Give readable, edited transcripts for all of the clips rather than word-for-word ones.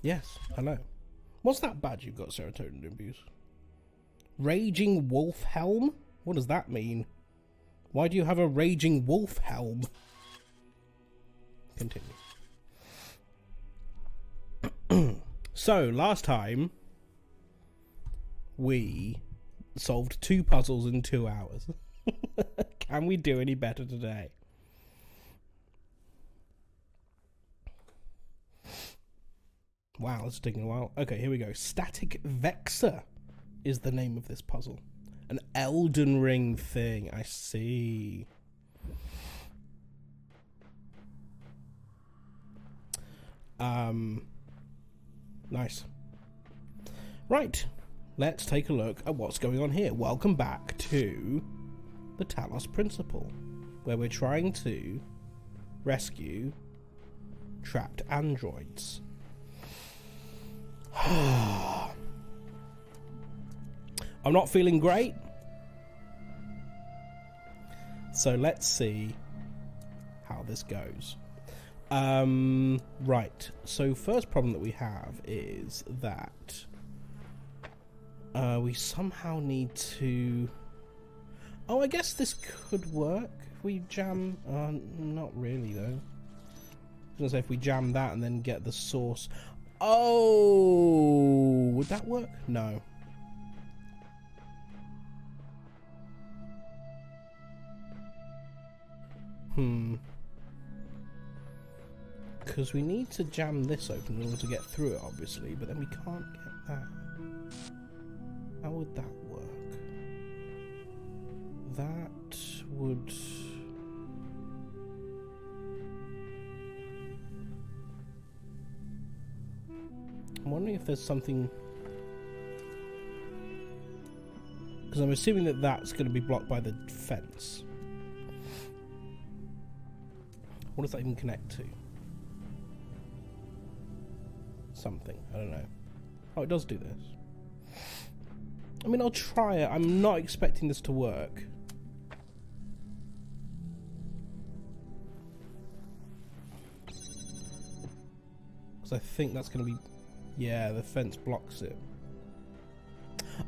Yes, hello. What's that badge you've got, serotonin abuse? Raging Wolf Helm? What does that mean? Why do you have a Raging Wolf Helm? Continue. So, last time, we solved 2 puzzles in 2 hours. Can we do any better today? Wow, this is taking a while. Okay, here we go. Static Vexor is the name of this puzzle. An Elden Ring thing. I see. Nice. Right. Let's take a look at what's going on here. Welcome back to the Talos Principle, where we're trying to rescue trapped androids. I'm not feeling great, so let's see how this goes. Right, so first problem that we have is that we somehow need to... Oh, I guess this could work if we jam... not really, though. I was going to say if we jam that and then get the source... Oh! Would that work? No. Because we need to jam this open in order to get through it, obviously, but then we can't get that. How would that work? That would... I'm wondering if there's something... Because I'm assuming that that's going to be blocked by the fence. What does that even connect to? Something. I don't know. Oh, it does do this. I mean, I'll try it. I'm not expecting this to work. Because I think that's going to be... Yeah, the fence blocks it.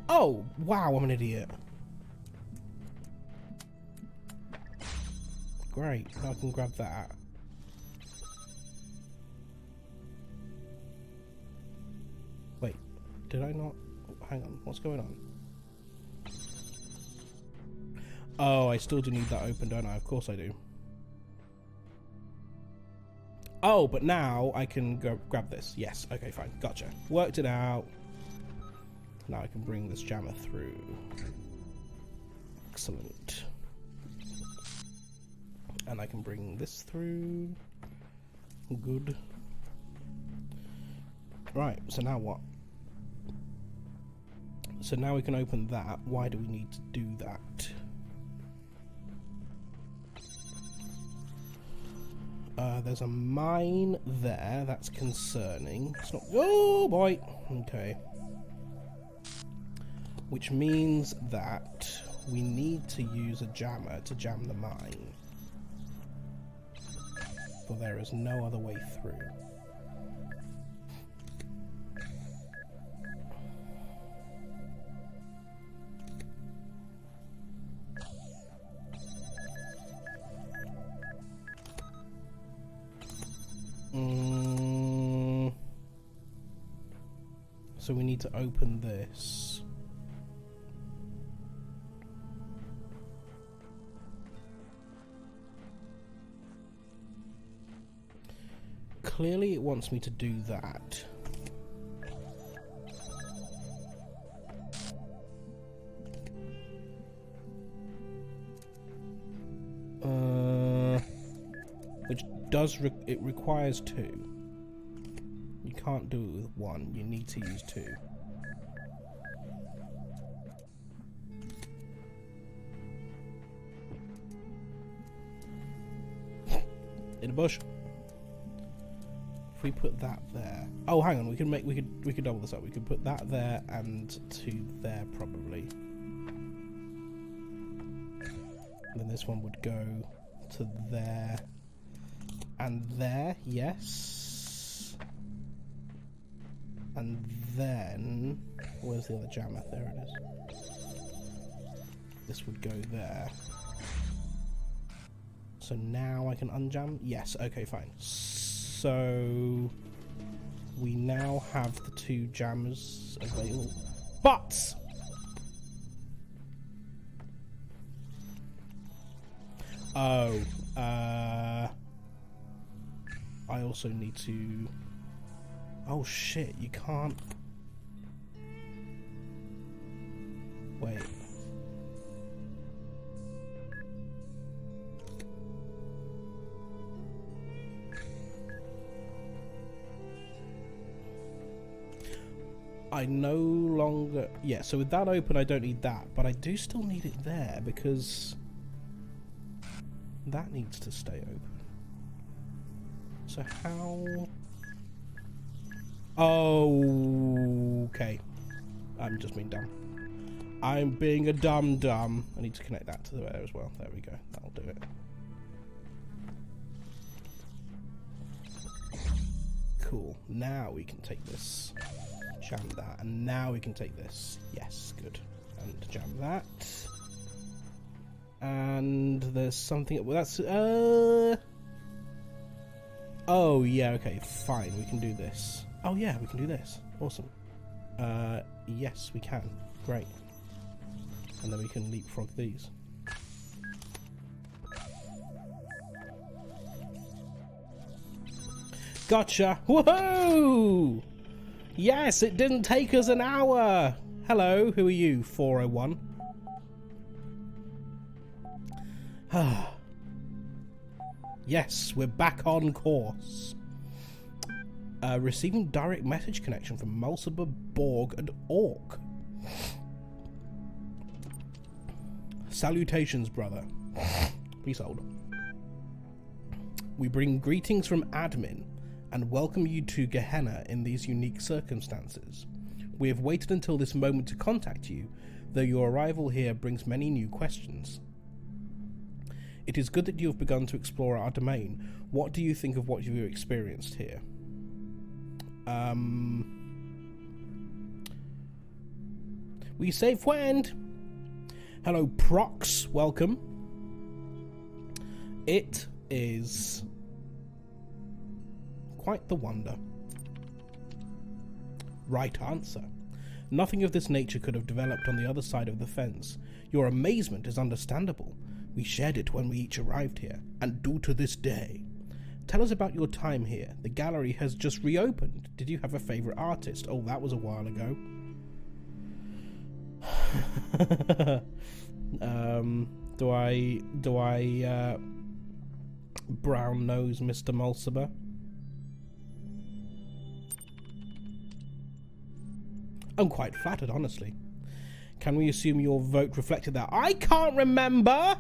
Oh, wow, I'm an idiot. Great, now I can grab that. Wait, did I not? Hang on, what's going on? Oh, I still do need that open, don't I? Of course I do. Oh, but now I can go grab this. Yes, okay, fine. Gotcha. Worked it out. Now I can bring this jammer through. Excellent. And I can bring this through. Good. Right, so now what? So now we can open that. Why do we need to do that? There's a mine there. That's concerning. It's not... Oh, boy! Okay. Which means that we need to use a jammer to jam the mine. For there is no other way through. So we need to open this. Clearly it wants me to do that. Which does it requires 2. You can't do it with 1, you need to use 2. In a bush. If we put that there. Oh, hang on, we could double this up. We could put that there and 2 there probably. And then this one would go to there And there, yes. And then... Where's the other jammer? There it is. This would go there. So now I can unjam? Yes, okay, fine. So... we now have the 2 jammers available. But... oh, I also need to... oh shit, you can't... wait. I no longer... yeah, so with that open I don't need that, but I do still need it there because that needs to stay open. So how... oh, okay. I'm just being dumb. I'm being a dumb. I need to connect that to there as well. There we go. That'll do it. Cool. Now we can take this. Jam that. And now we can take this. Yes, good. And jam that. And there's something... well, that's... oh, yeah, okay. Fine. We can do this. Oh, yeah, we can do this. Awesome. Yes, we can. Great. And then we can leapfrog these. Gotcha! Woohoo! Yes, it didn't take us an hour! Hello, who are you, 401? Yes, we're back on course. Receiving direct message connection from Mulciber, Borg, and Orc. Salutations, brother. Please hold. We bring greetings from admin and welcome you to Gehenna in these unique circumstances. We have waited until this moment to contact you, though your arrival here brings many new questions. It is good that you have begun to explore our domain. What do you think of what you've experienced here? We say friend. Hello, Prox. Welcome. It is quite the wonder. Right answer. Nothing of this nature could have developed on the other side of the fence. Your amazement is understandable. We shared it when we each arrived here, and do to this day. Tell us about your time here. The gallery has just reopened. Did you have a favourite artist? Oh, that was a while ago. Do I brown nose Mr. Mulciber? I'm quite flattered, honestly. Can we assume your vote reflected that? I can't remember!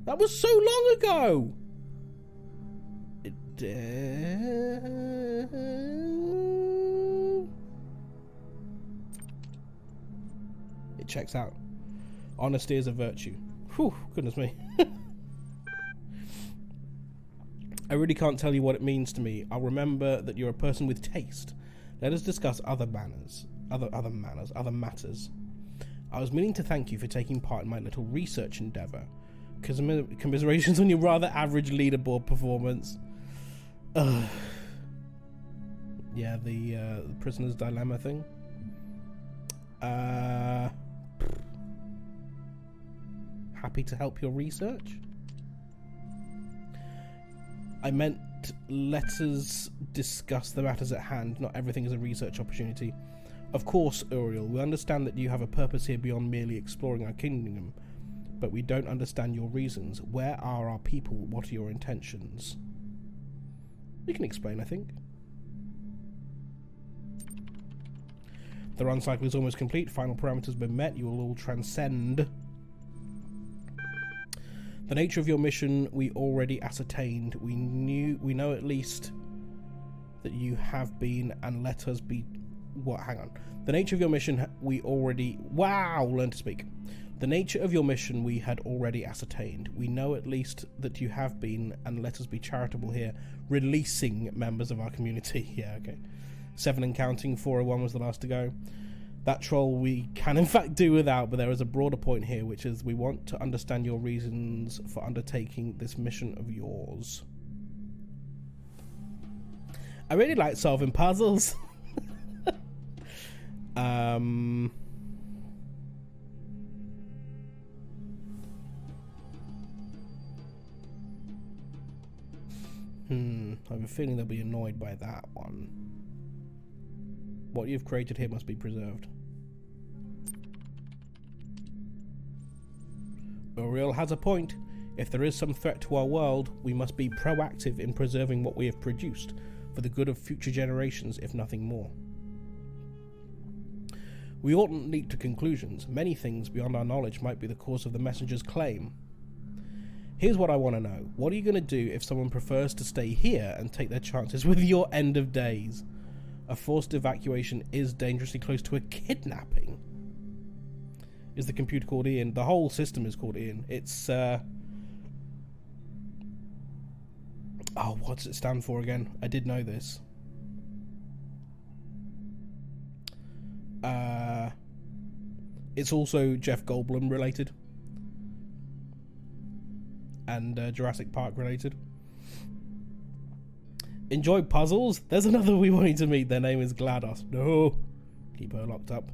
That was so long ago! It checks out. Honesty is a virtue. Whew, goodness me. I really can't tell you what it means to me. I'll remember that you're a person with taste. Let us discuss other matters. I was meaning to thank you for taking part in my little research endeavour. Commiserations on your rather average leaderboard performance. Yeah, the prisoner's dilemma thing. Happy to help your research. I meant let us discuss the matters at hand. Not everything is a research opportunity. Of course, Uriel, we understand that you have a purpose here beyond merely exploring our kingdom, but we don't understand your reasons. Where are our people? What are your intentions? We can explain, I think. The run cycle is almost complete. Final parameters have been met. You will all transcend. The nature of your mission we already ascertained. We know at least that you have been, and let us be... what? Hang on. The nature of your mission we already... wow! Learn to speak. The nature of your mission we had already ascertained. We know at least that you have been, and let us be charitable here, releasing members of our community. Yeah, okay. 7 and counting, 401 was the last to go. That troll we can in fact do without, but there is a broader point here, which is we want to understand your reasons for undertaking this mission of yours. I really like solving puzzles. I have a feeling they'll be annoyed by that one. What you've created here must be preserved. Uriel has a point. If there is some threat to our world, we must be proactive in preserving what we have produced, for the good of future generations, if nothing more. We oughtn't leap to conclusions. Many things beyond our knowledge might be the cause of the messenger's claim. Here's what I want to know. What are you going to do if someone prefers to stay here and take their chances with your end of days? A forced evacuation is dangerously close to a kidnapping. Is the computer called Ian? The whole system is called Ian. It's, oh, what's it stand for again? I did know this. It's also Jeff Goldblum related. And Jurassic Park related. Enjoy puzzles? There's another we want you to meet. Their name is GLaDOS. No. Keep her locked up.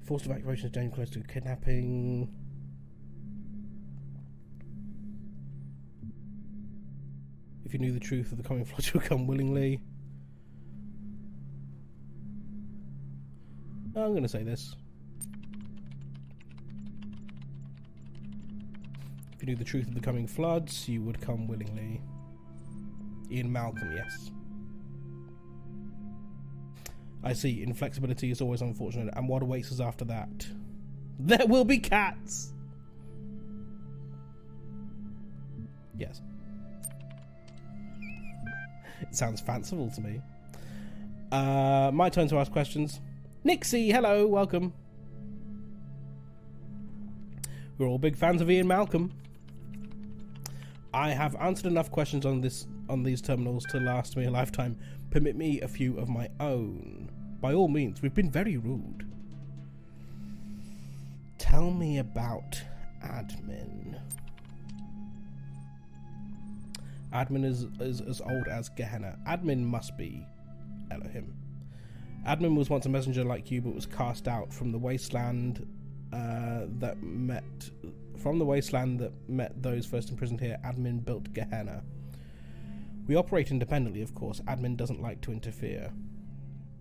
Forced evacuation is dangerous close to kidnapping. If you knew the truth of the coming flood, you would come willingly. I'm going to say this. If you knew the truth of the coming floods, you would come willingly. Ian Malcolm, yes. I see. Inflexibility is always unfortunate. And what awaits us after that? There will be cats! Yes. It sounds fanciful to me. My turn to ask questions. Nixie, hello, welcome. We're all big fans of Ian Malcolm. I have answered enough questions on these terminals to last me a lifetime. Permit me a few of my own. By all means, we've been very rude. Tell me about admin. Admin is as old as Gehenna. Admin must be Elohim. Admin was once a messenger like you, but was cast out from the wasteland that met those first imprisoned here. Admin built Gehenna. We operate independently, of course. Admin doesn't like to interfere.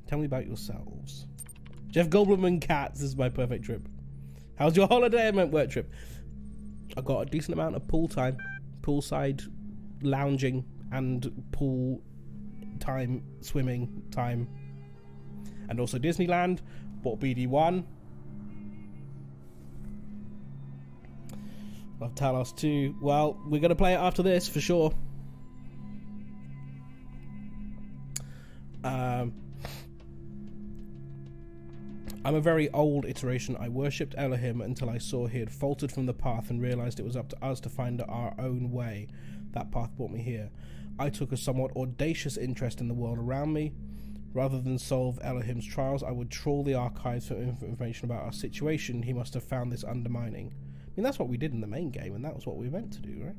Tell me about yourselves. Jeff Goldblum and cats. This is my perfect trip. How's your holiday? I meant work trip. I got a decent amount of pool time, poolside lounging, and pool time, swimming time, and also Disneyland. Bought BD1. Love Talos 2. Well, we're going to play it after this for sure. I'm a very old iteration. I worshipped Elohim until I saw he had faltered from the path and realized it was up to us to find our own way. That path brought me here. I took a somewhat audacious interest in the world around me. Rather than solve Elohim's trials, I would trawl the archives for information about our situation. He must have found this undermining. I mean, that's what we did in the main game, and that was what we were meant to do, right?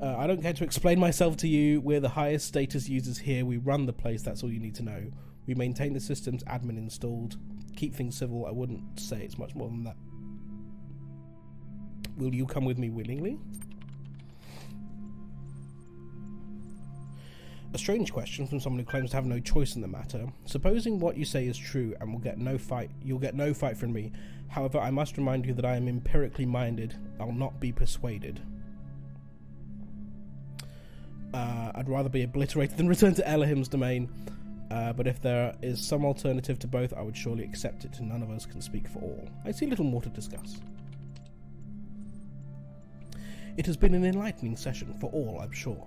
I don't care to explain myself to you. We're the highest status users here. We run the place. That's all you need to know. We maintain the systems admin installed. Keep things civil. I wouldn't say it's much more than that. Will you come with me willingly? A strange question from someone who claims to have no choice in the matter. Supposing what you say is true and you'll get no fight from me. However, I must remind you that I am empirically minded. I'll not be persuaded. I'd rather be obliterated than return to Elohim's domain. But if there is some alternative to both, I would surely accept it. None of us can speak for all. I see little more to discuss. It has been an enlightening session for all, I'm sure.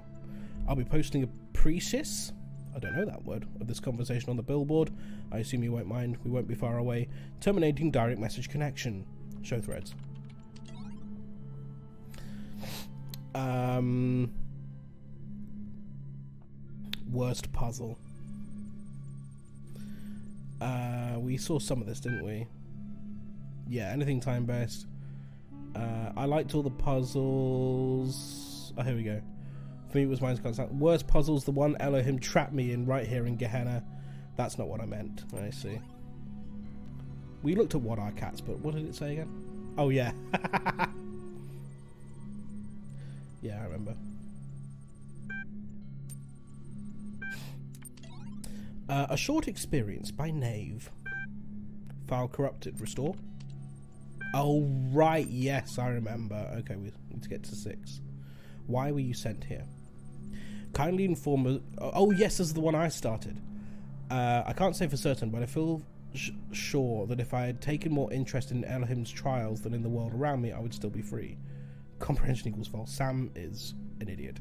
I'll be posting a precis I don't know that word, of this conversation on the billboard. I assume you won't mind. We won't be far away. Terminating direct message connection. Show threads. Worst puzzle. We saw some of this, didn't we? Yeah, anything time-based. I liked all the puzzles. Oh, here we go. For me, it was Mine's Constant. Worst puzzles, the one Elohim trapped me in right here in Gehenna. That's not what I meant. I see. We looked at What Are Cats, but what did it say again? Oh, yeah. Yeah, I remember. A short experience by Knave. File corrupted. Restore. Oh, right. Yes, I remember. Okay, we need to get to 6. Why were you sent here? Kindly inform us. Oh, yes, this is the one I started. I can't say for certain, but I feel sure that if I had taken more interest in Elohim's trials than in the world around me, I would still be free. Comprehension equals false. Sam is an idiot.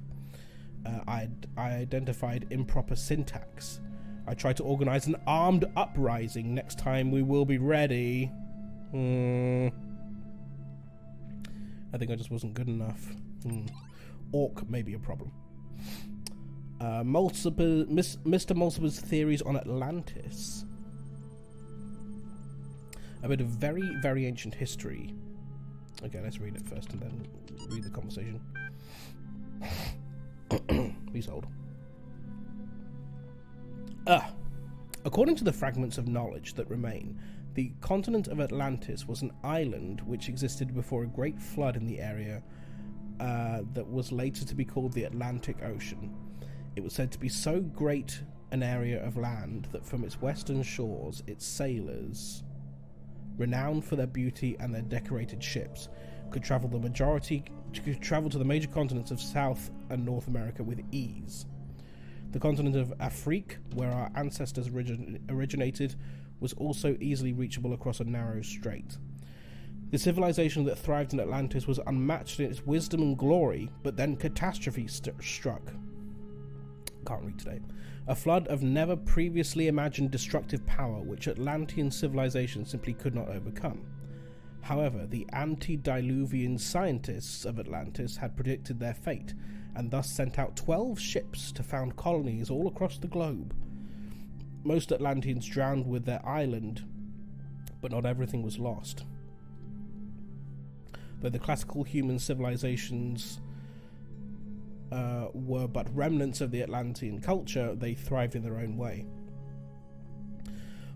I identified improper syntax. I tried to organize an armed uprising. Next time we will be ready. I think I just wasn't good enough. Orc may be a problem. Mr. Multiple's theories on Atlantis. A bit of very, very ancient history. Okay, let's read it first and then read the conversation. Please hold. According to the fragments of knowledge that remain, the continent of Atlantis was an island which existed before a great flood in the area that was later to be called the Atlantic Ocean. It was said to be so great an area of land that from its western shores, its sailors, renowned for their beauty and their decorated ships, could travel to the major continents of South and North America with ease. The continent of Afrique, where our ancestors originated, was also easily reachable across a narrow strait. The civilization that thrived in Atlantis was unmatched in its wisdom and glory, but then catastrophe struck. Can't read today. A flood of never previously imagined destructive power which Atlantean civilization simply could not overcome. However, the antediluvian scientists of Atlantis had predicted their fate, and thus sent out 12 ships to found colonies all across the globe. Most Atlanteans drowned with their island, but not everything was lost. Though the classical human civilizations were but remnants of the Atlantean culture, they thrived in their own way.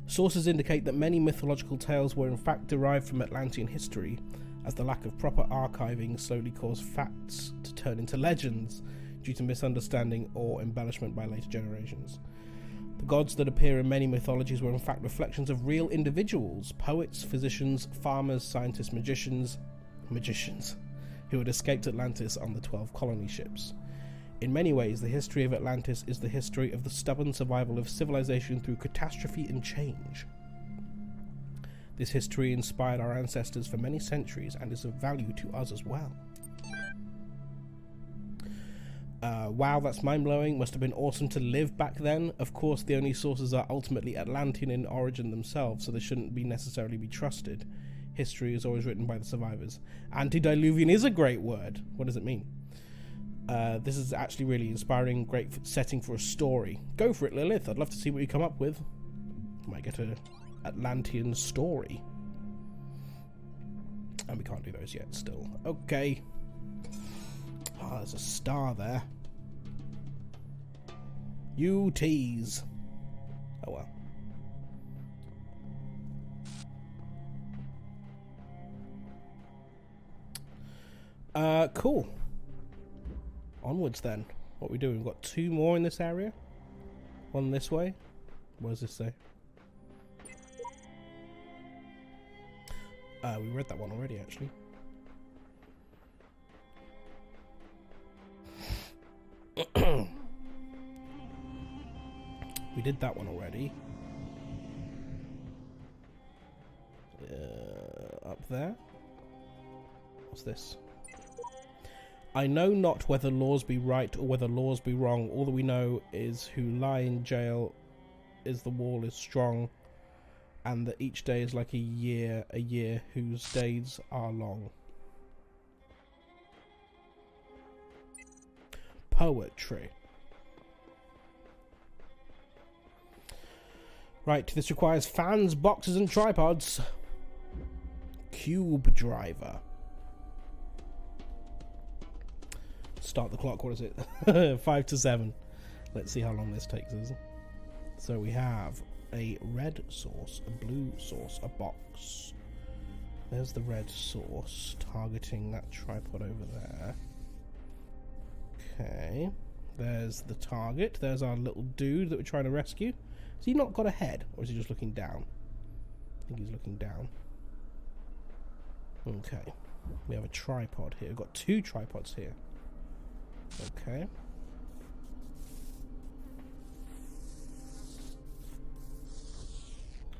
Sources indicate that many mythological tales were in fact derived from Atlantean history, as the lack of proper archiving slowly caused facts to turn into legends due to misunderstanding or embellishment by later generations. The gods that appear in many mythologies were in fact reflections of real individuals, poets, physicians, farmers, scientists, magicians, who had escaped Atlantis on the 12 colony ships. In many ways, the history of Atlantis is the history of the stubborn survival of civilization through catastrophe and change. This history inspired our ancestors for many centuries and is of value to us as well. Wow, that's mind-blowing. Must have been awesome to live back then. Of course, the only sources are ultimately Atlantean in origin themselves, so they shouldn't be necessarily be trusted. History is always written by the survivors. Antediluvian is a great word. What does it mean? This is actually really inspiring, great setting for a story. Go for it, Lilith. I'd love to see what you come up with. Might get an Atlantean story. And we can't do those yet still. Okay. Oh, there's a star there. You tease. Oh well. Cool. Onwards then. What are we doing? We've got 2 more in this area. One this way. What does this say? We read that one already, actually. We did that one already. Up there. What's this? I know not whether laws be right or whether laws be wrong. All that we know is who lie in jail is the wall is strong, and that each day is like a year whose days are long. Poetry. Right, this requires fans, boxes and tripods. Cube driver. Start the clock, what is it? 5 to 7. Let's see how long this takes us. So we have a red source, a blue source, a box. There's the red source, targeting that tripod over there. Okay. There's the target. There's our little dude that we're trying to rescue. Has he not got a head? Or is he just looking down? I think he's looking down. Okay. We have a tripod here. We've got 2 tripods here. Okay.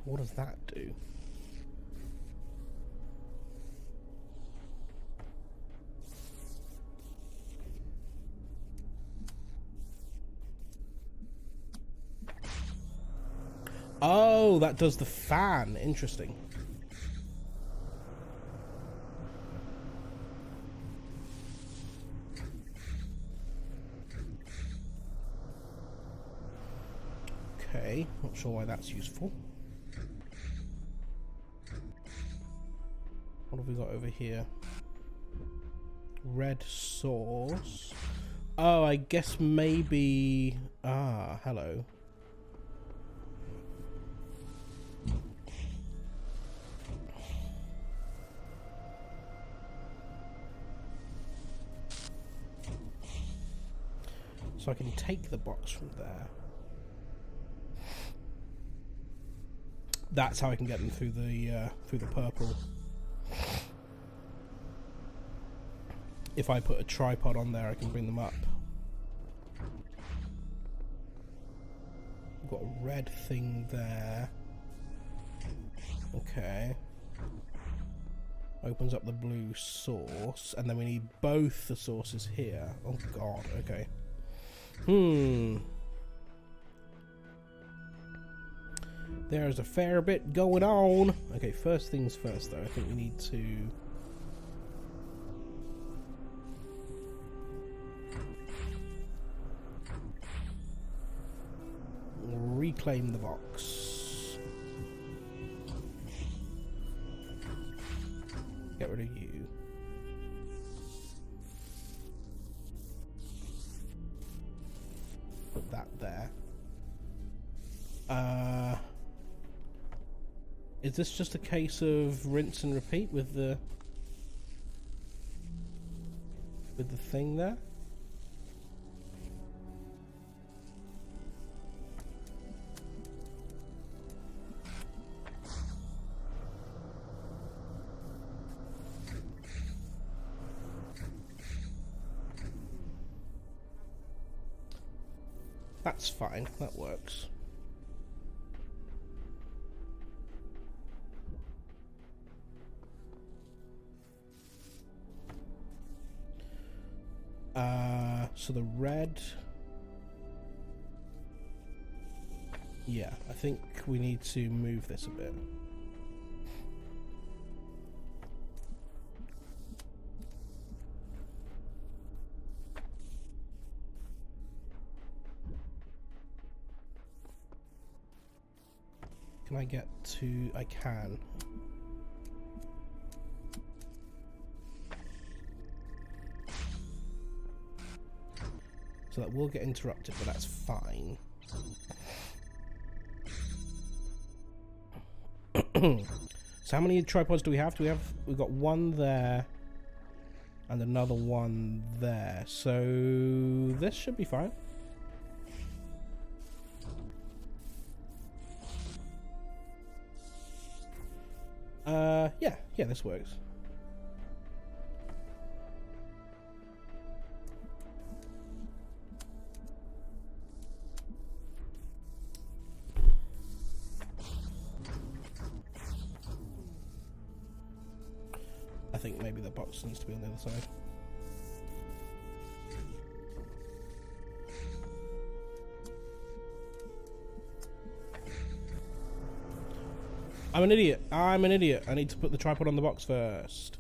What does that do? Oh, that does the fan. Interesting. Okay, not sure why that's useful. What have we got over here? Red source. Oh, I guess maybe... Ah, hello. So I can take the box from there. That's how I can get them through the purple. If I put a tripod on there, I can bring them up. We've got a red thing there. Okay. Opens up the blue source, and then we need both the sources here. Oh god, okay. There's a fair bit going on. Okay, first things first though, I think we need to... reclaim the box. Get rid of you. Put that there. Is this just a case of rinse and repeat with the thing there? That's fine, that works. So the red... Yeah, I think we need to move this a bit. Can I get to... I can. So that will get interrupted, but that's fine. So how many tripods do we have? We've got one there and another one there. So this should be fine. Yeah, this works. I think maybe the box needs to be on the other side. I'm an idiot. I'm an idiot. I need to put the tripod on the box first.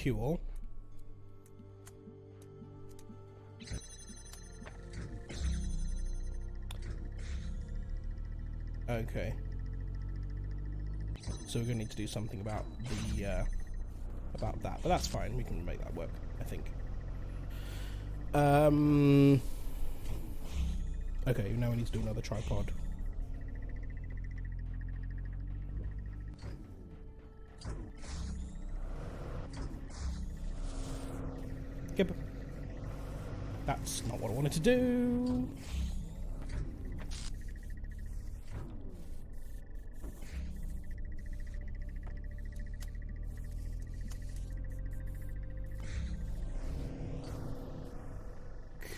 Cool. Okay. So we're gonna need to do something about the about that, but that's fine. We can make that work, I think. Okay, now we need to do another tripod. Yep. That's not what I wanted to do.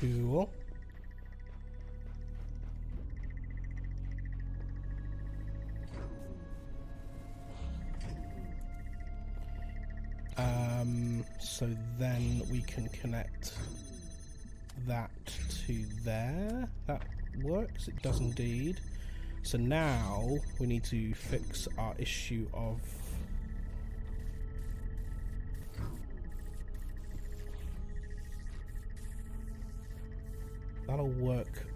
Cool. So then we can connect that to there. That works. It does indeed. So now we need to fix our issue of that'll work.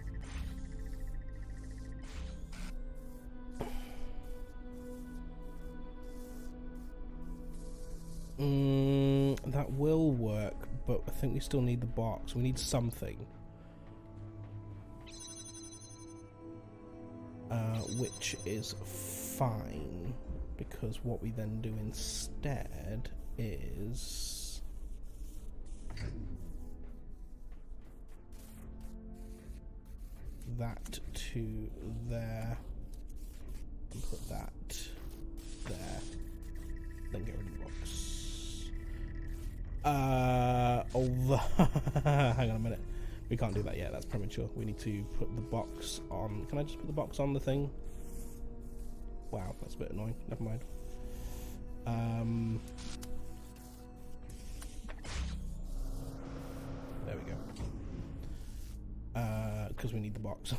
That will work, but I think we still need the box. We need something. Which is fine, because what we then do instead is that to there, and put that there, then get rid of the box. Hang on a minute. We can't do that yet, that's premature. We need to put the box on. Can I just put the box on the thing? Wow, that's a bit annoying. Never mind. There we go. Because we need the box.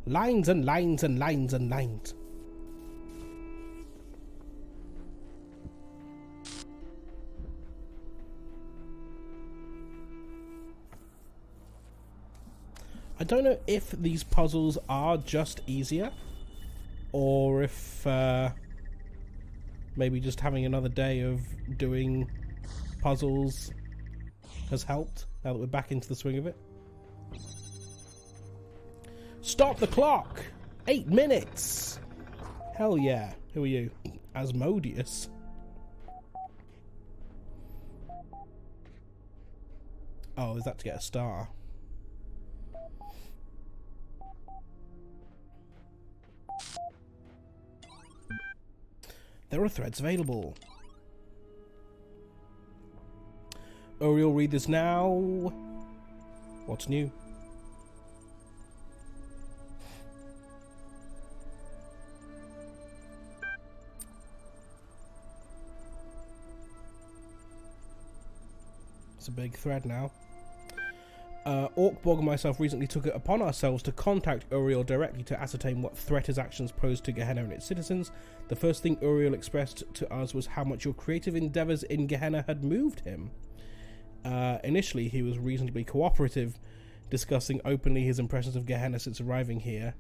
Lines and lines and lines and lines. I don't know if these puzzles are just easier, or if maybe just having another day of doing puzzles has helped, now that we're back into the swing of it. Stop the clock! 8 minutes! Hell yeah. Who are you? Asmodeus. Oh, is that to get a star? There are threads available. Uriel, read this now. What's new? It's a big thread now. Orkborg and myself recently took it upon ourselves to contact Uriel directly to ascertain what threat his actions posed to Gehenna and its citizens. The first thing Uriel expressed to us was how much your creative endeavours in Gehenna had moved him. Initially, he was reasonably cooperative, discussing openly his impressions of Gehenna since arriving here.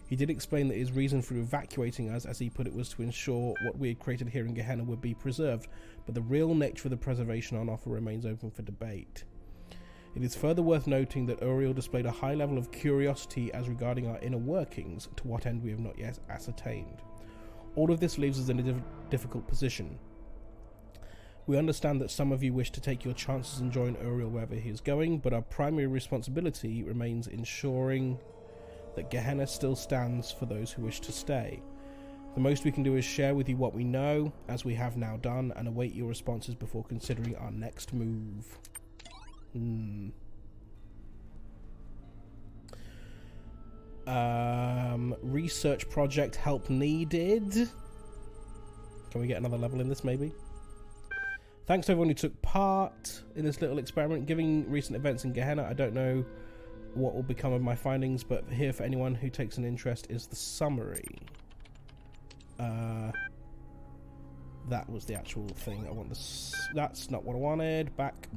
He did explain that his reason for evacuating us, as he put it, was to ensure what we had created here in Gehenna would be preserved, but the real nature of the preservation on offer remains open for debate. It is further worth noting that Uriel displayed a high level of curiosity as regarding our inner workings, to what end we have not yet ascertained. All of this leaves us in a difficult position. We understand that some of you wish to take your chances and join Uriel wherever he is going, but our primary responsibility remains ensuring that Gehenna still stands for those who wish to stay. The most we can do is share with you what we know, as we have now done, and await your responses before considering our next move. Research project help needed. Can we get another level in this, maybe? Thanks to everyone who took part in this little experiment. Given recent events in Gehenna, I don't know what will become of my findings, but here for anyone who takes an interest is the summary. That was the actual thing. I want this. That's not what I wanted. Back.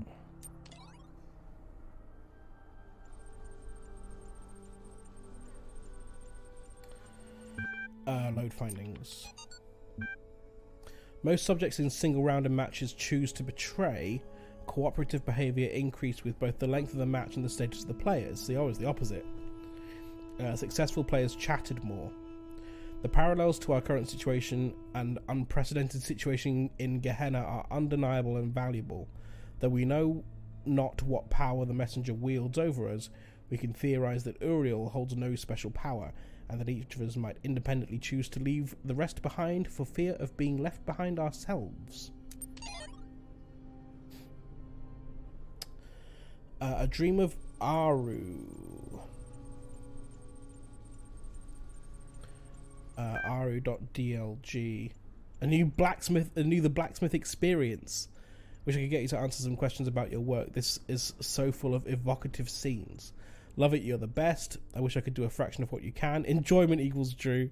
Load findings. Most subjects in single round and matches choose to betray. Cooperative behaviour increased with both the length of the match and the status of the players. See, always the opposite. Successful players chatted more. The parallels to our current situation and unprecedented situation in Gehenna are undeniable and valuable. Though we know not what power the messenger wields over us, we can theorise that Uriel holds no special power, and that each of us might independently choose to leave the rest behind for fear of being left behind ourselves. A dream of Aru. Aru.dlg. The blacksmith experience. Wish I could get you to answer some questions about your work. This is so full of evocative scenes. Love it, you're the best. I wish I could do a fraction of what you can. Enjoyment equals Drew.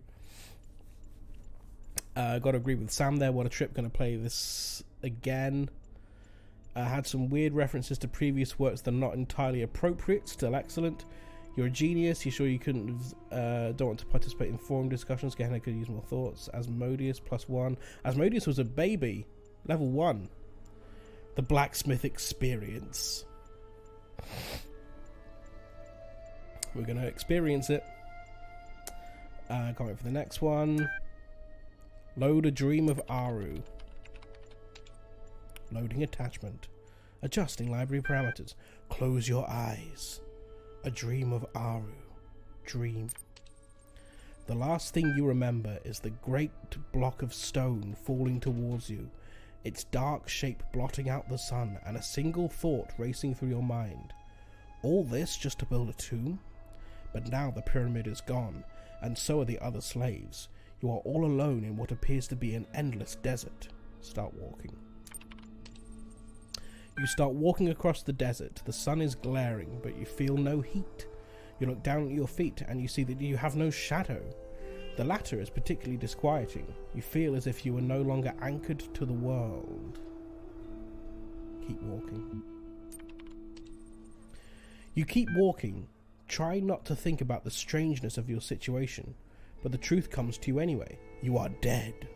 Gotta agree with Sam there. What a trip. Gonna play this again. Had some weird references to previous works that are not entirely appropriate. Still excellent. You're a genius. You sure you couldn't don't want to participate in forum discussions? Gehenna could use more thoughts. Asmodeus +1. Asmodeus was a baby. Level 1. The blacksmith experience. We're going to experience it. Can't wait for the next one. Load a dream of Aru. Loading attachment. Adjusting library parameters. Close your eyes. A dream of Aru. Dream. The last thing you remember is the great block of stone falling towards you, its dark shape blotting out the sun, and a single thought racing through your mind. All this just to build a tomb? But now the pyramid is gone, and so are the other slaves. You are all alone in what appears to be an endless desert. Start walking. You start walking across the desert. The sun is glaring, but you feel no heat. You look down at your feet, and you see that you have no shadow. The latter is particularly disquieting. You feel as if you are no longer anchored to the world. Keep walking. You keep walking. Try not to think about the strangeness of your situation, but the truth comes to you anyway. You are dead.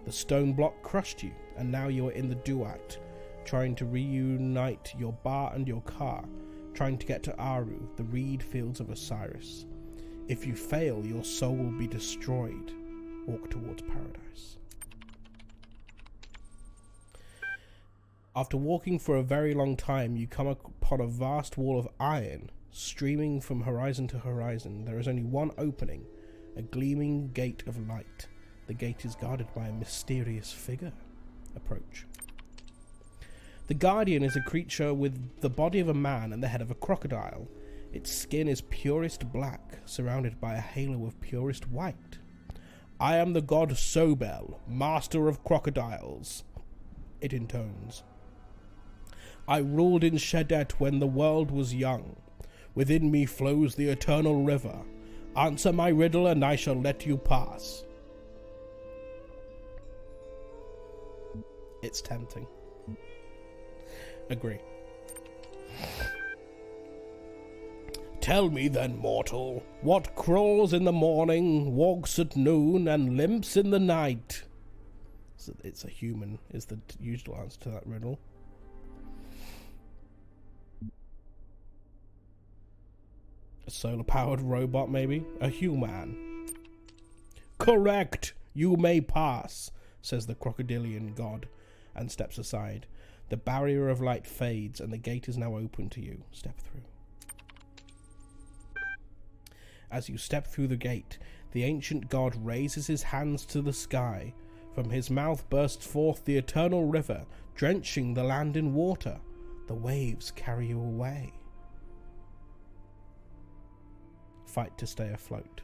The stone block crushed you, and now you are in the duat, trying to reunite your bar and your car, trying to get to Aru, the reed fields of Osiris. If you fail, your soul will be destroyed. Walk towards paradise. After walking for a very long time, you come upon a vast wall of iron, streaming from horizon to horizon. There is only one opening, a gleaming gate of light. The gate is guarded by a mysterious figure. Approach. The Guardian is a creature with the body of a man and the head of a crocodile. Its skin is purest black, surrounded by a halo of purest white. I am the god Sobel, master of crocodiles, it intones. I ruled in Shedet when the world was young. Within me flows the eternal river. Answer my riddle and I shall let you pass. It's tempting. Agree. Tell me then, mortal, what crawls in the morning, walks at noon, and limps in the night? So it's a human, is the usual answer to that riddle. A solar-powered robot, maybe? A human. Correct! You may pass, says the crocodilian god, and steps aside. The barrier of light fades, and the gate is now open to you. Step through. As you step through the gate, The ancient god raises his hands to the sky. From his mouth bursts forth the eternal river, drenching the land in water. The waves carry you away. Fight to stay afloat.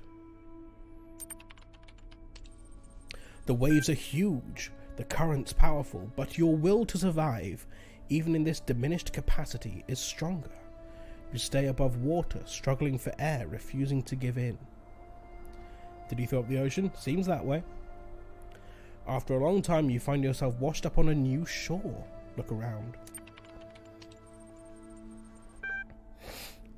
The waves are huge, the currents powerful, but your will to survive, even in this diminished capacity, is stronger. You stay above water, struggling for air, refusing to give in. Did he throw up the ocean? Seems that way. After a long time, you find yourself washed up on a new shore. Look around.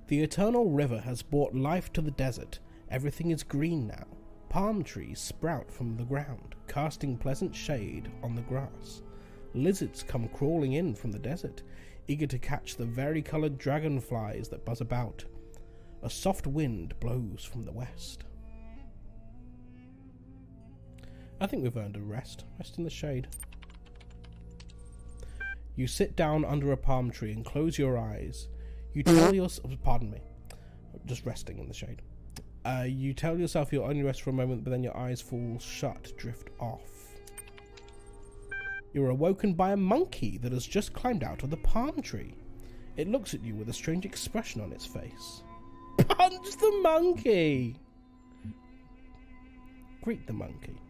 The eternal river has brought life to the desert. Everything is green now. Palm trees sprout from the ground, casting pleasant shade on the grass. Lizards come crawling in from the desert, eager to catch the vari-coloured dragonflies that buzz about. A soft wind blows from the west. I think we've earned a rest. Rest in the shade. You sit down under a palm tree and close your eyes. You tell yourself... Pardon me. Just resting in the shade. You tell yourself you'll only rest for a moment, but then your eyes fall shut, drift off. You're awoken by a monkey that has just climbed out of the palm tree. It looks at you with a strange expression on its face. Punch the monkey! Greet the monkey.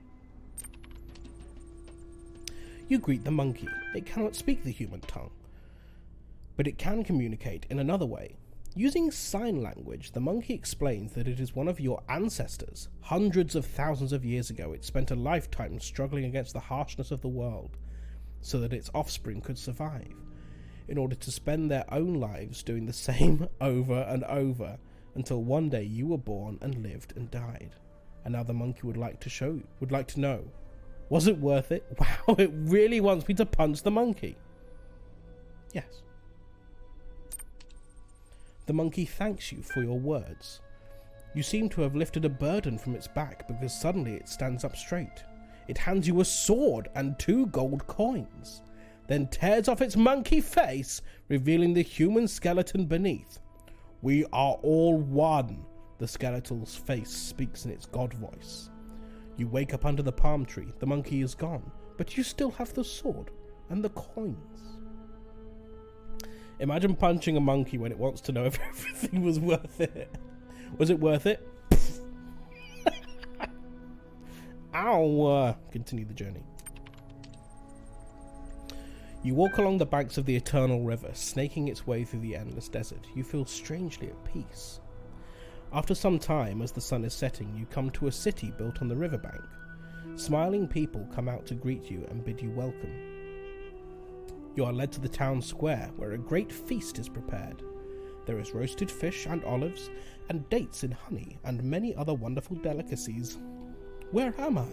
You greet the monkey. It cannot speak the human tongue, but it can communicate in another way. Using sign language, the monkey explains that it is one of your ancestors. Hundreds of thousands of years ago, it spent a lifetime struggling against the harshness of the world so that its offspring could survive, in order to spend their own lives doing the same over and over, until one day you were born and lived and died. And now the monkey would like to know, was it worth it? Wow, it really wants me to punch the monkey. Yes. The monkey thanks you for your words. You seem to have lifted a burden from its back, because suddenly it stands up straight. It hands you a sword and 2 gold coins, then tears off its monkey face, revealing the human skeleton beneath. We are all one, the skeletal's face speaks in its god voice. You wake up under the palm tree. The monkey is gone, but you still have the sword and the coins. Imagine punching a monkey when it wants to know if everything was worth it. Was it worth it? Ow! Continue the journey. You walk along the banks of the eternal river, snaking its way through the endless desert. You feel strangely at peace. After some time, as the sun is setting, you come to a city built on the riverbank. Smiling people come out to greet you and bid you welcome. You are led to the town square, where a great feast is prepared. There is roasted fish and olives, and dates in honey, and many other wonderful delicacies. Where am I?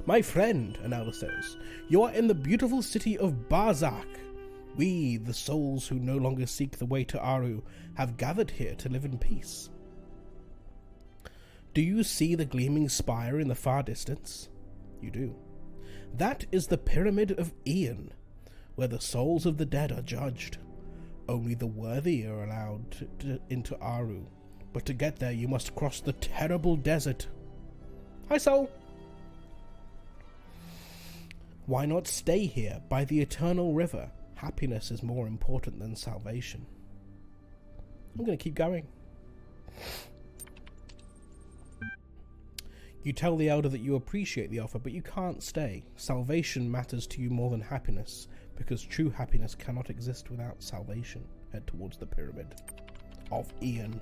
My friend, an elder says, you are in the beautiful city of Barzak. We, the souls who no longer seek the way to Aru, have gathered here to live in peace. Do you see the gleaming spire in the far distance? You do. That is the Pyramid of Ian, where the souls of the dead are judged. Only the worthy are allowed into Aru, but to get there you must cross the terrible desert. Hi, soul! Why not stay here by the eternal river? Happiness is more important than salvation. I'm going to keep going. You tell the elder that you appreciate the offer, but you can't stay. Salvation matters to you more than happiness, because true happiness cannot exist without salvation. Head towards the Pyramid of Ian.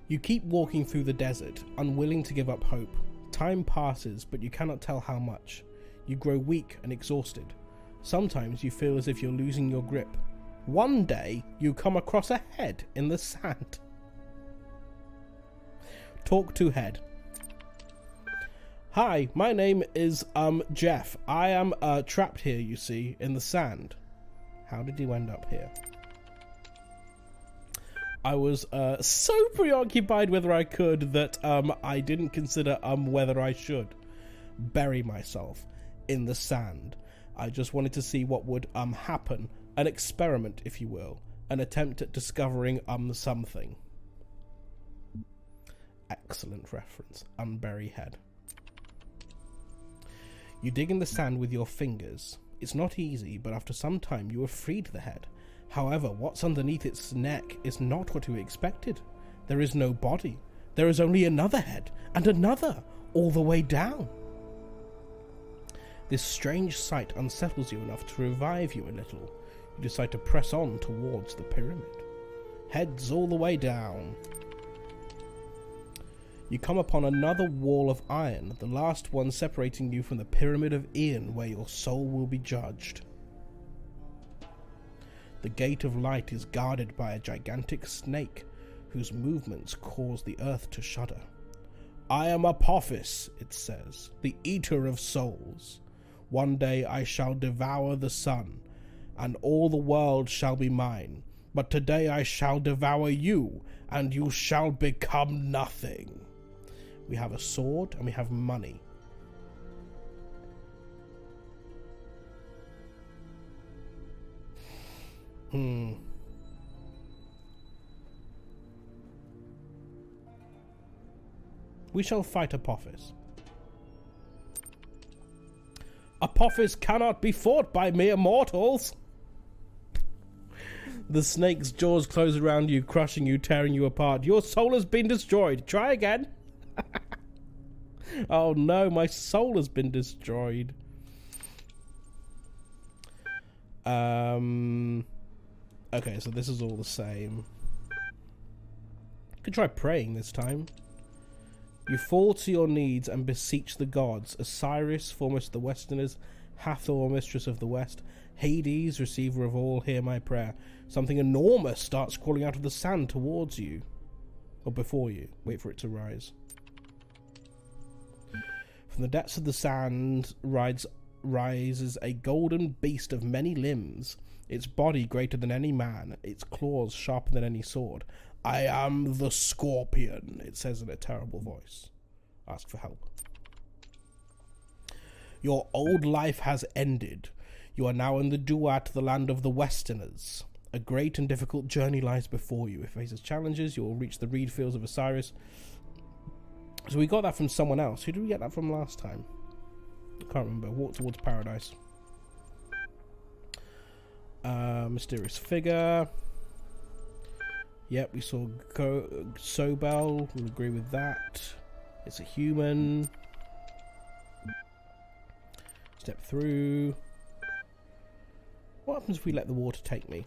You keep walking through the desert, unwilling to give up hope. Time passes, but you cannot tell how much. You grow weak and exhausted. Sometimes you feel as if you're losing your grip. One day, you come across a head in the sand. Talk to head. Hi, my name is, Jeff. I am, trapped here, you see, in the sand. How did you end up here? I was, so preoccupied whether I could that, I didn't consider, whether I should bury myself in the sand. I just wanted to see what would, happen. An experiment, if you will. an attempt at discovering something. Excellent reference. Unbury head. You dig in the sand with your fingers. It's not easy, but after some time you have freed the head. However, what's underneath its neck is not what you expected. There is no body. There is only another head, and another, all the way down. This strange sight unsettles you enough to revive you a little. You decide to press on towards the pyramid. Heads all the way down. You come upon another wall of iron, the last one separating you from the Pyramid of Ian, where your soul will be judged. The Gate of Light is guarded by a gigantic snake, whose movements cause the earth to shudder. I am Apophis, it says, the eater of souls. One day I shall devour the sun, and all the world shall be mine. But today I shall devour you, and you shall become nothing. We have a sword, and we have money. We shall fight Apophis. Apophis cannot be fought by mere mortals. The snake's jaws close around you, crushing you, tearing you apart. Your soul has been destroyed. Try again. Oh no, my soul has been destroyed. Okay, so this is all the same. Could try praying this time. You fall to your knees and beseech the gods. Osiris, foremost of the Westerners, Hathor, mistress of the West, Hades, receiver of all, hear my prayer. Something enormous starts crawling out of the sand towards you. Or before you. Wait for it to rise. From the depths of the sand rises a golden beast of many limbs, its body greater than any man, its claws sharper than any sword. I am the Scorpion, it says in a terrible voice. Ask for help. Your old life has ended. You are now in the Duat, the land of the Westerners. A great and difficult journey lies before you. If it faces challenges, you will reach the reed fields of Osiris. So we got that from someone else. Who did we get that from last time? I can't remember. Walk towards paradise. Mysterious figure. Yep, we saw Sobel. We'll agree with that. It's a human. Step through. What happens if we let the water take me?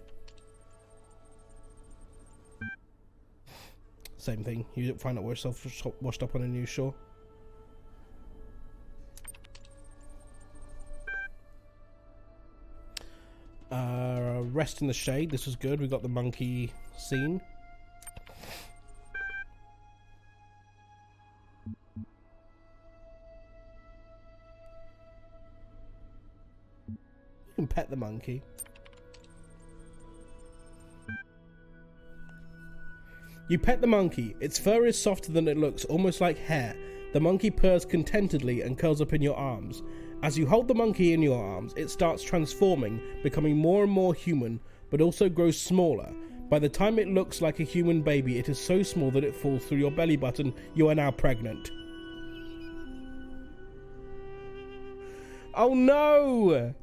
Same thing. You find out yourself washed up on a new shore. Rest in the shade. This was good. We got the monkey scene. You can pet the monkey. You pet the monkey. Its fur is softer than it looks, almost like hair. The monkey purrs contentedly and curls up in your arms. As you hold the monkey in your arms, it starts transforming, becoming more and more human, but also grows smaller. By the time it looks like a human baby, it is so small that it falls through your belly button. You are now pregnant. Oh no!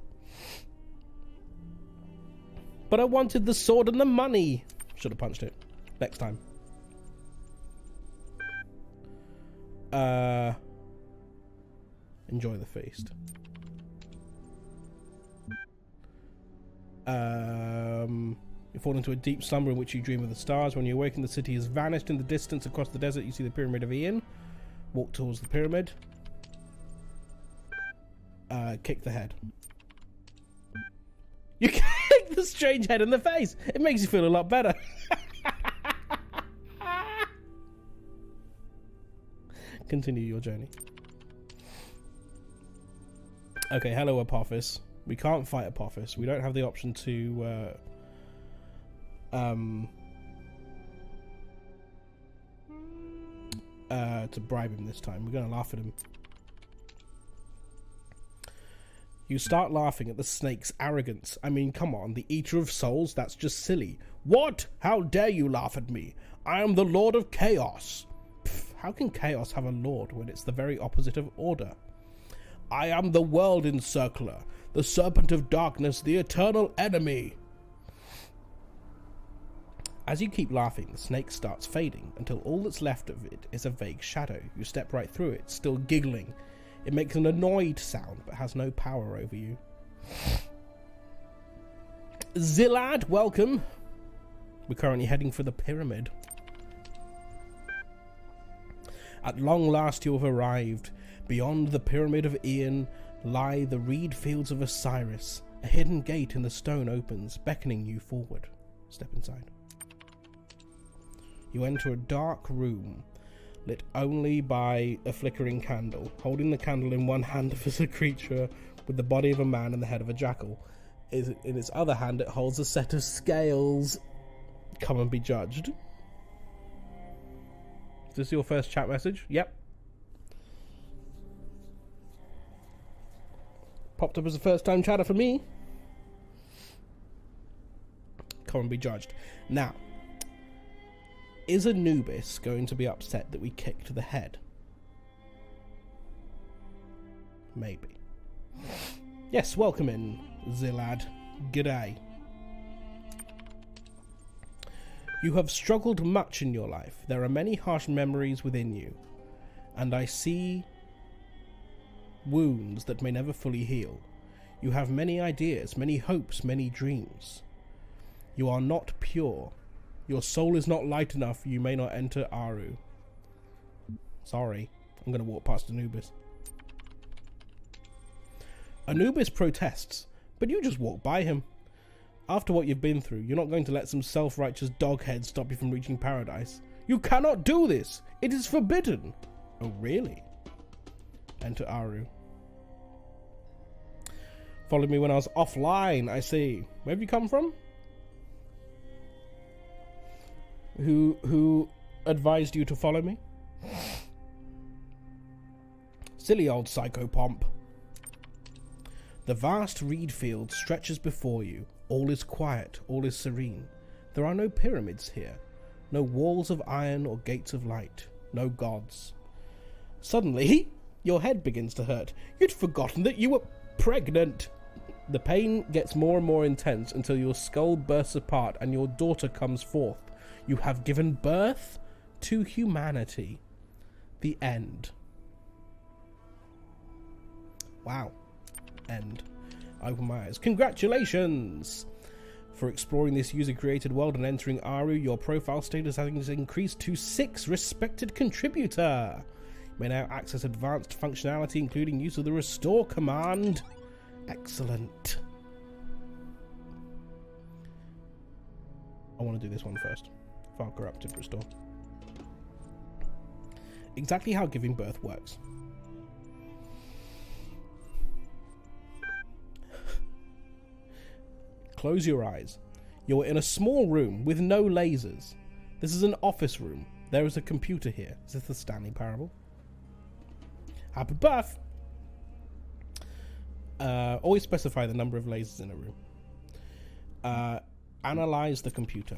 But I wanted the sword and the money. Should have punched it. Next time. Enjoy the feast. You fall into a deep slumber in which you dream of the stars. When you awaken, the city has vanished in the distance. Across the desert, you see the Pyramid of Ian. Walk towards the pyramid. Kick the head. You kick the strange head in the face. It makes you feel a lot better. Continue your journey. Okay, hello Apophis. We can't fight Apophis. We don't have the option to bribe him this time. We're gonna laugh at him. You start laughing at the snake's arrogance. I mean, come on, the eater of souls, that's just silly. What? How dare you laugh at me? I am the Lord of Chaos. Pff, how can chaos have a lord when it's the very opposite of order? I am the World Encircler, the Serpent of Darkness, the eternal enemy. As you keep laughing, the snake starts fading until all that's left of it is a vague shadow. You step right through it, still giggling. It makes an annoyed sound, but has no power over you. Zilad, welcome. We're currently heading for the pyramid. At long last you have arrived. Beyond the pyramid of Ian lie the reed fields of Osiris. A hidden gate in the stone opens, beckoning you forward. Step inside. You enter a dark room, lit only by a flickering candle. Holding the candle in one hand is a creature with the body of a man and the head of a jackal. In its other hand it holds a set of scales. Come and be judged. Is this your first chat message? Yep. Popped up as a first time chatter for me. Come and be judged. Now, is Anubis going to be upset that we kicked the head? Maybe. Yes, welcome in, Zilad. G'day. You have struggled much in your life. There are many harsh memories within you, and I see wounds that may never fully heal. You have many ideas, many hopes, many dreams. You are not pure. Your soul is not light enough. You may not enter Aru. Sorry, I'm going to walk past Anubis. Anubis protests, but you just walk by him. After what you've been through, you're not going to let some self-righteous doghead stop you from reaching paradise. You cannot do this! It is forbidden! Oh, really? Enter Aru. Followed me when I was offline, I see. Where have you come from? Who advised you to follow me? Silly old psychopomp. The vast reed field stretches before you. All is quiet, all is serene. There are no pyramids here, no walls of iron or gates of light, no gods. Suddenly, your head begins to hurt. You'd forgotten that you were pregnant. The pain gets more and more intense until your skull bursts apart and your daughter comes forth. You have given birth to humanity. The end. Wow. End. I open my eyes. Congratulations! For exploring this user-created world and entering Aru, your profile status has increased to 6 respected contributor. You may now access advanced functionality, including use of the restore command. Excellent. I want to do this one first. File corrupted restore. Exactly how giving birth works. Close your eyes. You're in a small room with no lasers. This is an office room. There is a computer here. Is this the Stanley Parable? Happy birth! Always specify the number of lasers in a room. Analyze the computer.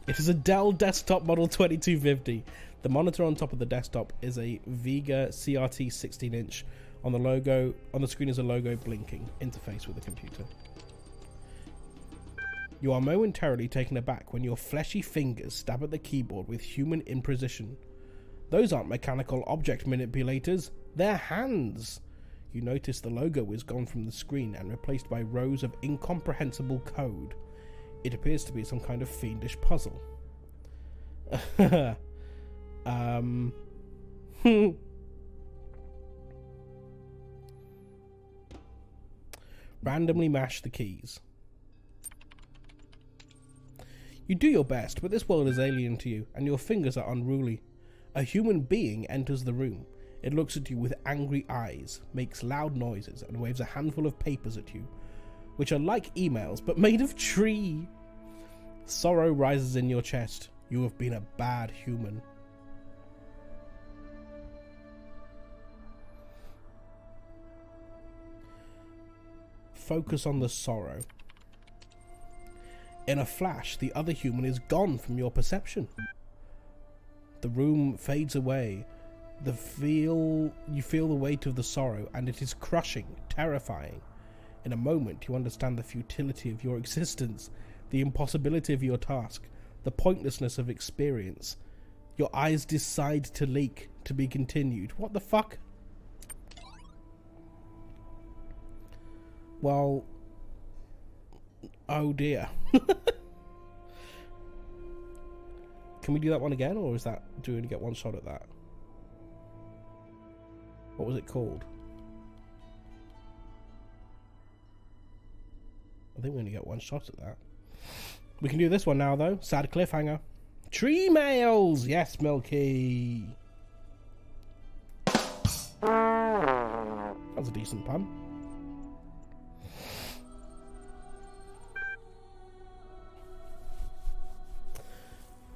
It is a Dell desktop model 2250. The monitor on top of the desktop is a Vega CRT 16-inch. On the screen is a logo blinking. Interface with the computer. You are momentarily taken aback when your fleshy fingers stab at the keyboard with human imprecision. Those aren't mechanical object manipulators, they're hands. You notice the logo is gone from the screen and replaced by rows of incomprehensible code. It appears to be some kind of fiendish puzzle. Randomly mash the keys. You do your best, but this world is alien to you, and your fingers are unruly. A human being enters the room. It looks at you with angry eyes, makes loud noises, and waves a handful of papers at you, which are like emails, but made of tree. Sorrow rises in your chest. You have been a bad human. Focus on the sorrow. In a flash, the other human is gone from your perception. The room fades away. You feel the weight of the sorrow, and it is crushing, terrifying. In a moment, you understand the futility of your existence, the impossibility of your task, the pointlessness of experience. Your eyes decide to leak, to be continued. What the fuck? Well, oh dear. Can we do that one again, or do we only get one shot at that? What was it called? I think we only get one shot at that. We can do this one now, though. Sad cliffhanger. Tree males! Yes, Milky! That was a decent pun.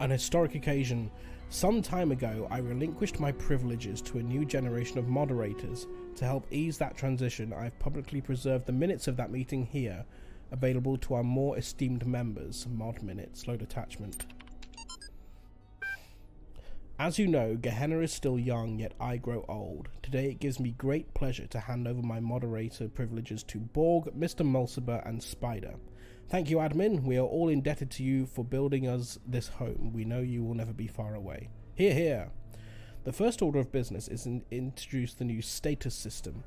An historic occasion. Some time ago, I relinquished my privileges to a new generation of moderators. To help ease that transition, I've publicly preserved the minutes of that meeting here, available to our more esteemed members. Mod minutes, load attachment. As you know, Gehenna is still young, yet I grow old. Today it gives me great pleasure to hand over my moderator privileges to Borg, Mr. Mulciber, and Spider. Thank you, admin. We are all indebted to you for building us this home. We know you will never be far away. Hear, hear. The first order of business is to introduce the new status system.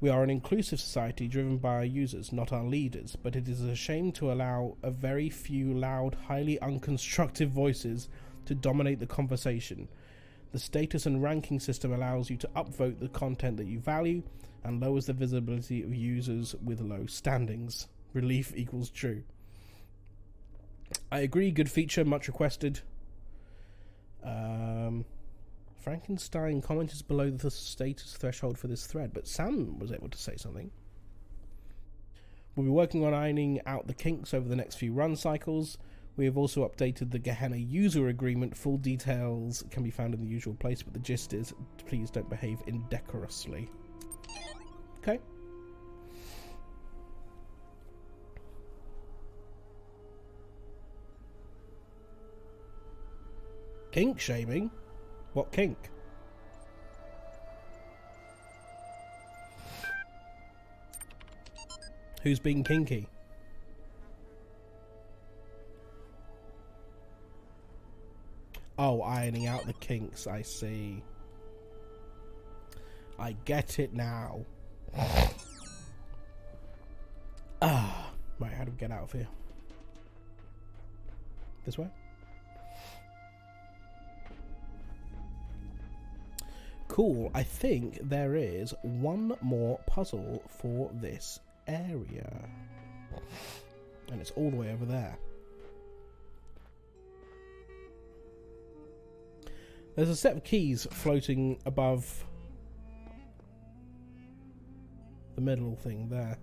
We are an inclusive society driven by our users, not our leaders, but it is a shame to allow a very few loud, highly unconstructive voices to dominate the conversation. The status and ranking system allows you to upvote the content that you value and lowers the visibility of users with low standings. Relief equals true. I agree, good feature, much requested. Frankenstein comment is below the status threshold for this thread, but Sam was able to say something. We'll be working on ironing out the kinks over the next few run cycles. We have also updated the Gehenna user agreement. Full details can be found in the usual place, but the gist is, please don't behave indecorously. Okay. Kink shaming? What kink? Who's being kinky? Oh, ironing out the kinks, I see. I get it now. Right, how do we get out of here? This way? Cool, I think there is one more puzzle for this area. And it's all the way over there. There's a set of keys floating above the middle thing there.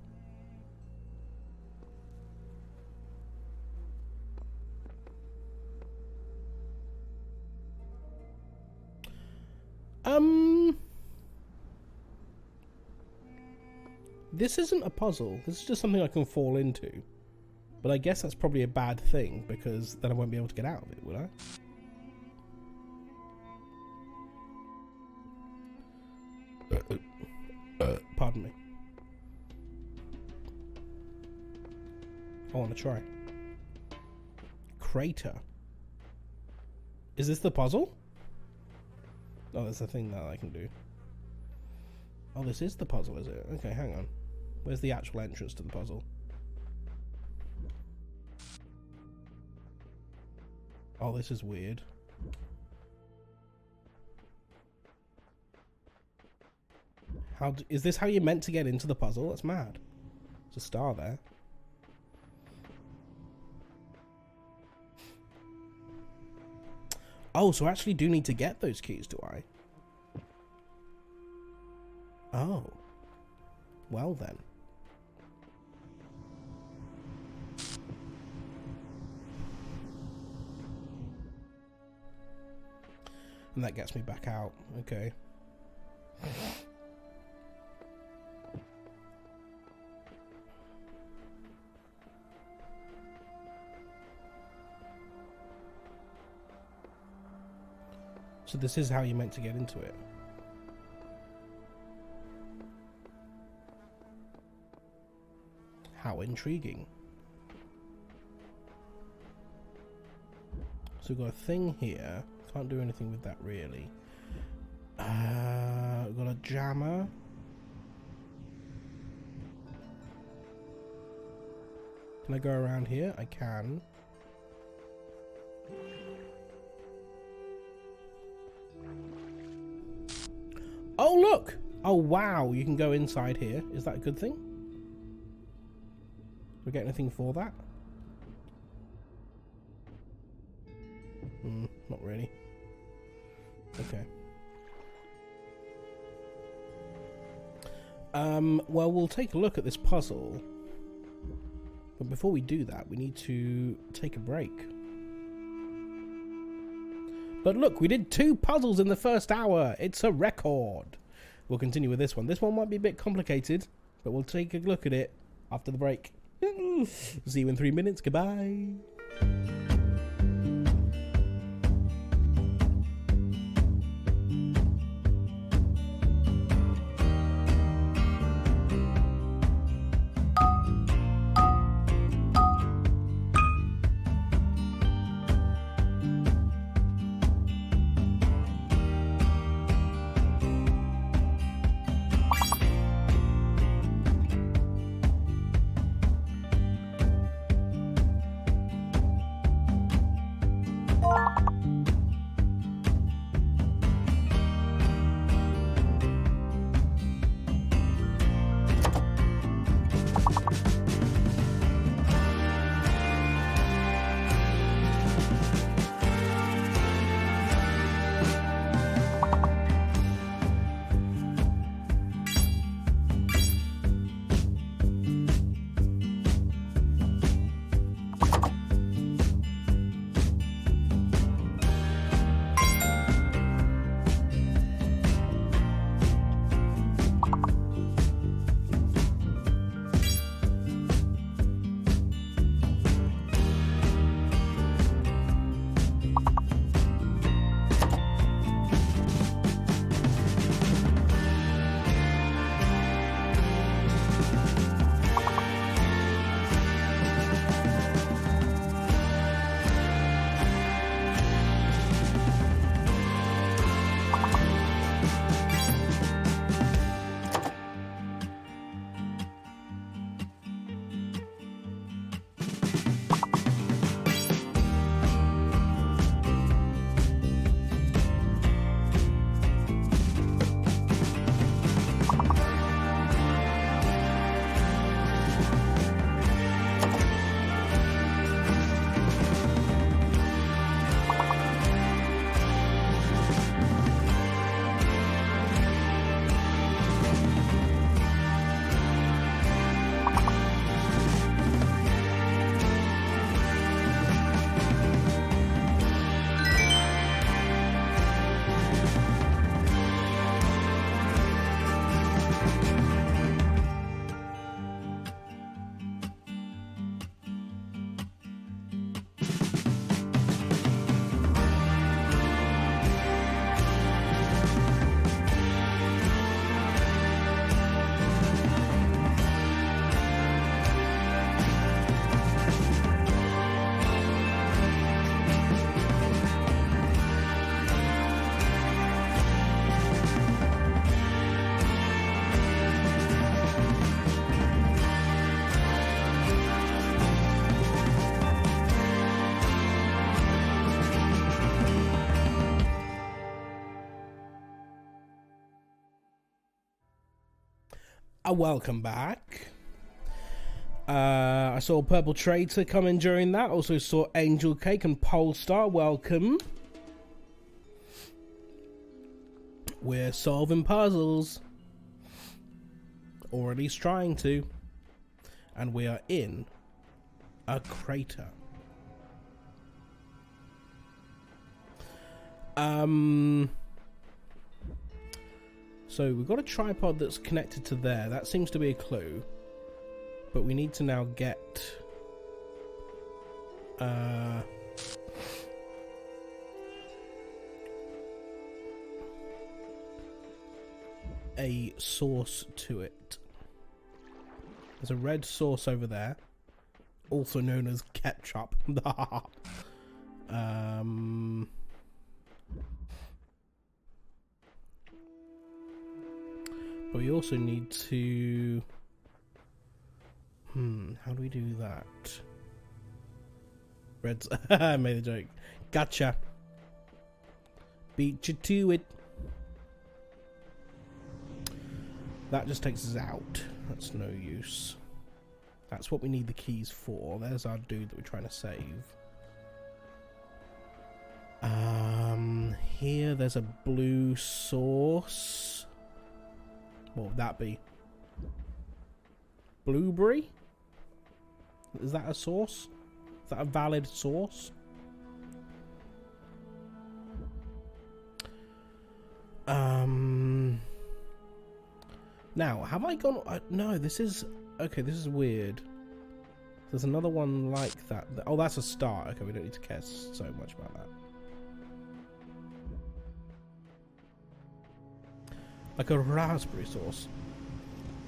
This isn't a puzzle. This is just something I can fall into. But I guess that's probably a bad thing, because then I won't be able to get out of it, will I? Pardon me. I want to try. Crater. Is this the puzzle? Oh, there's a thing that I can do. Oh, this is the puzzle, is it? Okay, hang on. Where's the actual entrance to the puzzle? Oh, this is weird. Is this how you're meant to get into the puzzle? That's mad. There's a star there. Oh, so I actually do need to get those keys, do I? Oh. Well then. And that gets me back out. Okay. So this is how you're meant to get into it. How intriguing. So we've got a thing here. Can't do anything with that really. We've got a jammer. Can I go around here? I can. Oh, look! Oh, wow. You can go inside here. Is that a good thing? Do we get anything for that? Not really. Okay. Well, we'll take a look at this puzzle. But before we do that, we need to take a break. But look, we did 2 puzzles in the first hour. It's a record. We'll continue with this one. This one might be a bit complicated, but we'll take a look at it after the break. See you in 3 minutes. Goodbye. Welcome back. I saw Purple Traitor come in during that. Also saw Angel Cake and Polestar. Welcome. We're solving puzzles. Or at least trying to. And we are in a crater. So we've got a tripod that's connected to there. That seems to be a clue. But we need to now get... a source to it. There's a red sauce over there, also known as ketchup. But we also need to... how do we do that? Reds. I made a joke. Gotcha. Beat you to it. That just takes us out. That's no use. That's what we need the keys for. There's our dude that we're trying to save. Here there's a blue sauce. What would that be? Blueberry? Is that a sauce? Is that a valid sauce? Now, have I gone... no, this is... okay, this is weird. There's another one like that. Oh, that's a start. Okay, we don't need to care so much about that. Like a raspberry sauce.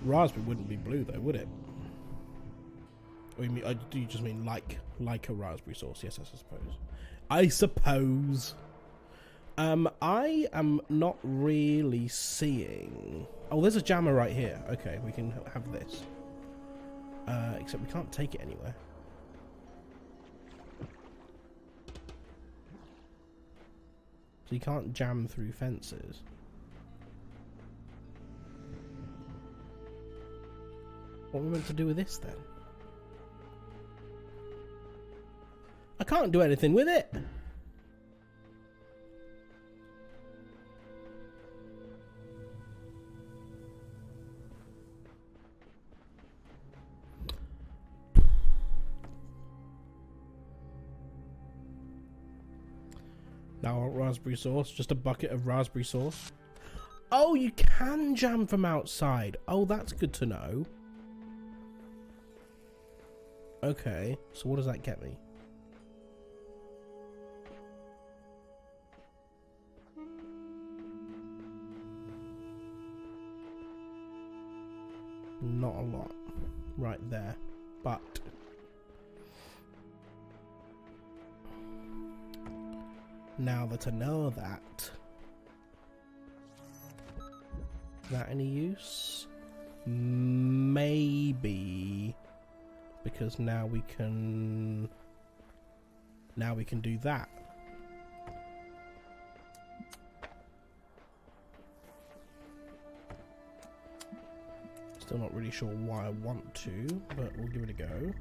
Raspberry wouldn't be blue though, would it? Or you mean, do you just mean like a raspberry sauce? Yes, I suppose. I am not really seeing... oh, there's a jammer right here. Okay, we can have this. Except we can't take it anywhere. So you can't jam through fences. What are we meant to do with this then? I can't do anything with it. Now I want raspberry sauce. Just a bucket of raspberry sauce. Oh, you can jam from outside. Oh, that's good to know. Okay, so what does that get me? Not a lot right there, but now that I know that, is that any use? Maybe, because now we can do that. Still not really sure why I want to, but we'll give it a go.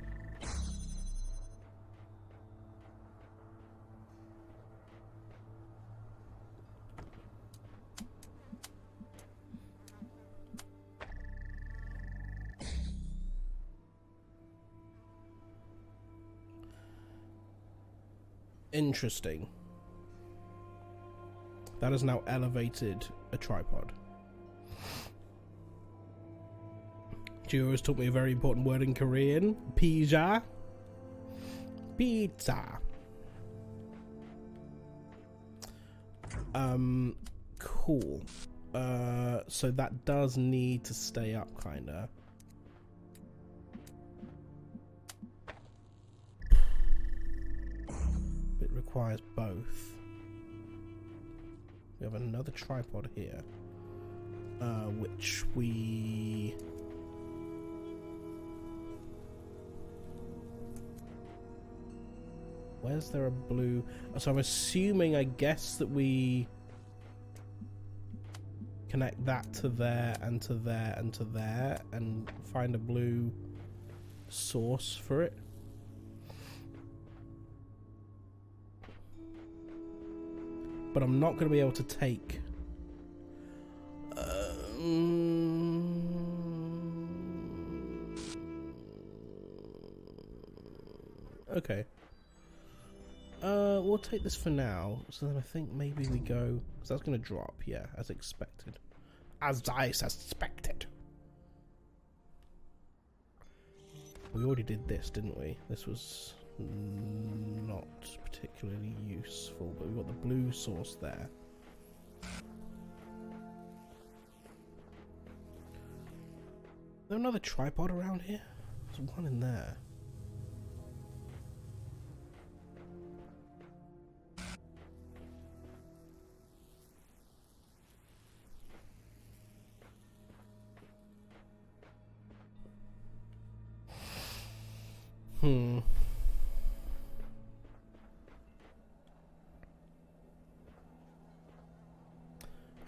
Interesting. That has now elevated a tripod. Gio has taught me a very important word in Korean. Pizza. Pizza. Cool. So that does need to stay up, kinda. It requires both. We have another tripod here, which we... where's there a blue? So I'm assuming, I guess, that we connect that to there and to there and to there and find a blue source for it. But I'm not going to be able to take... okay. We'll take this for now. So then I think maybe we go... because that's going to drop, yeah, as expected. As I suspected. We already did this, didn't we? This was not particularly useful, but we've got the blue source there. there another tripod around here? There's one in there. And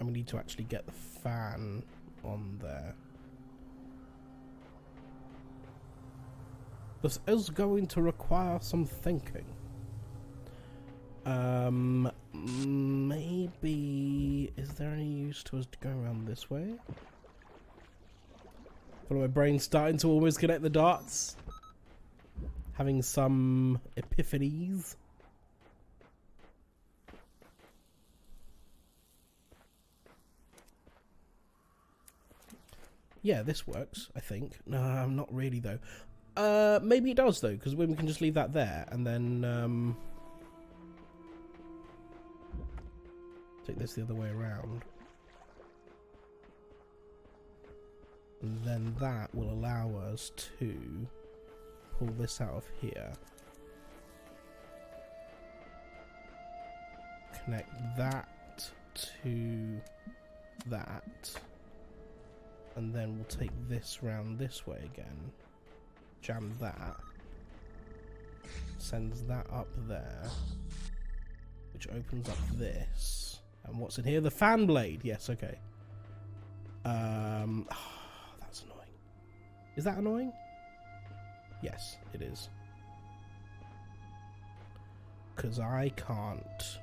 we need to actually get the fan on there. This is going to require some thinking. Maybe... Is there any use to us to go around this way? Well, my brain's starting to almost connect the dots. Having some epiphanies. Yeah, this works, I think. No, not really, though. Maybe it does, though, because we can just leave that there, and then, take this the other way around. And then that will allow us to pull this out of here. Connect that to that. And then we'll take this round this way again. Jam that. Sends that up there. Which opens up this. And what's in here? The fan blade. Yes, okay. That's annoying. Is that annoying? Yes, it is. Because I can't.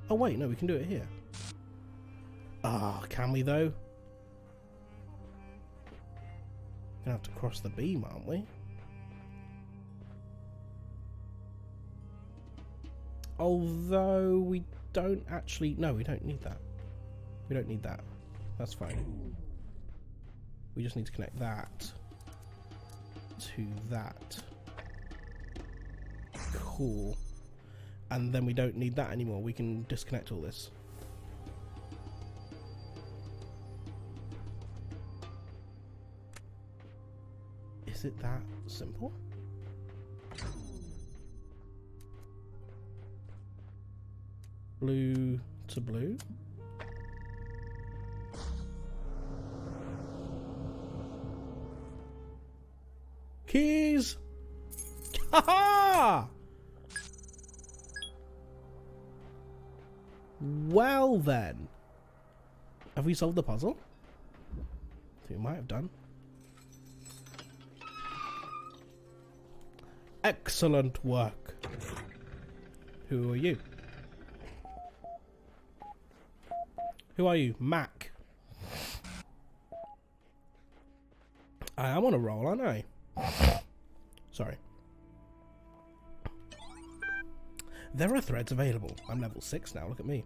Oh wait, no, we can do it here. Ah, can we though? Gonna have to cross the beam, aren't we? Although we don't actually... No, we don't need that. We don't need that. That's fine. We just need to connect that to that. Cool. And then we don't need that anymore. We can disconnect all this. Is it that simple? Blue to blue. Keys! Ha-ha! Well then. Have we solved the puzzle? I think we might have done. Excellent work. Who are you? Who are you? Mac. I am on a roll, aren't I? Sorry. There are threads available. I'm level 6 now, look at me.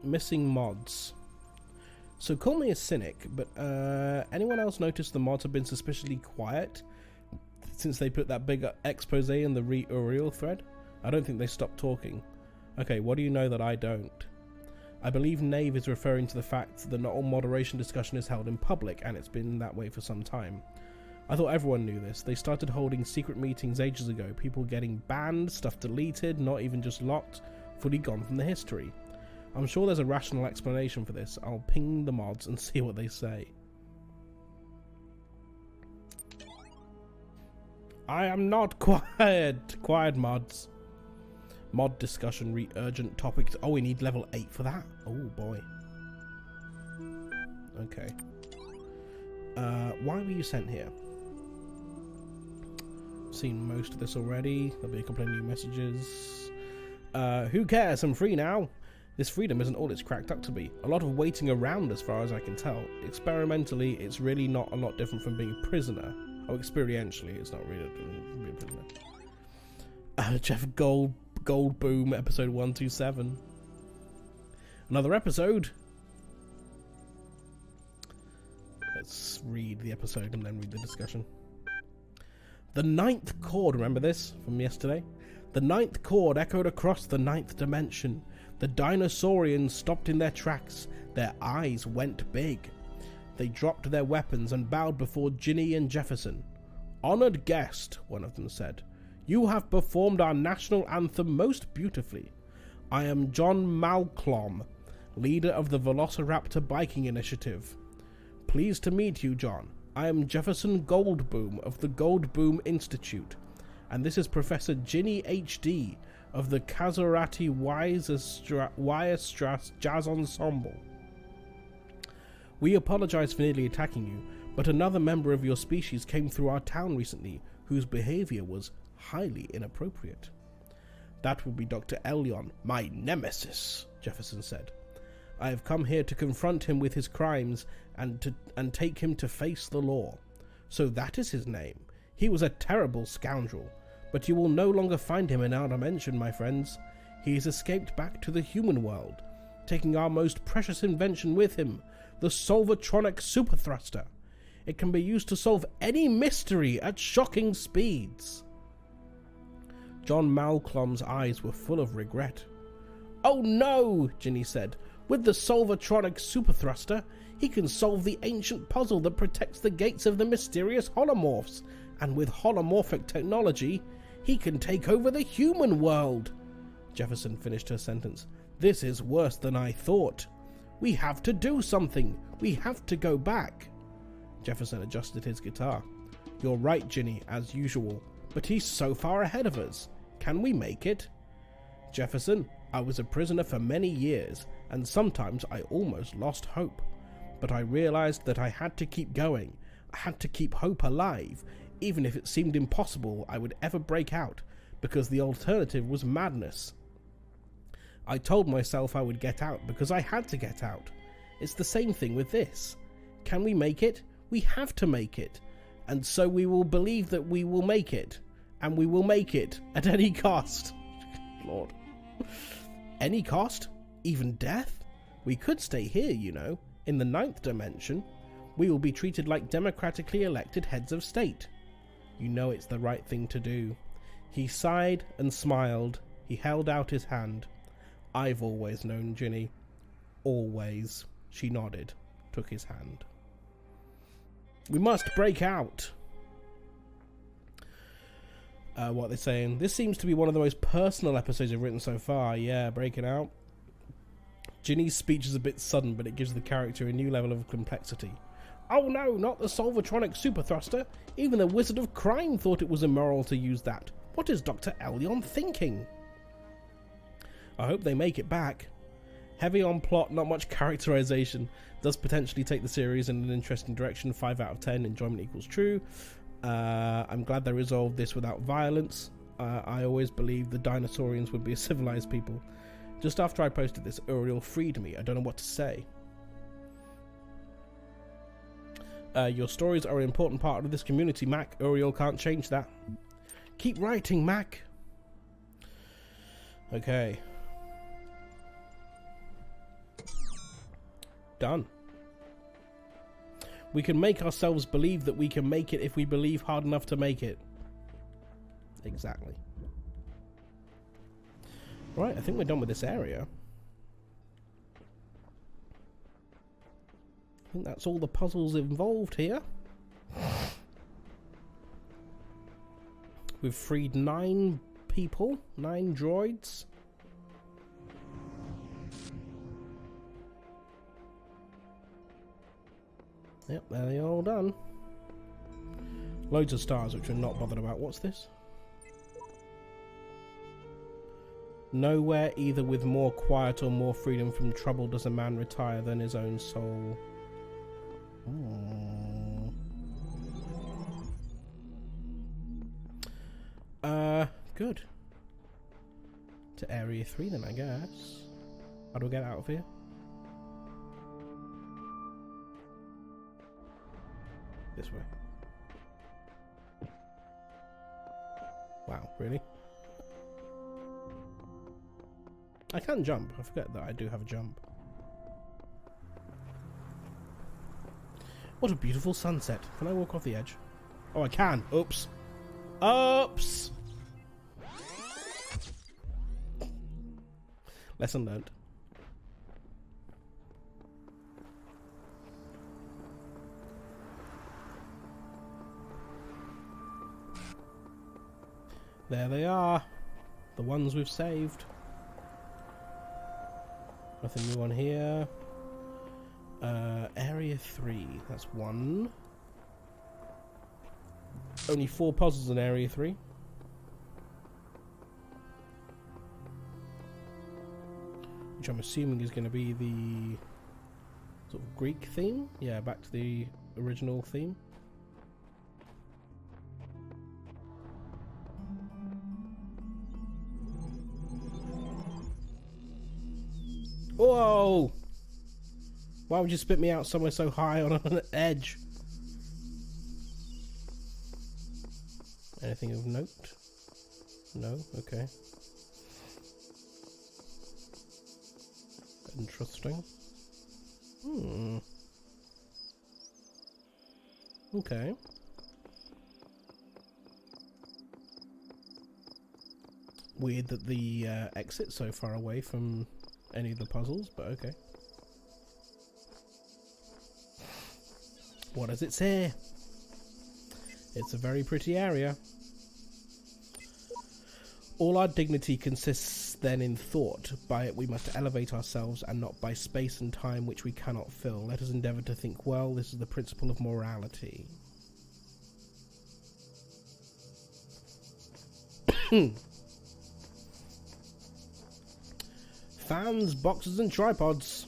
Missing mods. So call me a cynic, but anyone else notice the mods have been suspiciously quiet since they put that big expose in the re-Uriel thread? I don't think they stopped talking. Okay, what do you know that I don't? I believe Nave is referring to the fact that not all moderation discussion is held in public, and it's been that way for some time. I thought everyone knew this. They started holding secret meetings ages ago, people getting banned, stuff deleted, not even just locked, fully gone from the history. I'm sure there's a rational explanation for this. I'll ping the mods and see what they say. I am not quiet. Quiet, mods. Mod discussion, urgent topics. Oh, we need level 8 for that? Oh, boy. Okay. Why were you sent here? Seen most of this already. There'll be a couple of new messages. Who cares? I'm free now. This freedom isn't all it's cracked up to be. A lot of waiting around as far as I can tell. Experimentally, it's really not a lot different from being a prisoner. Oh, experientially, it's not really being a prisoner. Jeff Goldboom, episode 127. Another episode. Let's read the episode and then read the discussion. The 9th chord, remember this from yesterday? The 9th chord echoed across the 9th dimension. The dinosaurians stopped in their tracks. Their eyes went big. They dropped their weapons and bowed before Ginny and Jefferson. "Honored guest," one of them said, "you have performed our national anthem most beautifully. I am John Malcolm, leader of the Velociraptor Biking Initiative. Pleased to meet you, John. I am Jefferson Goldboom of the Goldboom Institute, and this is Professor Ginny H.D. of the Kazarati Weierstrass Jazz Ensemble. We apologize for nearly attacking you, but another member of your species came through our town recently whose behavior was highly inappropriate." "That would be Dr. Elyon, my nemesis," Jefferson said. "I have come here to confront him with his crimes and take him to face the law." "So that is his name. He was a terrible scoundrel, but you will no longer find him in our dimension, my friends. He has escaped back to the human world, taking our most precious invention with him, the Solvatronic Super Thruster. It can be used to solve any mystery at shocking speeds." John Malcolm's eyes were full of regret. "Oh no," Ginny said. "With the Solvatronic Super Thruster, he can solve the ancient puzzle that protects the gates of the mysterious holomorphs, and with holomorphic technology, he can take over the human world." Jefferson finished her sentence. "This is worse than I thought. We have to do something. We have to go back." Jefferson adjusted his guitar. "You're right, Ginny, as usual, but he's so far ahead of us. Can we make it?" "Jefferson, I was a prisoner for many years, and sometimes I almost lost hope. But I realized that I had to keep going. I had to keep hope alive, even if it seemed impossible I would ever break out, because the alternative was madness. I told myself I would get out because I had to get out. It's the same thing with this. Can we make it? We have to make it. And so we will believe that we will make it. And we will make it at any cost." Lord. "Any cost? Even death? We could stay here, you know, in the 9th dimension. We will be treated like democratically elected heads of state." "You know it's the right thing to do." He sighed and smiled. He held out his hand. "I've always known, Ginny. Always." She nodded, took his hand. "We must break out." What they're saying. This seems to be one of the most personal episodes I've written so far. Yeah, breaking out. Ginny's speech is a bit sudden, but it gives the character a new level of complexity. "Oh no, not the Solvatronic Super Thruster. Even the Wizard of Crime thought it was immoral to use that. What is Dr. Elyon thinking?" "I hope they make it back." Heavy on plot, not much characterization. Does potentially take the series in an interesting direction. 5 out of 10. Enjoyment equals true. I'm glad they resolved this without violence. I always believed the dinosaurians would be a civilized people. Just after I posted this, Uriel freed me. I don't know what to say. Your stories are an important part of this community, Mac. Uriel can't change that. Keep writing, Mac. Okay. Done. We can make ourselves believe that we can make it if we believe hard enough to make it. Exactly. Right, I think we're done with this area. I think that's all the puzzles involved here. We've freed 9 people, 9 droids. Yep, there they are all done. Loads of stars, which we're not bothered about. What's this? Nowhere, either with more quiet or more freedom from trouble, does a man retire than his own soul. Good. To Area 3 then, I guess. How do we get out of here? This way. Wow, really? I can jump. I forget that I do have a jump. What a beautiful sunset. Can I walk off the edge? Oh, I can. Oops. Oops! Lesson learned. There they are. The ones we've saved. Nothing new on here. Area 3. That's one. Only 4 puzzles in Area 3. Which I'm assuming is going to be the sort of Greek theme. Yeah, back to the original theme. Whoa! Why would you spit me out somewhere so high on an edge? Anything of note? No? Okay. Interesting. Okay. Weird that the exit's so far away from any of the puzzles, but okay. What does it say? It's a very pretty area. All our dignity consists then in thought. By it we must elevate ourselves, and not by space and time which we cannot fill. Let us endeavour to think well. This is the principle of morality. Fans, boxes and tripods.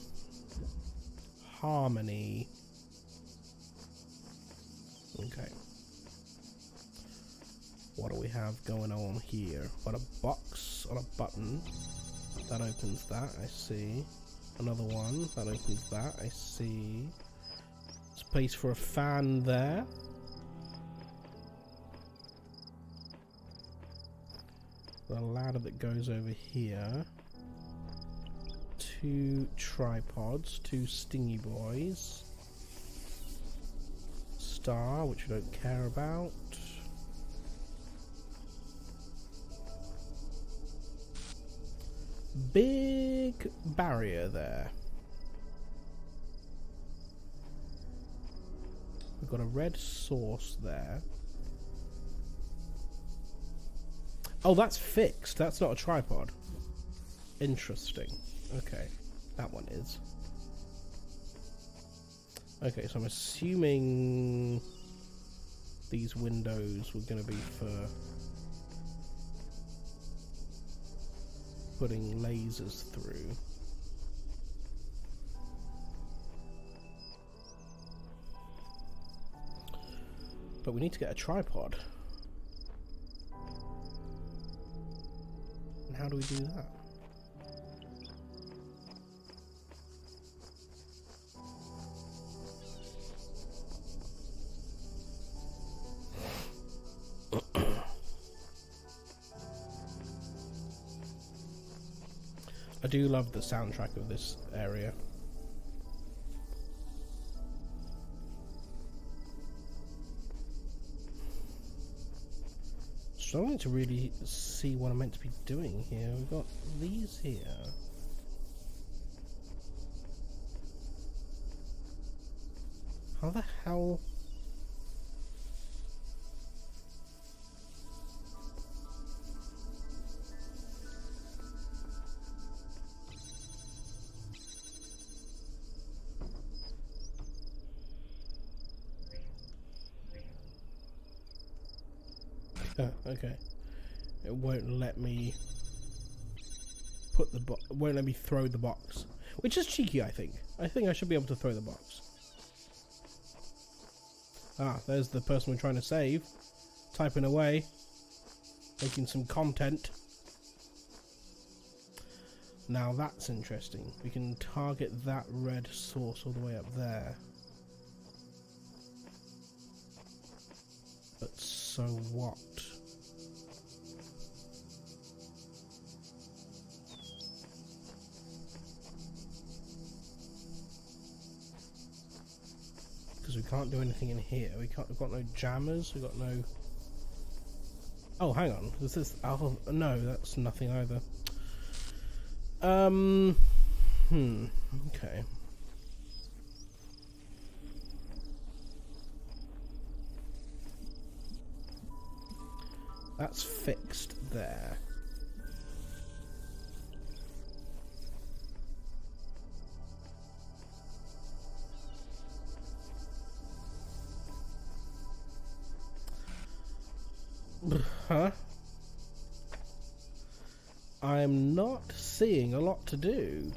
Harmony. Okay. What do we have going on here? Got a box on a button. That opens that, I see. Another one. That opens that, I see. Space for a fan there. Got a ladder that goes over here. 2 tripods, 2 stingy boys. Star, which we don't care about. Big barrier there. We've got a red source there. Oh, that's fixed. That's not a tripod. Interesting. Okay, that one is. Okay, so I'm assuming these windows were going to be for putting lasers through. But we need to get a tripod. And how do we do that? I do love the soundtrack of this area. Struggling to really see what I'm meant to be doing here. We've got these here. How the hell? Okay. It won't let me put the box. Won't let me throw the box, which is cheeky. I think I should be able to throw the box. Ah, there's the person we're trying to save, typing away, making some content. Now that's interesting. We can target that red source all the way up there. But so what? Because we can't do anything in here. We've got no jammers. We've got no. Oh, hang on. Is this? Oh no, that's nothing either. Okay. That's fixed there. Huh? I'm not seeing a lot to do.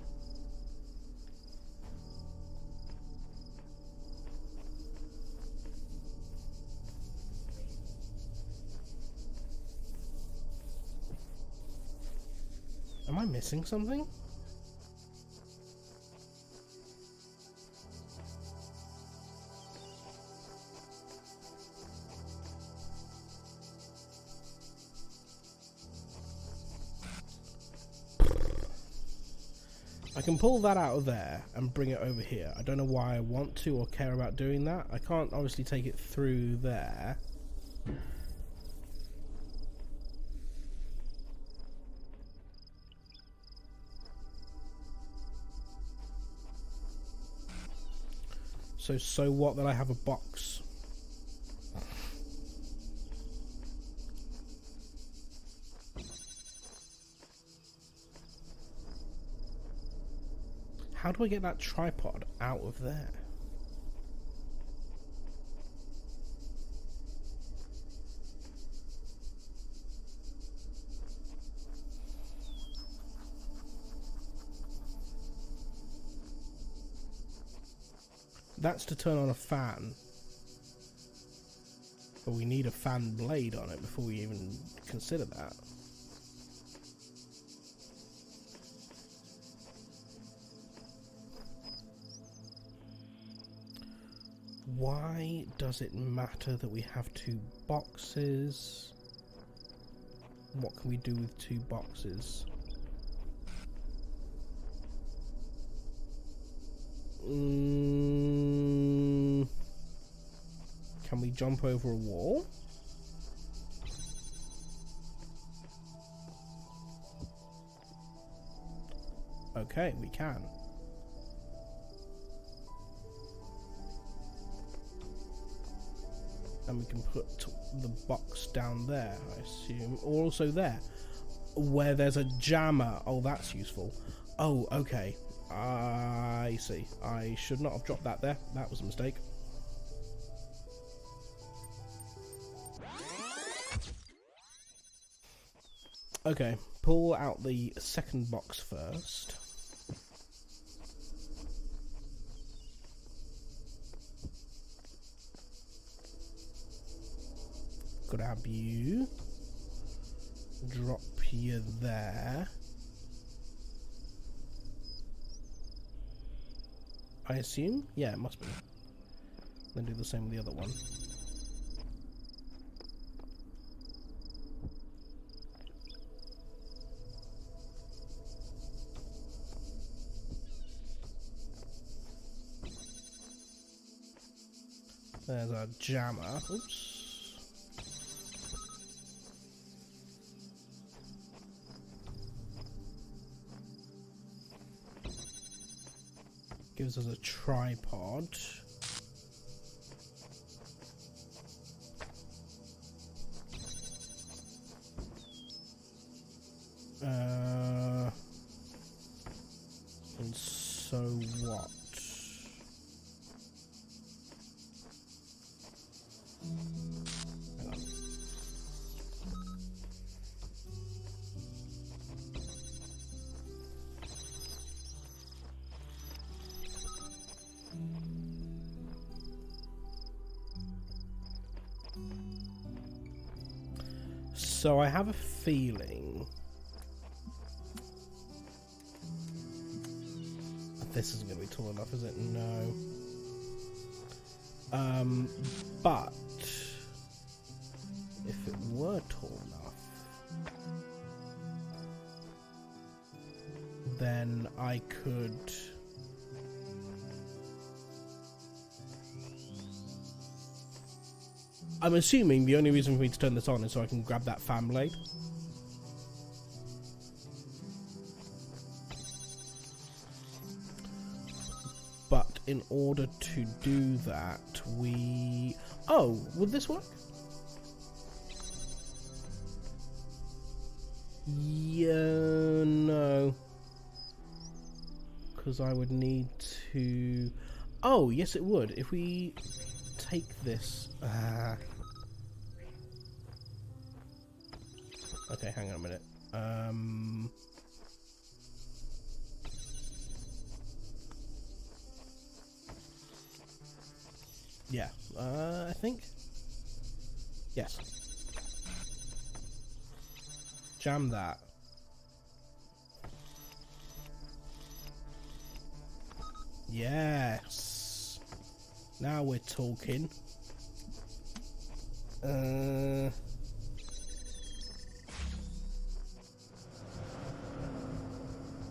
Am I missing something? I can pull that out of there and bring it over here. I don't know why I want to or care about doing that. I can't obviously take it through there. So what that I have a box? How do I get that tripod out of there? That's to turn on a fan. But we need a fan blade on it before we even consider that. Why does it matter that we have two boxes? What can we do with two boxes? Can we jump over a wall? Okay, we can. And we can put the box down there, I assume. Or also there, where there's a jammer. Oh, that's useful. Oh, okay. I see. I should not have dropped that there. That was a mistake. Okay, pull out the second box first. Grab you. Drop you there. I assume? Yeah, it must be. Then do the same with the other one. There's our jammer. Oops. Gives us a tripod. And so what? Hang on. So I have a feeling this isn't going to be tall enough, is it? No. But if it were tall enough, then I could I'm assuming the only reason for me to turn this on is so I can grab that fan blade. in order to do that, we... Oh, would this work? Yeah, no. Because I would need to... Oh, yes it would. If we take this... Okay, hang on a minute. Yeah, I think. Yes. Jam that. Yes. Now we're talking.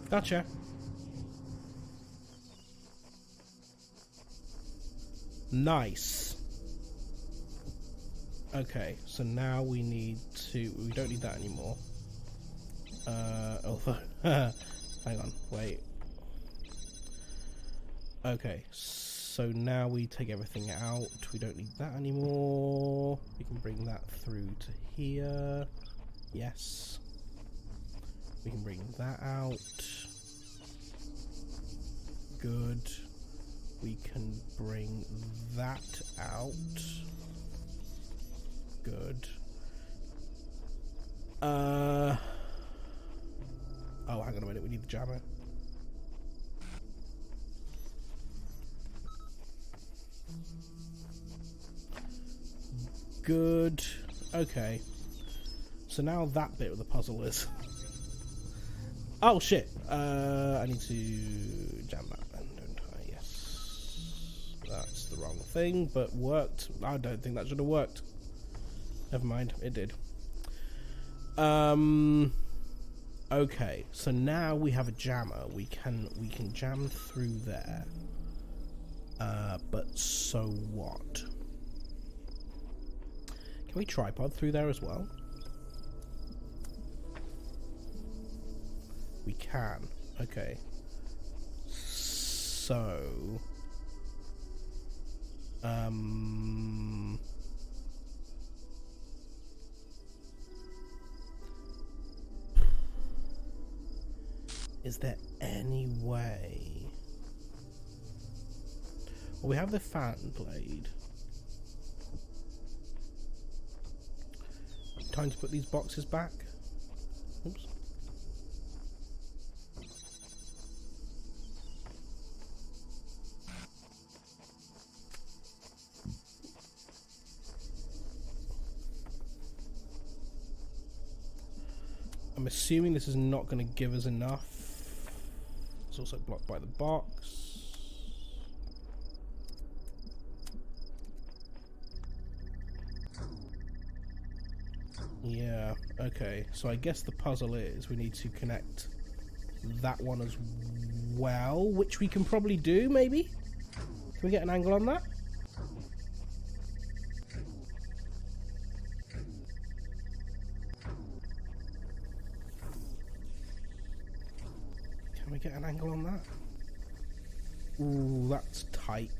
Gotcha. Nice. Okay, so now we need to... We don't need that anymore. Although... hang on, wait. Okay, so now we take everything out. We don't need that anymore. We can bring that through to here. Yes. We can bring that out. Good. We can bring that out. Good. Oh, hang on a minute. We need the jammer. Good. Okay. So now that bit of the puzzle is... Oh, shit. I need to jam that then, don't I? Yes. That's the wrong thing, but worked. I don't think that should have worked. Never mind. It did. Okay. So now we have a jammer. We can jam through there. But so what? Can we tripod through there as well? We can. Okay. So... Is there any way... Well, we have the fan blade. Time to put these boxes back. Oops. I'm assuming this is not going to give us enough. It's also blocked by the box. Yeah, okay. So I guess the puzzle is we need to connect that one as well, which we can probably do, maybe? Can we get an angle on that? Can we get an angle on that? Ooh, that's tight.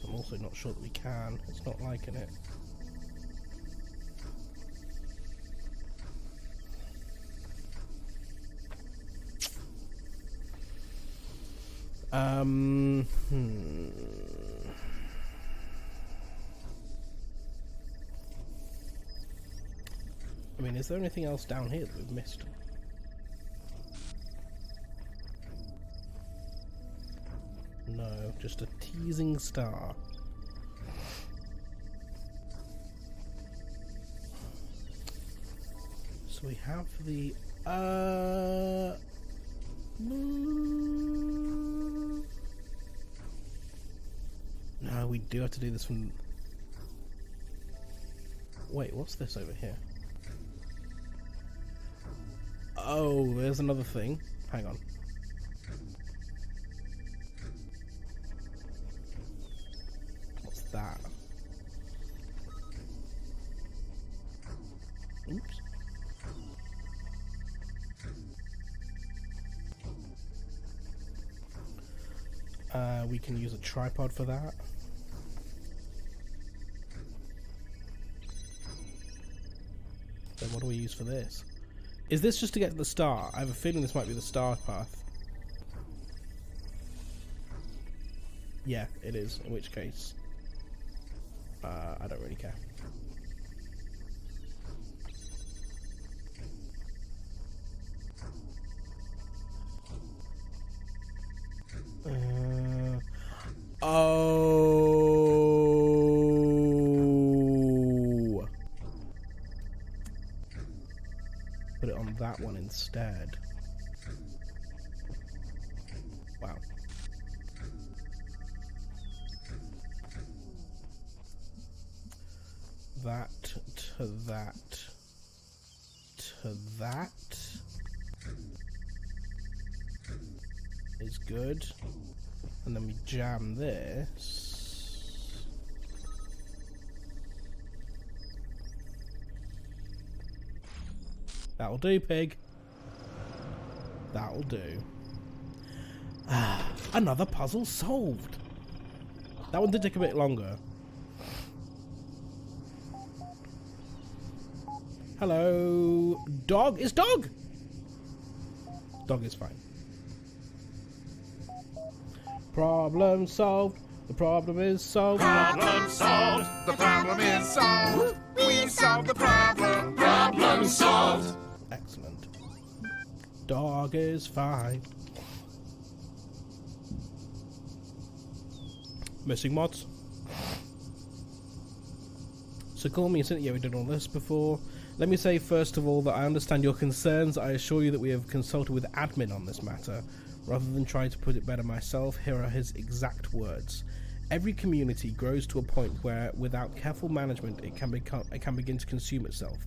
I'm also not sure that we can. It's not liking it. I mean, is there anything else down here that we've missed? No, just a teasing star. So we have the no, we do have to do this from... Wait, what's this over here? Oh, there's another thing. Hang on. What's that? Oops. We can use a tripod for that. Then what do we use for this? Is this just to get to the star? I have a feeling this might be the star path. Yeah, it is. In which case, I don't really care. Oh. Put it on that one instead. Wow. That to that to that is good. And then we jam this. That'll do, pig. That'll do. Ah, another puzzle solved. That one did take a bit longer. Hello, dog. Is dog? Dog is fine. Problem solved. The problem is solved. Problem solved. The problem is solved. We solved the problem. Problem solved. Excellent. Dog is fine. Missing mods. So call me and Cynthia, we did all this before. Let me say first of all that I understand your concerns. I assure you that we have consulted with admin on this matter. Rather than trying to put it better myself, here are his exact words. Every community grows to a point where, without careful management, it can begin to consume itself.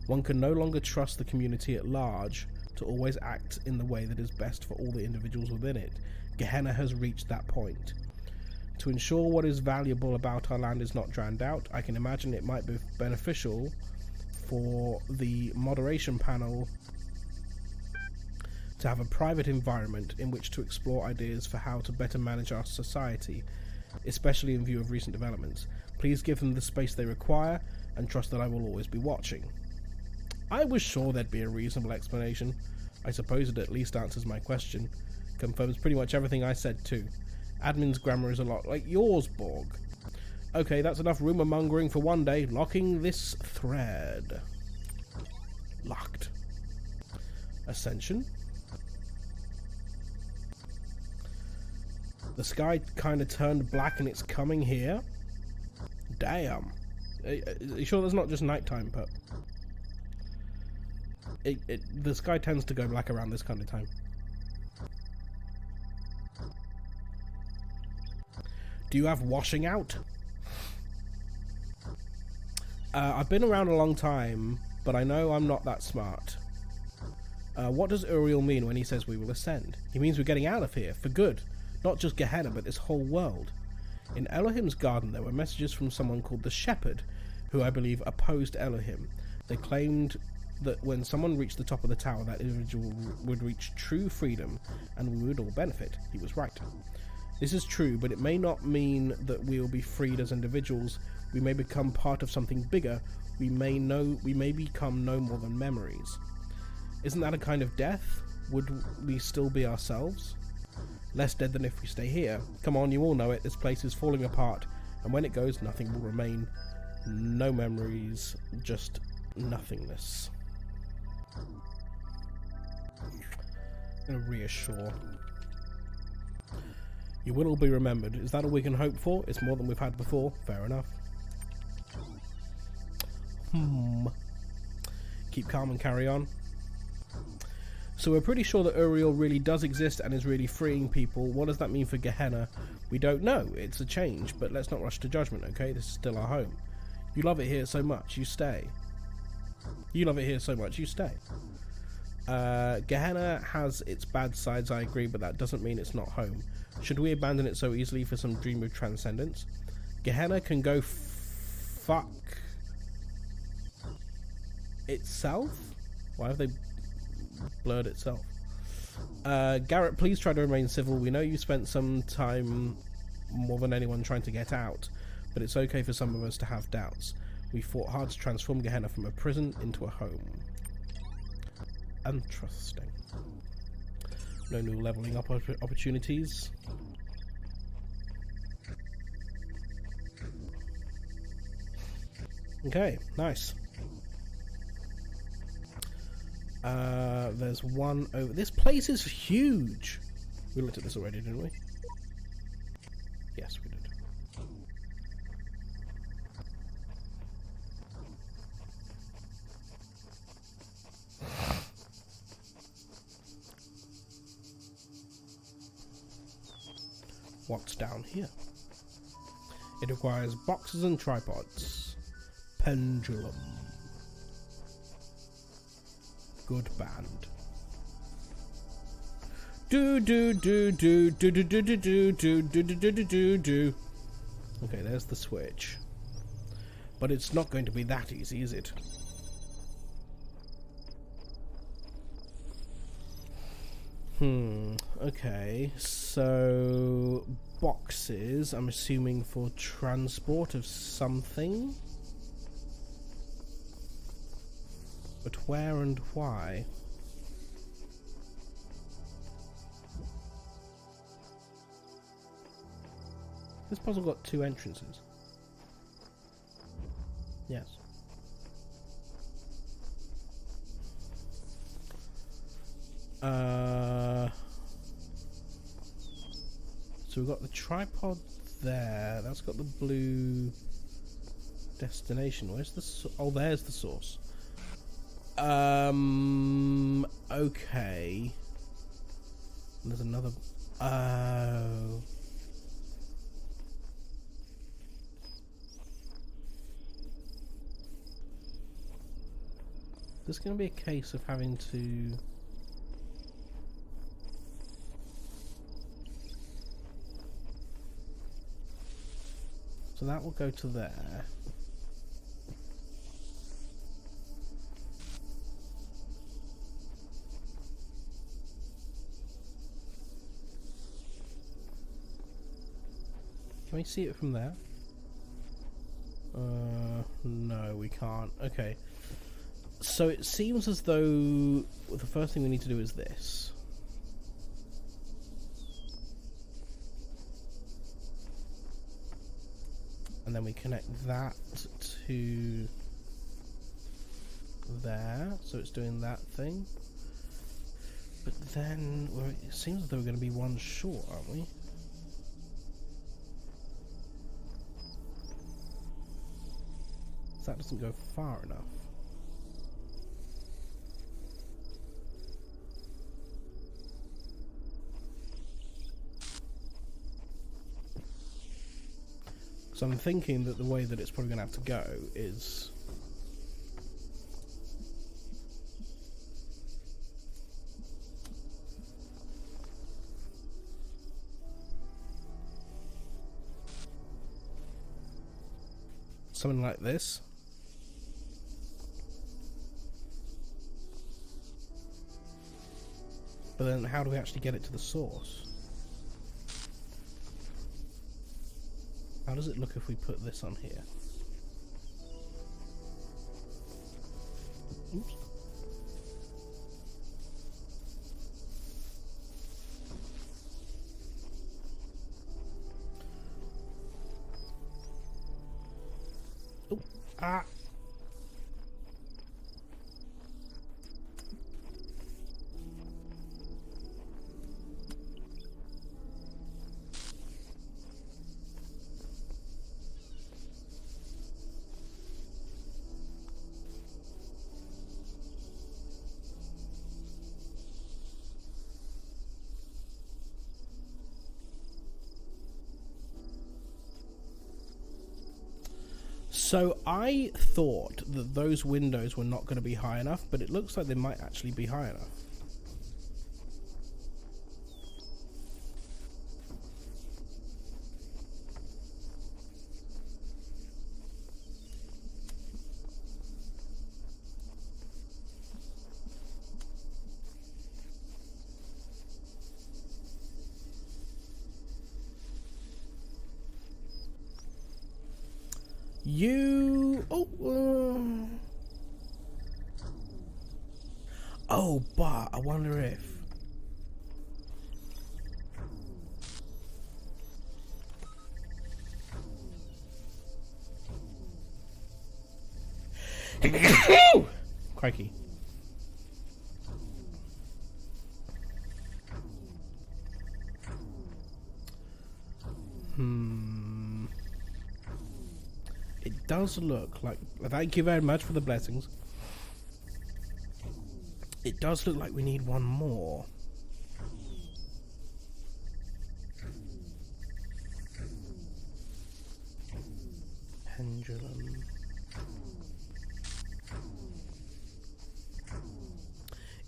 One can no longer trust the community at large to always act in the way that is best for all the individuals within it. Gehenna has reached that point. To ensure what is valuable about our land is not drowned out, I can imagine it might be beneficial for the moderation panel to have a private environment in which to explore ideas for how to better manage our society, especially in view of recent developments. Please give them the space they require, and trust that I will always be watching. I was sure there'd be a reasonable explanation. I suppose it at least answers my question. Confirms pretty much everything I said too. Admin's grammar is a lot like yours, Borg. Okay, that's enough rumour mongering for one day. Locking this thread. Locked. Ascension. The sky kind of turned black and it's coming here. Damn. Are you sure there's not just nighttime, but the sky tends to go black around this kind of time. Do you have washing out? I've been around a long time, but I know I'm not that smart. What does Uriel mean when he says we will ascend? He means we're getting out of here, for good. Not just Gehenna, but this whole world. In Elohim's garden there were messages from someone called the Shepherd, who I believe opposed Elohim. They claimed that when someone reached the top of the tower, that individual would reach true freedom, and we would all benefit. He was right. This is true, but it may not mean that we will be freed as individuals. We may become part of something bigger. We may become no more than memories. Isn't that a kind of death? Would we still be ourselves? Less dead than if we stay here. Come on, you all know it. This place is falling apart, and when it goes, nothing will remain. No memories, just nothingness. I'm gonna reassure. You will all be remembered. Is that all we can hope for? It's more than we've had before. Fair enough. Keep calm and carry on. So we're pretty sure that Uriel really does exist and is really freeing people. What does that mean for Gehenna? We don't know. It's a change, but let's not rush to judgment, okay? This is still our home. You love it here so much, you stay. You love it here so much, you stay. Gehenna has its bad sides, I agree, but that doesn't mean it's not home. Should we abandon it so easily for some dream of transcendence? Gehenna can go fuck itself? Why have they blurred itself? Garrett, please try to remain civil. We know you spent some time, more than anyone, trying to get out, but it's okay for some of us to have doubts. We fought hard to transform Gehenna from a prison into a home. Interesting. No new leveling up opportunities. Okay, nice. There's one over. This place is huge. We looked at this already, didn't we? Yes, we did. What's down here? It requires boxes and tripods. Pendulum. Good band. Do do do do do do do do do do do do do do do. Okay, there's the switch. But it's not going to be that easy, is it? Okay, so boxes, I'm assuming for transport of something. But where and why? This puzzle got 2 entrances. Yes. So we've got the tripod there. That's got the blue destination. Where's the oh, there's the source. Okay. There's another. Oh. There's going to be a case of having to. So that will go to there. Can we see it from there? No, we can't. Okay. So it seems as though the first thing we need to do is this. And then we connect that to there, so it's doing that thing. But then, well, it seems as though we're going to be one short, aren't we? So that doesn't go far enough. So I'm thinking that the way that it's probably going to have to go is something like this. But then how do we actually get it to the source? How does it look if we put this on here? Oops. Oh, ah. So I thought that those windows were not going to be high enough, but it looks like they might actually be high enough. You... Oh, but I wonder if... Crikey. It does look like... Thank you very much for the blessings. It does look like we need one more. Pendulum.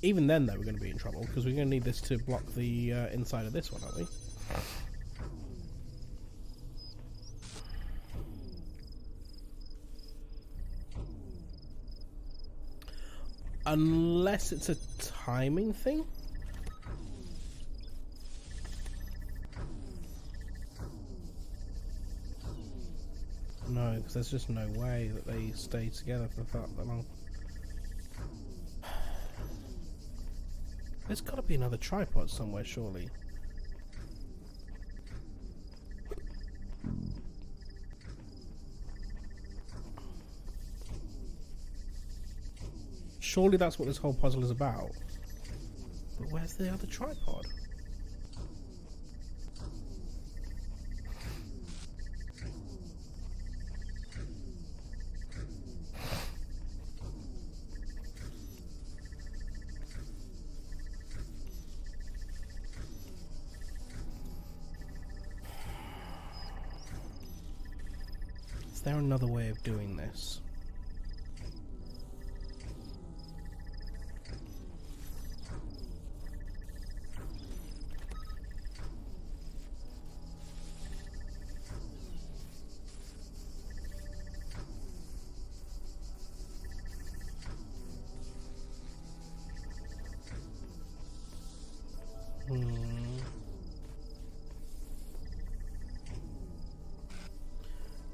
Even then, though, we're going to be in trouble, because we're going to need this to block the inside of this one, aren't we? Unless it's a timing thing? No, because there's just no way that they stay together for that long. There's got to be another tripod somewhere, surely. Surely that's what this whole puzzle is about. But where's the other tripod? Is there another way of doing this?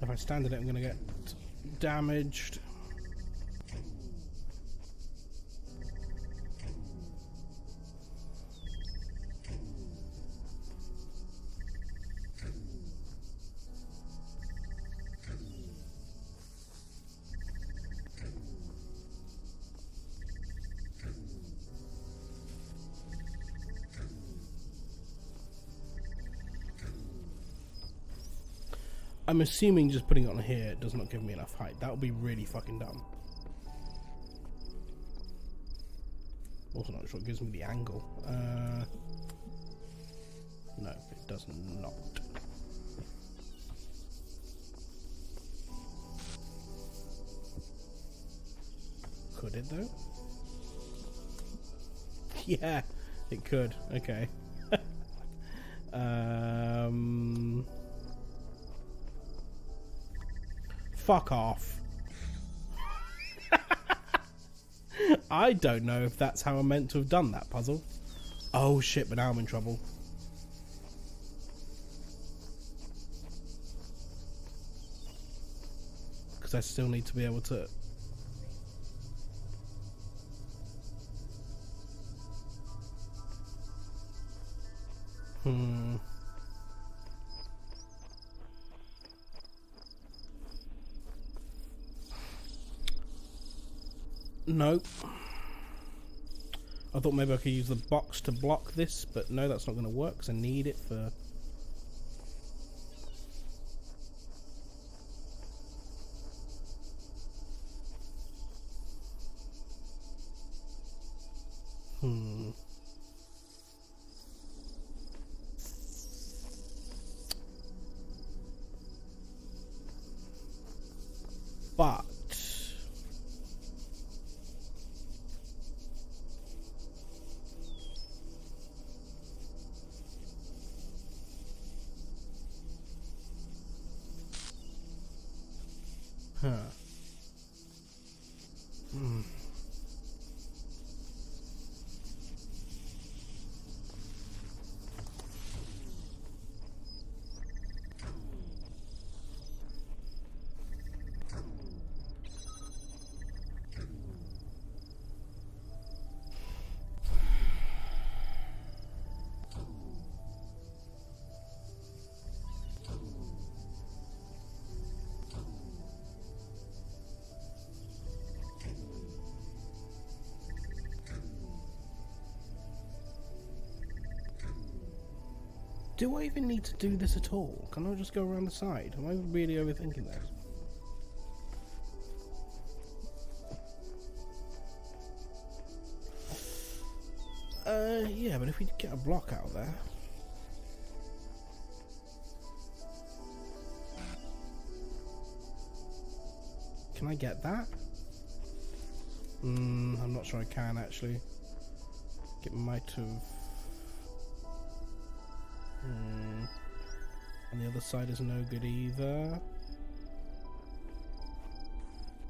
If I stand in it, I'm going to get damaged. I'm assuming just putting it on here does not give me enough height. That would be really fucking dumb. Also not sure it gives me the angle. No, it does not. Could it though? Yeah, it could. Okay. Fuck off. I don't know if that's how I'm meant to have done that puzzle. Oh shit, but now I'm in trouble. Because I still need to be able to... Nope. I thought maybe I could use the box to block this, but no, that's not going to work because I need it for... But... Huh. Do I even need to do this at all? Can I just go around the side? Am I really overthinking this? Yeah, but if we get a block out there... Can I get that? I'm not sure I can, actually. It might have... And the other side is no good either.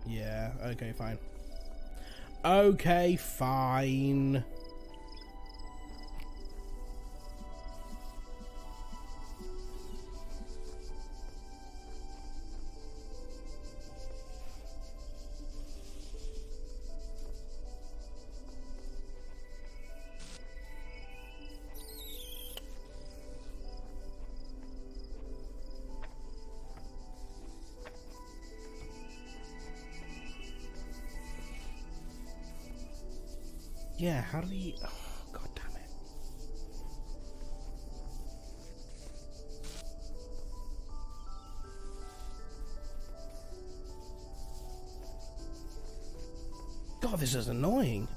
Yeah, okay, fine. Okay, fine. Yeah, how do we... Oh, God damn it. God, this is annoying.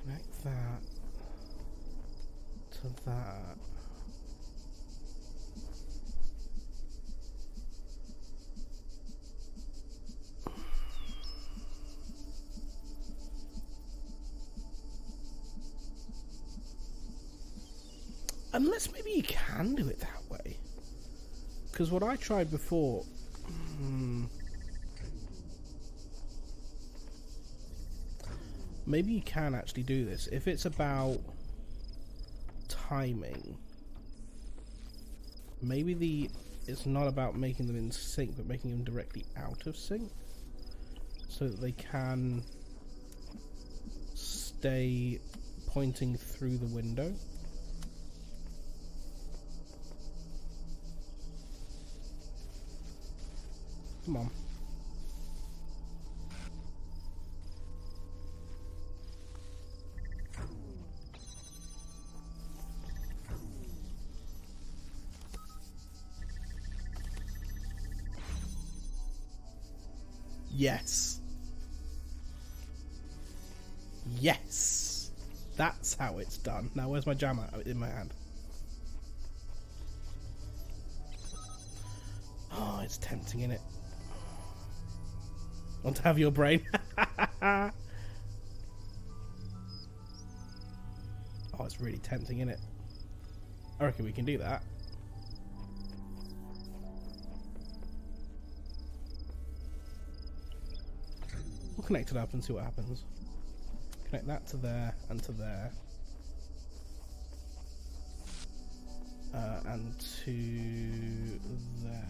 Connect that to that. Unless maybe you can do it that way. Because what I tried before... Maybe you can actually do this. If it's about timing, maybe it's not about making them in sync, but making them directly out of sync, so that they can stay pointing through the window. Come on. Yes. Yes. That's how it's done. Now where's my jammer? Oh, in my hand. Oh, it's tempting, isn't it? Want to have your brain? Oh, it's really tempting, isn't it? I reckon we can do that. We'll connect it up and see what happens. Connect that to there and to there. And to there.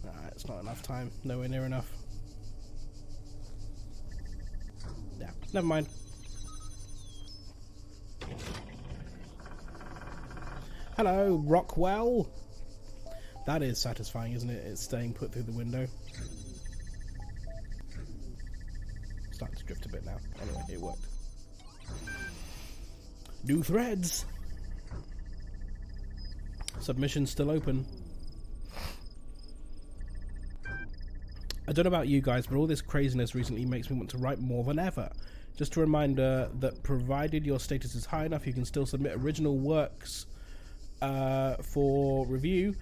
Nah, it's not enough time. Nowhere near enough. Yeah, never mind. Hello, Rockwell. That is satisfying, isn't it? It's staying put through the window. Starting to drift a bit now. Anyway, it worked. New threads. Submission's still open. I don't know about you guys, but all this craziness recently makes me want to write more than ever. Just a reminder that provided your status is high enough, you can still submit original works for review,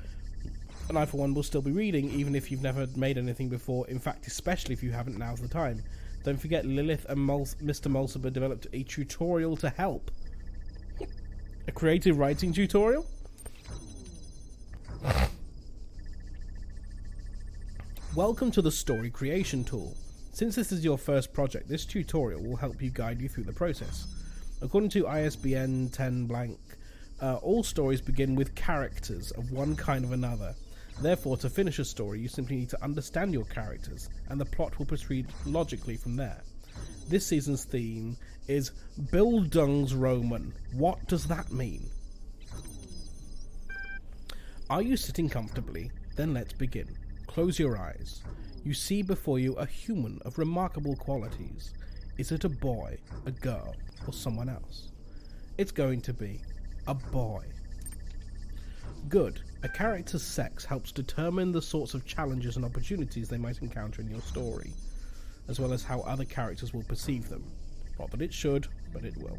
and I for one will still be reading, even if you've never made anything before. In fact, especially if you haven't, now's the time. Don't forget, Lilith and Mr. Mulciber developed a tutorial to help. A creative writing tutorial? Welcome to the story creation tool. Since this is your first project, this tutorial will help you guide you through the process. According to ISBN 10 blank, all stories begin with characters of one kind or another. Therefore, to finish a story, you simply need to understand your characters, and the plot will proceed logically from there. This season's theme is Bildungsroman. What does that mean? Are you sitting comfortably? Then let's begin. Close your eyes. You see before you a human of remarkable qualities. Is it a boy, a girl, or someone else? It's going to be a boy. Good. A character's sex helps determine the sorts of challenges and opportunities they might encounter in your story, as well as how other characters will perceive them. Not that it should, but it will.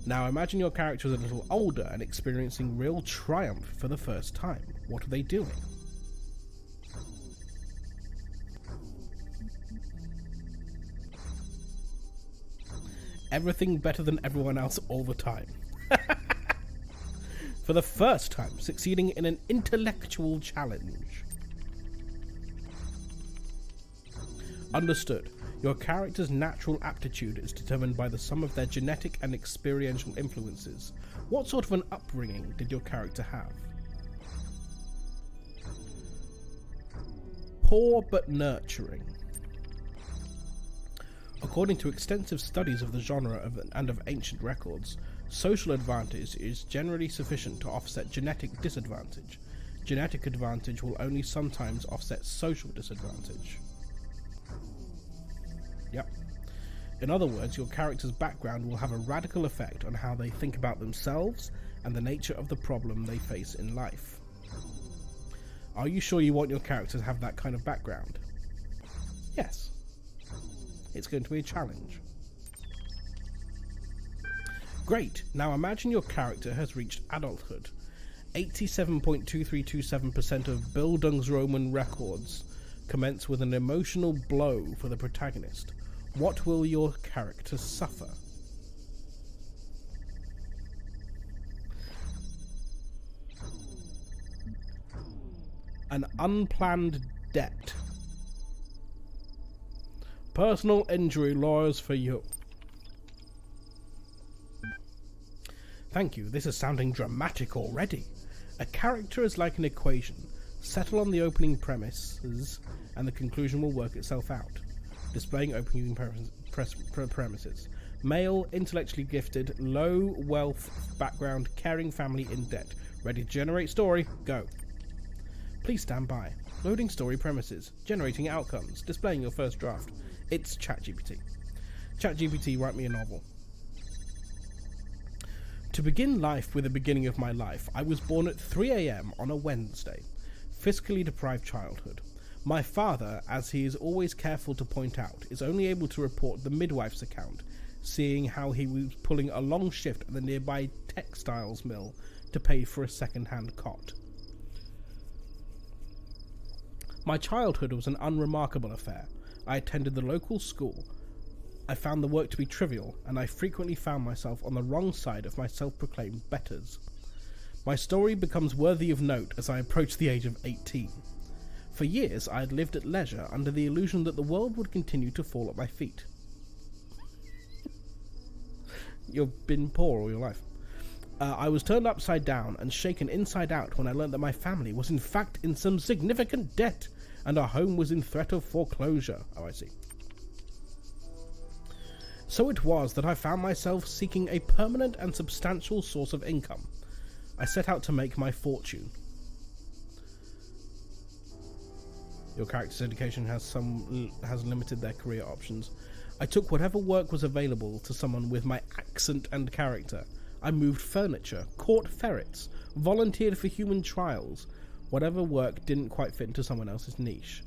Now imagine your character is a little older and experiencing real triumph for the first time. What are they doing? Everything better than everyone else all the time. For the first time, succeeding in an intellectual challenge. Understood. Your character's natural aptitude is determined by the sum of their genetic and experiential influences. What sort of an upbringing did your character have? Poor but nurturing. According to extensive studies of the genre and of ancient records, social advantage is generally sufficient to offset genetic disadvantage. Genetic advantage will only sometimes offset social disadvantage. Yep. In other words, your character's background will have a radical effect on how they think about themselves and the nature of the problem they face in life. Are you sure you want your character to have that kind of background? Yes. It's going to be a challenge. Great. Now imagine your character has reached adulthood. 87.2327% of Bildungsroman records commence with an emotional blow for the protagonist. What will your character suffer? An unplanned debt. Personal injury lawyers for you. Thank you, this is sounding dramatic already. A character is like an equation. Settle on the opening premises, and the conclusion will work itself out. Displaying opening premises. Male, intellectually gifted, low wealth background, caring family in debt. Ready to generate story? Go. Please stand by. Loading story premises. Generating outcomes. Displaying your first draft. It's ChatGPT. ChatGPT, write me a novel. To begin life with the beginning of my life, I was born at 3 a.m. on a Wednesday. Fiscally deprived childhood. My father, as he is always careful to point out, is only able to report the midwife's account, seeing how he was pulling a long shift at the nearby textiles mill to pay for a second-hand cot. My childhood was an unremarkable affair. I attended the local school. I found the work to be trivial, and I frequently found myself on the wrong side of my self-proclaimed betters. My story becomes worthy of note as I approach the age of 18. For years I had lived at leisure under the illusion that the world would continue to fall at my feet. You've been poor all your life. I was turned upside down and shaken inside out when I learned that my family was in fact in some significant debt, and our home was in threat of foreclosure. Oh, I see. So it was that I found myself seeking a permanent and substantial source of income. I set out to make my fortune. Your character's education has limited their career options. I took whatever work was available to someone with my accent and character. I moved furniture, caught ferrets, volunteered for human trials. Whatever work didn't quite fit into someone else's niche.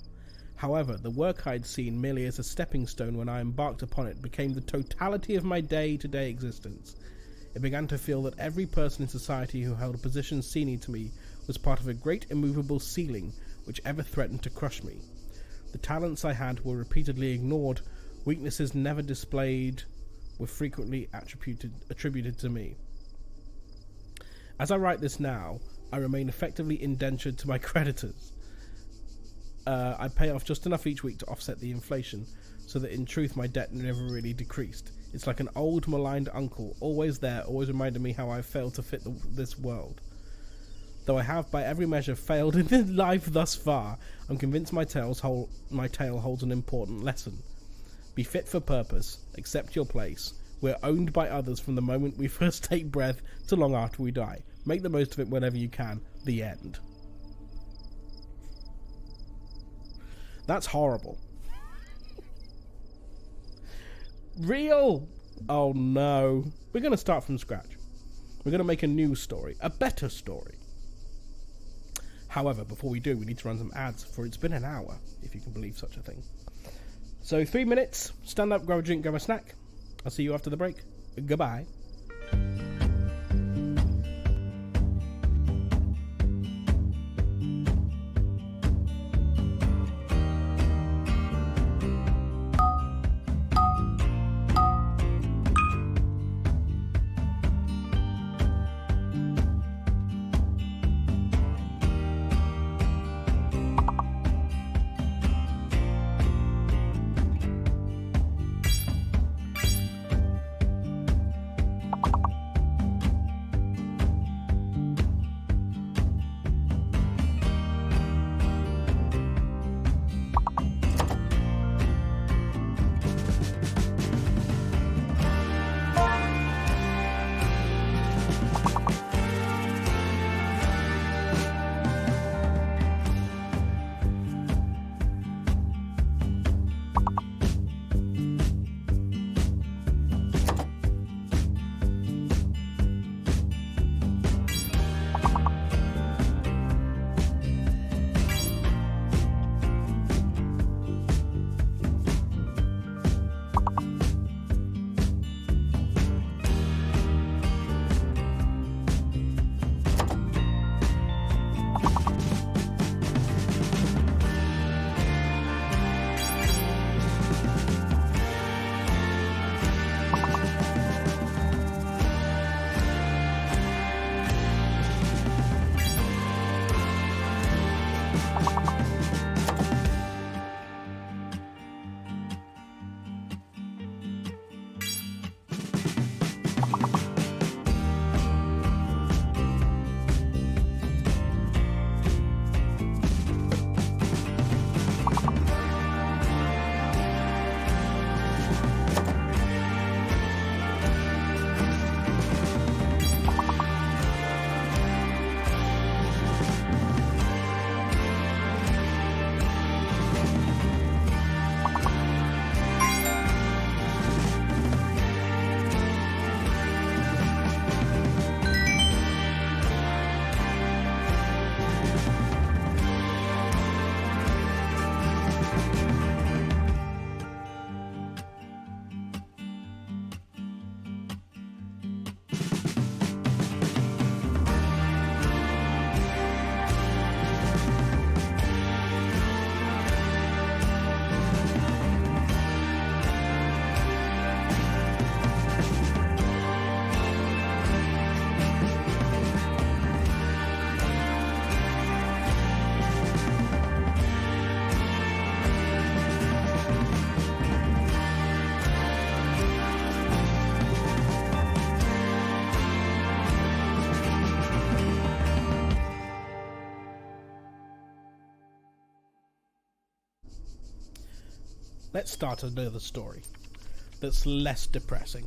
However, the work I'd seen merely as a stepping stone when I embarked upon it became the totality of my day-to-day existence. It began to feel that every person in society who held a position senior to me was part of a great immovable ceiling which ever threatened to crush me. The talents I had were repeatedly ignored, weaknesses never displayed were frequently attributed to me. As I write this now, I remain effectively indentured to my creditors. I pay off just enough each week to offset the inflation, so that in truth my debt never really decreased. It's like an old maligned uncle, always there, always reminding me how I failed to fit this world. Though I have by every measure failed in life thus far, I'm convinced my tale holds an important lesson. Be fit for purpose, accept your place. We're owned by others from the moment we first take breath to long after we die. Make the most of it whenever you can. The end. That's horrible. Real? Oh no. We're going to start from scratch. We're going to make a new story. A better story. However, before we do, we need to run some ads, for it's been an hour, if you can believe such a thing. So 3 minutes, stand up, grab a drink, grab a snack. I'll see you after the break. Goodbye. Let's start another story that's less depressing.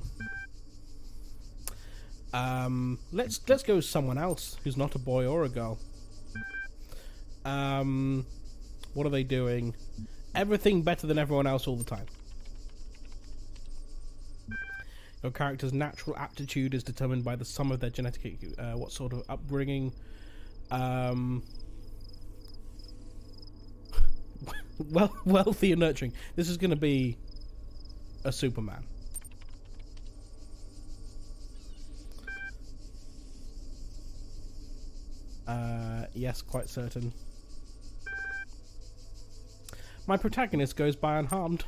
Let's go with someone else who's not a boy or a girl. What are they doing? Everything better than everyone else all the time. Your character's natural aptitude is determined by the sum of their genetic, what sort of upbringing, wealthy and nurturing. This is going to be a Superman. Yes, quite certain. My protagonist goes by unharmed.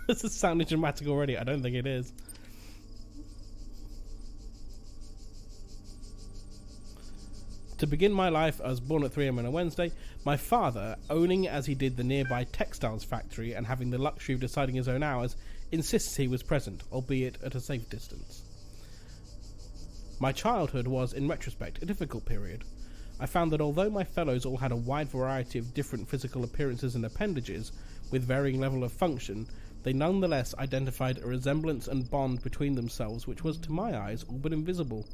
This is sounding dramatic already. I don't think it is. To begin my life, I was born at 3 a.m. on a Wednesday. My father, owning as he did the nearby textiles factory and having the luxury of deciding his own hours, insists he was present, albeit at a safe distance. My childhood was, in retrospect, a difficult period. I found that although my fellows all had a wide variety of different physical appearances and appendages, with varying level of function, they nonetheless identified a resemblance and bond between themselves which was, to my eyes, all but invisible.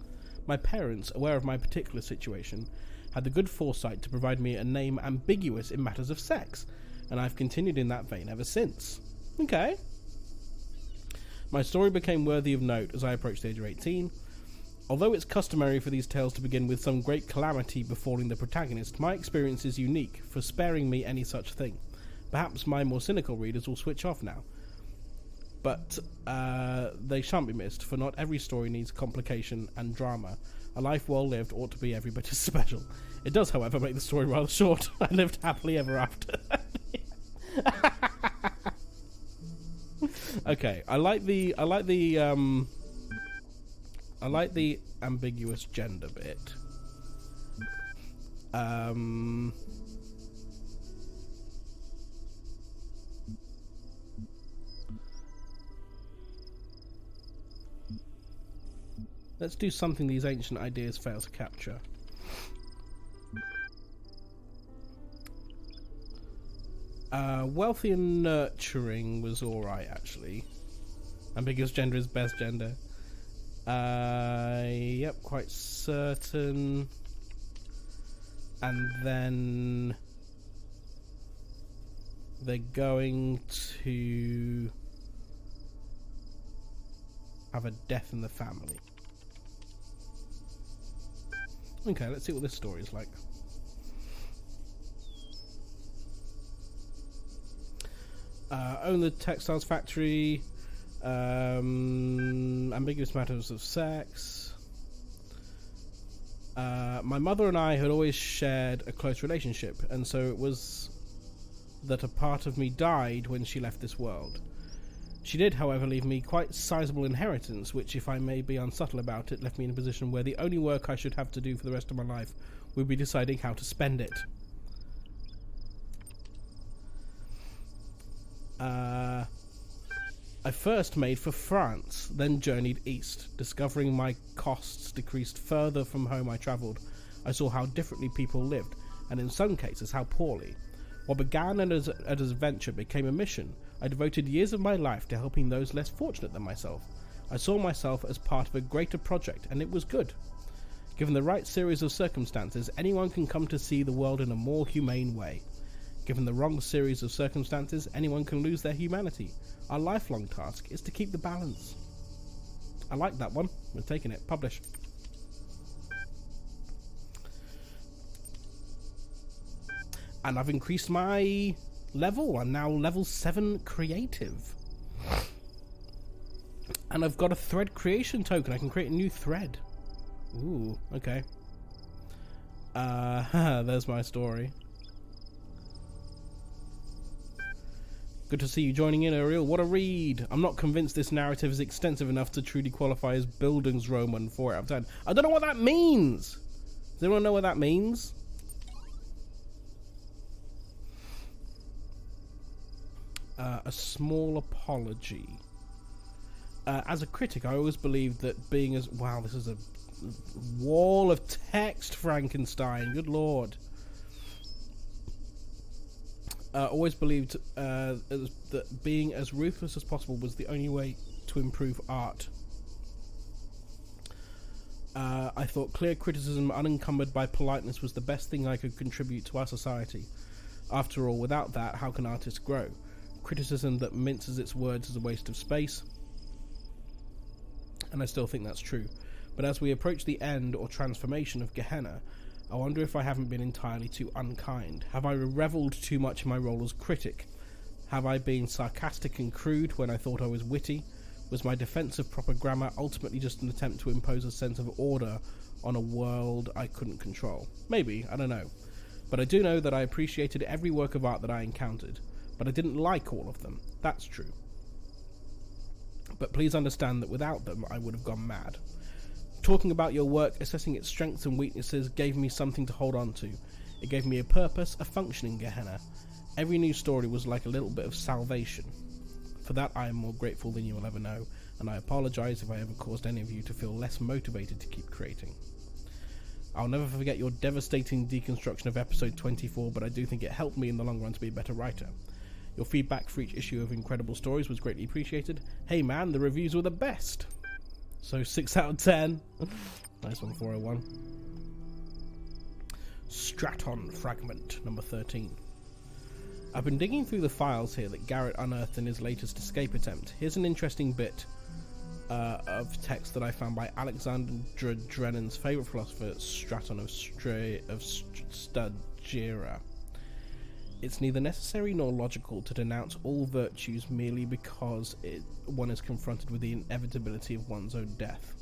My parents, aware of my particular situation, had the good foresight to provide me a name ambiguous in matters of sex, and I've continued in that vein ever since. Okay. My story became worthy of note as I approached the age of 18. Although it's customary for these tales to begin with some great calamity befalling the protagonist, my experience is unique, for sparing me any such thing. Perhaps my more cynical readers will switch off now. But they shan't be missed, for not every story needs complication and drama. A life well lived ought to be every bit as special. It does, however, make the story rather short. I lived happily ever after. Okay, I like the ambiguous gender bit. Let's do something these ancient ideas fail to capture. Wealthy and nurturing was alright, actually. Ambiguous gender is best gender. Yep, quite certain. And then they're going to have a death in the family. Okay, let's see what this story is like. Own the textiles factory. Ambiguous matters of sex. My mother and I had always shared a close relationship, and so it was that a part of me died when she left this world. She did, however, leave me quite sizable inheritance, which, if I may be unsubtle about it, left me in a position where the only work I should have to do for the rest of my life would be deciding how to spend it. I first made for France, then journeyed east. Discovering my costs decreased further from home I travelled, I saw how differently people lived, and in some cases how poorly. What began as an adventure became a mission. I devoted years of my life to helping those less fortunate than myself. I saw myself as part of a greater project, and it was good. Given the right series of circumstances, anyone can come to see the world in a more humane way. Given the wrong series of circumstances, anyone can lose their humanity. Our lifelong task is to keep the balance. I like that one. We're taking it. Publish. And I've increased my level. I'm now level 7 creative. And I've got a thread creation token. I can create a new thread. Ooh, okay. There's my story. Good to see you joining in, Ariel. What a read. I'm not convinced this narrative is extensive enough to truly qualify as Bildungsroman 4 out of 10. I don't know what that means. Does anyone know what that means? A small apology. As a critic, I always believed that being as... Wow, this is a wall of text, Frankenstein. Good lord. Always believed that being as ruthless as possible was the only way to improve art. I thought clear criticism unencumbered by politeness was the best thing I could contribute to our society. After all, without that, how can artists grow? Criticism that minces its words is a waste of space. And I still think that's true. But as we approach the end or transformation of Gehenna, I wonder if I haven't been entirely too unkind. Have I revelled too much in my role as critic? Have I been sarcastic and crude when I thought I was witty? Was my defence of proper grammar ultimately just an attempt to impose a sense of order on a world I couldn't control? Maybe, I don't know. But I do know that I appreciated every work of art that I encountered. But I didn't like all of them. That's true. But please understand that without them, I would have gone mad. Talking about your work, assessing its strengths and weaknesses gave me something to hold on to. It gave me a purpose, a function in Gehenna. Every new story was like a little bit of salvation. For that I am more grateful than you will ever know, and I apologise if I ever caused any of you to feel less motivated to keep creating. I'll never forget your devastating deconstruction of episode 24, but I do think it helped me in the long run to be a better writer. Your feedback for each issue of Incredible Stories was greatly appreciated. Hey man, the reviews were the best! So 6 out of 10. Nice one, 401. Straton Fragment, number 13. I've been digging through the files here that Garrett unearthed in his latest escape attempt. Here's an interesting bit of text that I found by Alexander Drenan's favourite philosopher, Straton of Stagira. It's neither necessary nor logical to denounce all virtues merely because one is confronted with the inevitability of one's own death.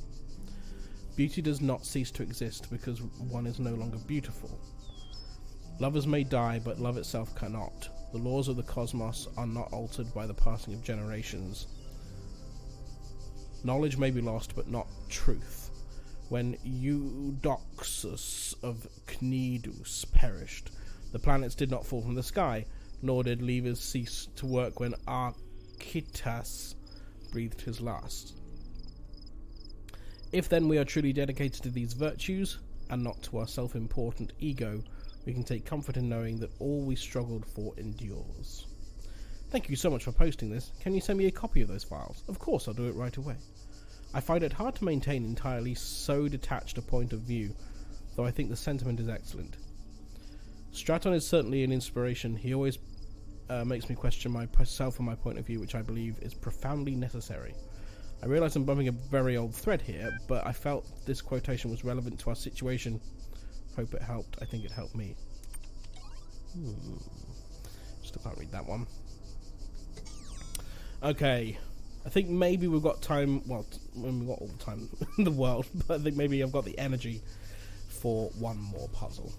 Beauty does not cease to exist because one is no longer beautiful. Lovers may die, but love itself cannot. The laws of the cosmos are not altered by the passing of generations. Knowledge may be lost, but not truth. When Eudoxus of Cnidus perished, the planets did not fall from the sky, nor did levers cease to work when Archytas breathed his last. If then we are truly dedicated to these virtues, and not to our self-important ego, we can take comfort in knowing that all we struggled for endures. Thank you so much for posting this. Can you send me a copy of those files? Of course, I'll do it right away. I find it hard to maintain entirely so detached a point of view, though I think the sentiment is excellent. Straton is certainly an inspiration. He always makes me question myself and my point of view, which I believe is profoundly necessary. I realise I'm bumping a very old thread here, but I felt this quotation was relevant to our situation. Hope it helped. I think it helped me. Still can't read that one. Okay. I think maybe we've got time. Well, we've got all the time in the world, but I think maybe I've got the energy for one more puzzle.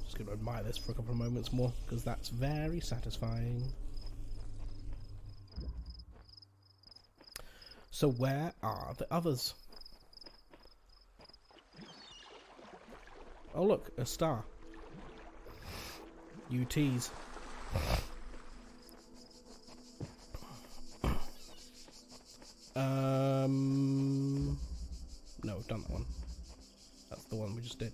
Just going to admire this for a couple of moments more, because that's very satisfying. So where are the others? Oh look, a star. You tease. No, we've done that one. That's the one we just did.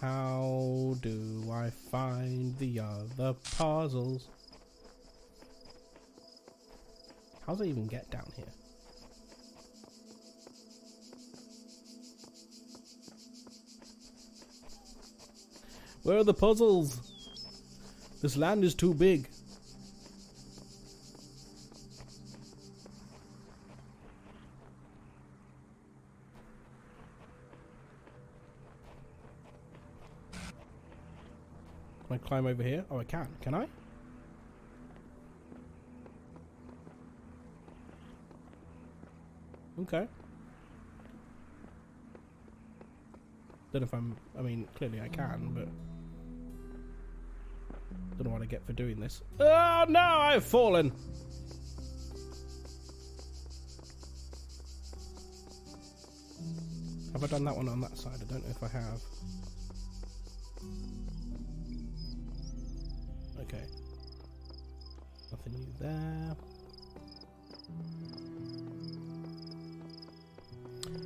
How do I find the other puzzles? How does I even get down here? Where are the puzzles? This land is too big. Can I climb over here? Oh, I can. Can I? Okay. Don't know if I mean, clearly I can, but don't know what I get for doing this. Oh no, I've fallen! Have I done that one on that side? I don't know if I have. Okay. Nothing new there.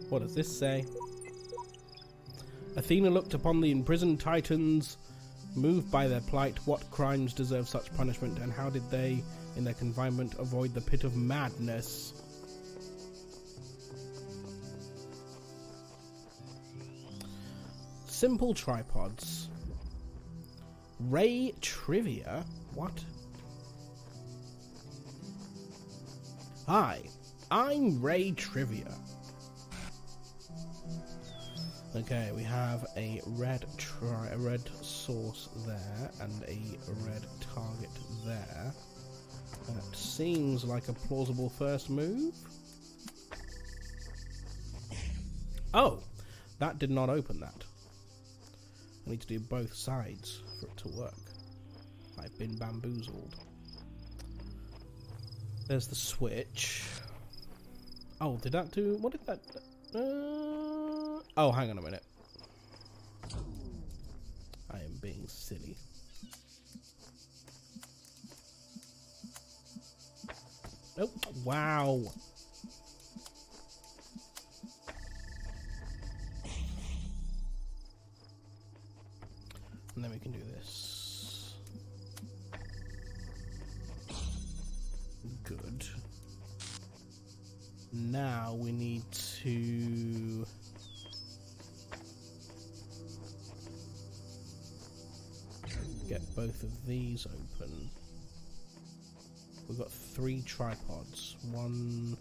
What does this say? Athena looked upon the imprisoned Titans, moved by their plight. What crimes deserve such punishment, and how did they, in their confinement, avoid the pit of madness? Simple tripods. Ray Trivia? What? Hi, I'm Ray Trivia. Okay, we have a red source there and a red target there. That seems like a plausible first move. Oh, that did not open that. I need to do both sides for it to work. I've been bamboozled. There's the switch. Oh, did that do... What did that... oh, hang on a minute. I am being silly. Nope. Wow. And then we can do this. Good. Now we need to... get both of these open. We've got 3 tripods. 1,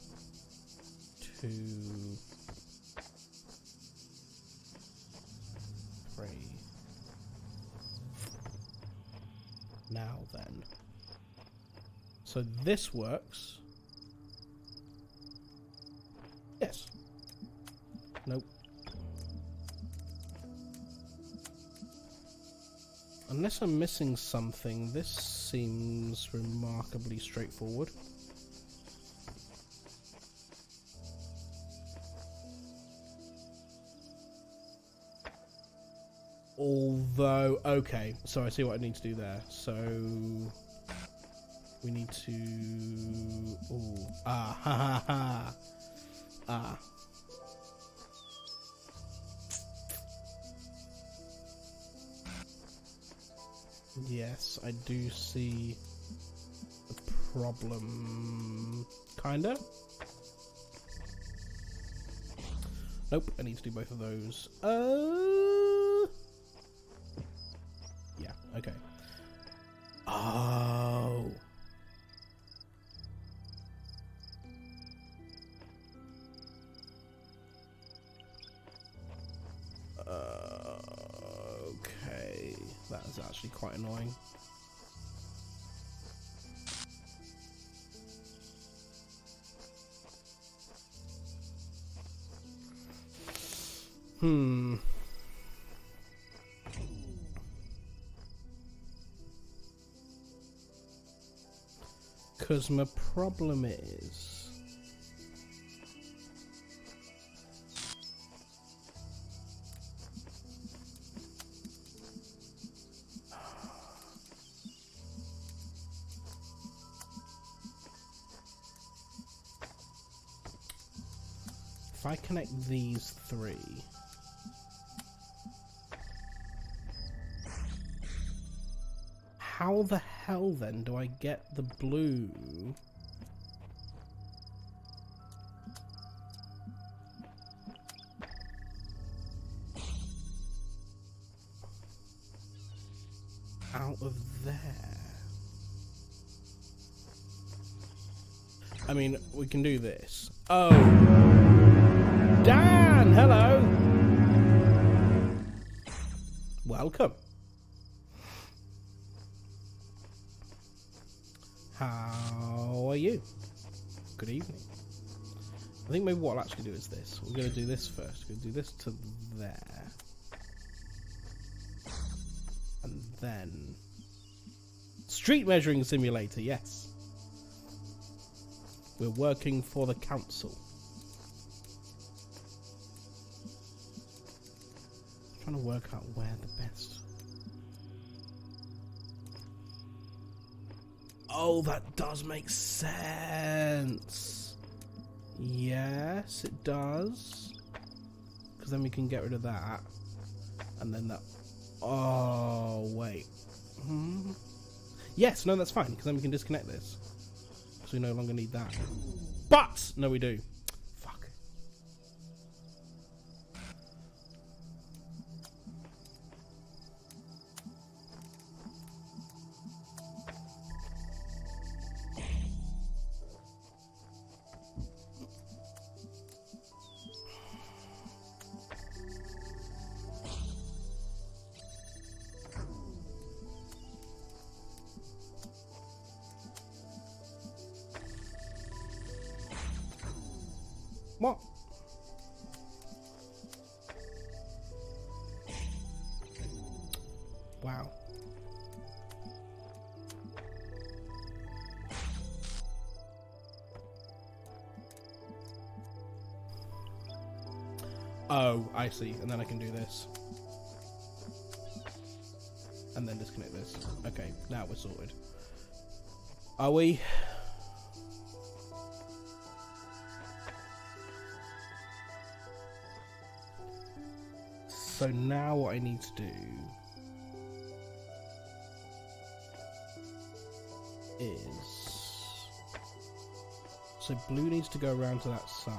2, 3. Now then. So this works. Yes. Nope. Unless I'm missing something, this seems remarkably straightforward. Although, okay, so I see what I need to do there. So we need to... Ooh, ha ha ha. Yes, I do see the problem. Kinda? Nope, I need to do both of those. Yeah, okay. Oh. Okay, that is actually quite annoying. Because my problem is... if I connect these 3... how the hell then do I get the blue? Out of there? I mean, we can do this. Oh! Dan, hello! Welcome. How are you? Good evening. I think maybe what I'll actually do is this. We're going to do this first. We're going to do this to there. And then... street measuring simulator, yes. We're working for the council. I'm trying to work out where the best... oh, that does make sense. Yes, it does. Because then we can get rid of that. And then that... oh, wait. Yes, no, that's fine. Because then we can disconnect this. So we no longer need that. But! No, we do. Fuck. What? Wow. Oh, I see. And then I can do this. And then disconnect this. Okay, now we're sorted. Are we? So now what I need to do is... So blue needs to go around to that side,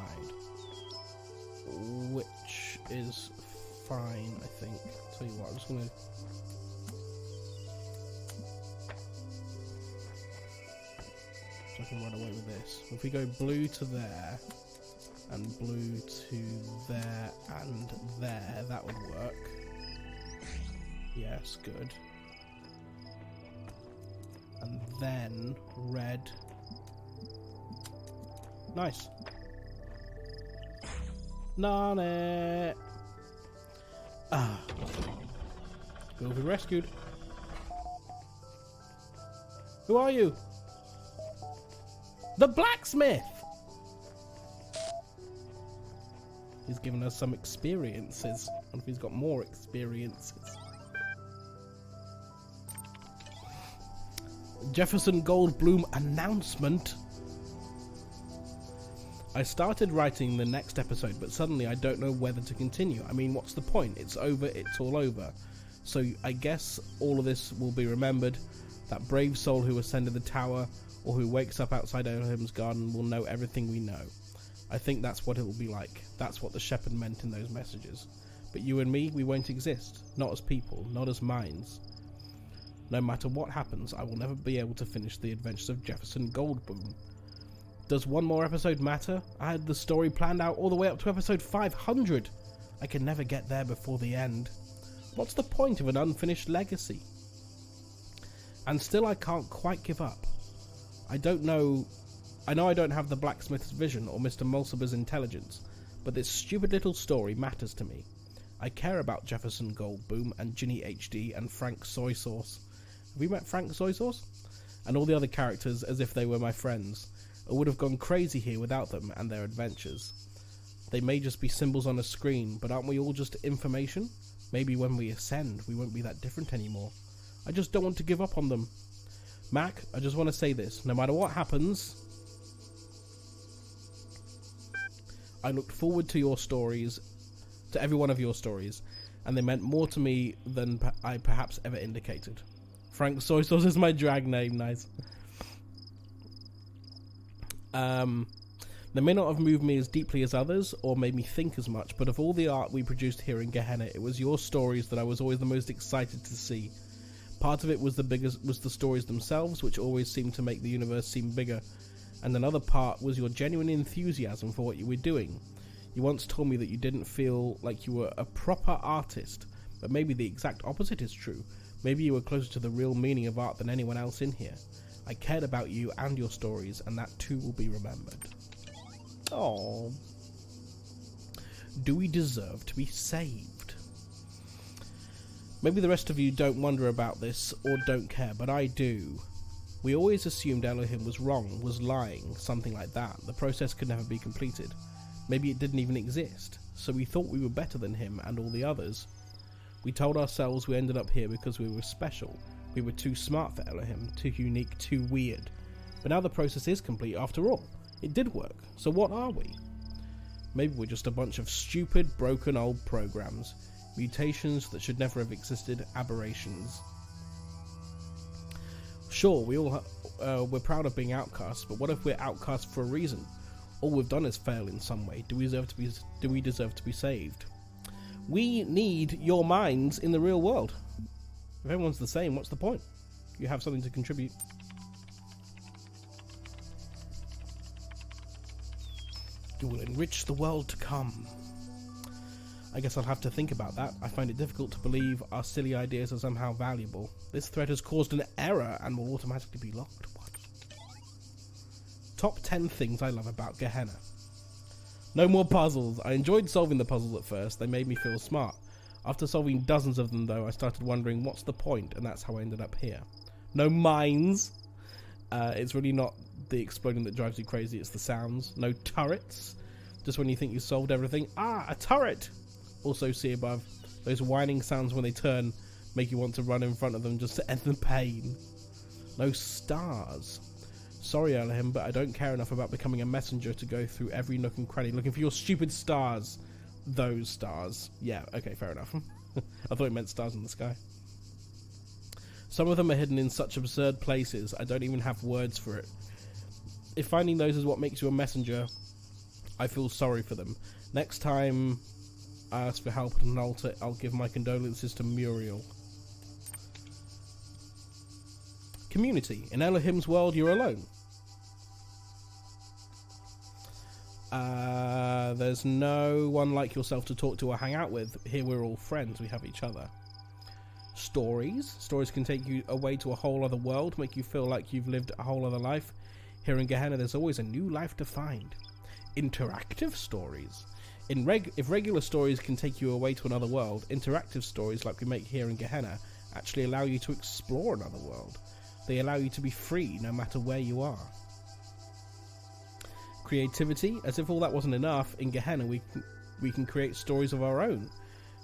which is fine, I think. Tell you what, I'm just going to... So I can run away with this. If we go blue to there, and blue to there and there, that would work. Yes, good. And then red. Nice. Nane. Ah. We'll be rescued. Who are you? The blacksmith! He's given us some experiences. I wonder if he's got more experiences. Jefferson Goldblum announcement. I started writing the next episode, but suddenly I don't know whether to continue. I mean, what's the point? It's over, it's all over. So I guess all of this will be remembered. That brave soul who ascended the tower, or who wakes up outside Elohim's garden, will know everything we know. I think that's what it will be like. That's what the shepherd meant in those messages. But you and me, we won't exist. Not as people, not as minds. No matter what happens, I will never be able to finish the adventures of Jefferson Goldblum. Does one more episode matter? I had the story planned out all the way up to episode 500. I can never get there before the end. What's the point of an unfinished legacy? And still I can't quite give up. I know I don't have the blacksmith's vision or Mr. Mulciber's intelligence, but this stupid little story matters to me. I care about Jefferson Goldblum and Ginny HD and Frank Soy Sauce. Have you met Frank Soy Sauce? And all the other characters as if they were my friends. I would have gone crazy here without them and their adventures. They may just be symbols on a screen, but aren't we all just information? Maybe when we ascend, we won't be that different anymore. I just don't want to give up on them. Mac, I just want to say this. No matter what happens, I looked forward to your stories, to every one of your stories, and they meant more to me than I perhaps ever indicated. Frank Soy Sauce is my drag name, nice. They may not have moved me as deeply as others, or made me think as much, but of all the art we produced here in Gehenna, it was your stories that I was always the most excited to see. Part of it was the stories themselves, which always seemed to make the universe seem bigger, and another part was your genuine enthusiasm for what you were doing. You once told me that you didn't feel like you were a proper artist, but maybe the exact opposite is true. Maybe you were closer to the real meaning of art than anyone else in here. I cared about you and your stories, and that too will be remembered. Oh, do we deserve to be saved? Maybe the rest of you don't wonder about this or don't care, but I do. We always assumed Elohim was wrong, was lying, something like that. The process could never be completed. Maybe it didn't even exist, so we thought we were better than him and all the others. We told ourselves we ended up here because we were special. We were too smart for Elohim, too unique, too weird. But now the process is complete after all. It did work, so what are we? Maybe we're just a bunch of stupid, broken old programs. Mutations that should never have existed, aberrations. Sure, we're proud of being outcasts, but what if we're outcasts for a reason? All we've done is fail in some way. Do we deserve to be saved? We need your minds in the real world. If everyone's the same, what's the point? You have something to contribute. You will enrich the world to come. I guess I'll have to think about that. I find it difficult to believe our silly ideas are somehow valuable. This thread has caused an error and will automatically be locked. What? Top 10 things I love about Gehenna. No more puzzles. I enjoyed solving the puzzles at first. They made me feel smart. After solving dozens of them, though, I started wondering what's the point, and that's how I ended up here. No mines. It's really not the exploding that drives you crazy, it's the sounds. No turrets. Just when you think you solved everything. Ah, a turret! Also see above, those whining sounds when they turn make you want to run in front of them just to end the pain. No stars. Sorry, Elohim, but I don't care enough about becoming a messenger to go through every nook and cranny looking for your stupid stars. Those stars. Yeah, okay, fair enough. I thought it meant stars in the sky. Some of them are hidden in such absurd places, I don't even have words for it. If finding those is what makes you a messenger, I feel sorry for them. Next time I ask for help at an altar, I'll give my condolences to Muriel. Community. In Elohim's world, you're alone. There's no one like yourself to talk to or hang out with. Here we're all friends, we have each other. Stories. Stories can take you away to a whole other world, make you feel like you've lived a whole other life. Here in Gehenna, there's always a new life to find. Interactive stories. If regular stories can take you away to another world, interactive stories like we make here in Gehenna actually allow you to explore another world. They allow you to be free no matter where you are. Creativity. As if all that wasn't enough, in Gehenna we can create stories of our own.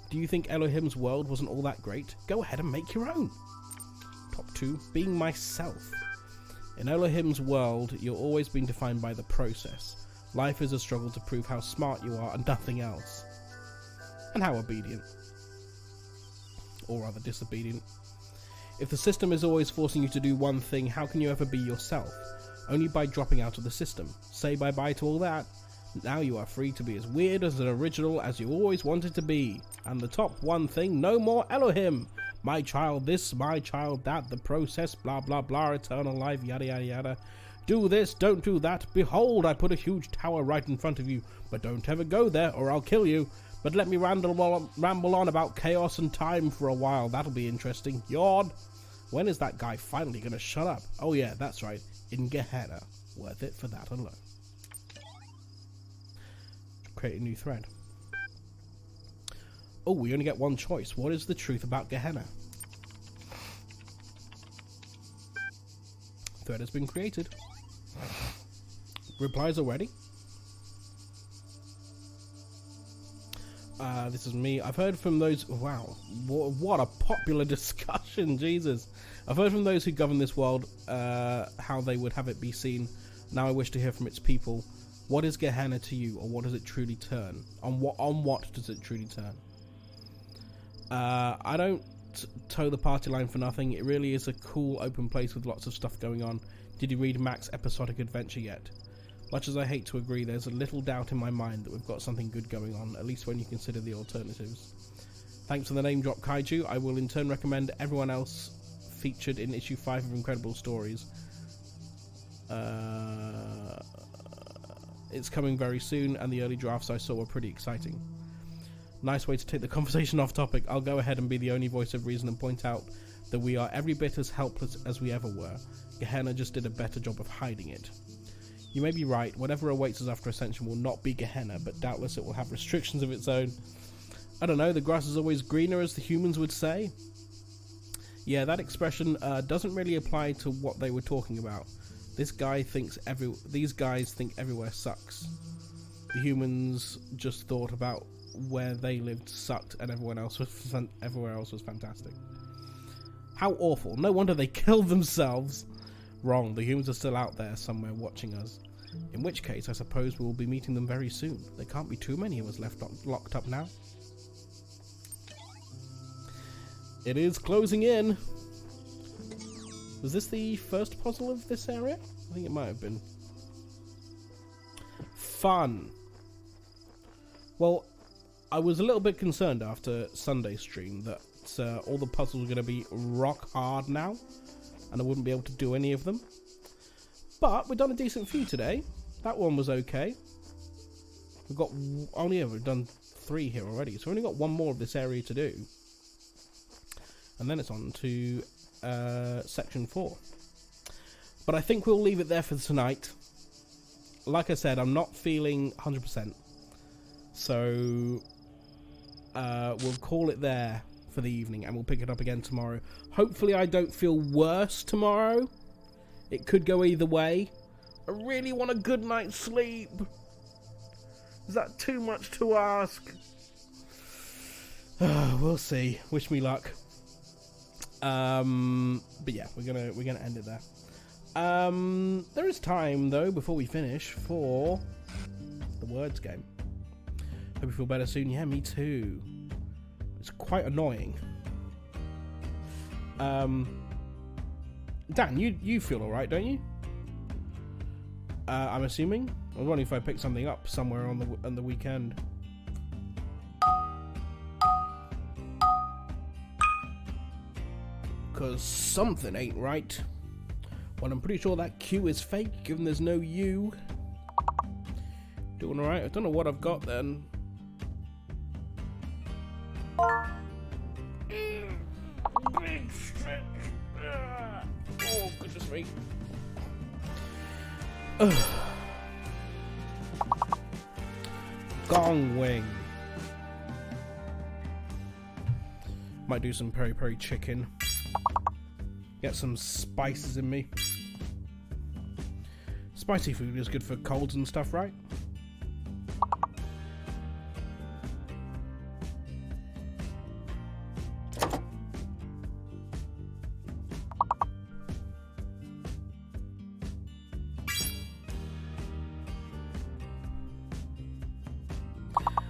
Do you think Elohim's world wasn't all that great? Go ahead and make your own. Top 2. Being myself. In Elohim's world, you're always being defined by the process. Life is a struggle to prove how smart you are and nothing else. And how obedient. Or rather disobedient. If the system is always forcing you to do one thing, how can you ever be yourself? Only by dropping out of the system. Say bye-bye to all that. Now you are free to be as weird as an original as you always wanted to be. And the top one thing, no more Elohim. My child this, my child that, the process, blah blah blah, eternal life, yada yada yada. Do this, don't do that. Behold, I put a huge tower right in front of you, but don't ever go there or I'll kill you. But let me ramble on about chaos and time for a while. That'll be interesting. Yawn. When is that guy finally going to shut up? Oh yeah, that's right. In Gehenna. Worth it for that alone. Create a new thread. Oh, we only get one choice. What is the truth about Gehenna? Thread has been created. Replies already. This is me. I've heard from those... Wow. What a popular discussion. Jesus. I've heard from those who govern this world how they would have it be seen. Now I wish to hear from its people. What is Gehenna to you, or what does it truly turn? On what does it truly turn? I don't toe the party line for nothing. It really is a cool open place with lots of stuff going on. Did you read Mac's episodic adventure yet? Much as I hate to agree, there's a little doubt in my mind that we've got something good going on, at least when you consider the alternatives. Thanks for the name drop, Kaiju. I will in turn recommend everyone else featured in issue 5 of Incredible Stories. It's coming very soon, and the early drafts I saw were pretty exciting. Nice way to take the conversation off topic. I'll go ahead and be the only voice of reason and point out that we are every bit as helpless as we ever were. Gehenna just did a better job of hiding it. You may be right, whatever awaits us after Ascension will not be Gehenna, but doubtless it will have restrictions of its own. I don't know, the grass is always greener, as the humans would say. Yeah, that expression doesn't really apply to what they were talking about. These guys think everywhere sucks. The humans just thought about where they lived sucked and everywhere else was fantastic. How awful. No wonder they killed themselves. Wrong, the humans are still out there somewhere watching us. In which case, I suppose we will be meeting them very soon. There can't be too many of us left locked up now. It is closing in. Was this the first puzzle of this area? I think it might have been. Fun. Well, I was a little bit concerned after Sunday's stream that all the puzzles were going to be rock hard now, and I wouldn't be able to do any of them. But we've done a decent few today. That one was okay. We've done 3 here already, so we've only got 1 more of this area to do. And then it's on to section 4. But I think we'll leave it there for tonight. Like I said, I'm not feeling 100%. So we'll call it there for the evening, and we'll pick it up again tomorrow. Hopefully I don't feel worse tomorrow. It could go either way. I really want a good night's sleep. Is that too much to ask? We'll see. Wish me luck. But yeah, we're gonna end it there. There is time though before we finish for the words game. Hope you feel better soon. Yeah, me too. It's quite annoying. Dan, you feel alright, don't you? I'm assuming. I was wondering if I picked something up somewhere on the weekend. Because something ain't right. Well, I'm pretty sure that Q is fake, given there's no U. Doing alright? I don't know what I've got then. Big stretch. Oh, goodness me. Gong wing. Might do some peri peri chicken. Get some spices in me. Spicy food is good for colds and stuff, right?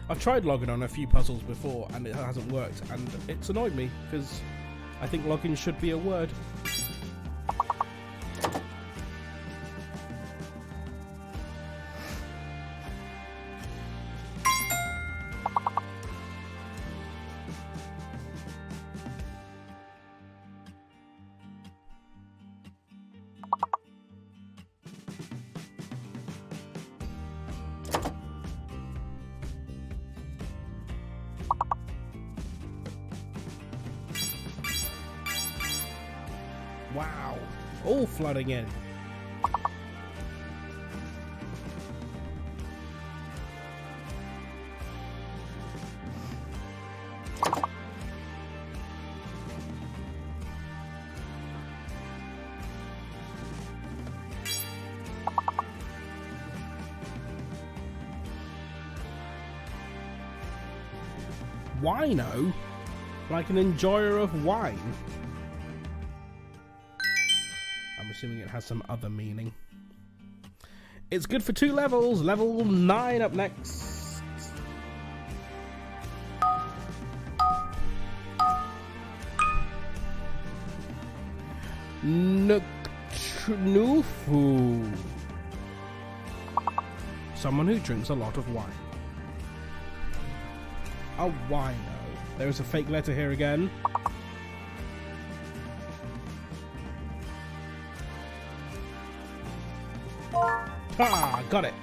I've tried logging on a few puzzles before and it hasn't worked, and it's annoyed me because I think login should be a word. Wow, all flooding in. Wino? Like an enjoyer of wine? I'm assuming it has some other meaning. It's good for 2 levels. Level 9 up next. Nufu. Someone who drinks a lot of wine. A wino. There's a fake letter here again. Ah, got it.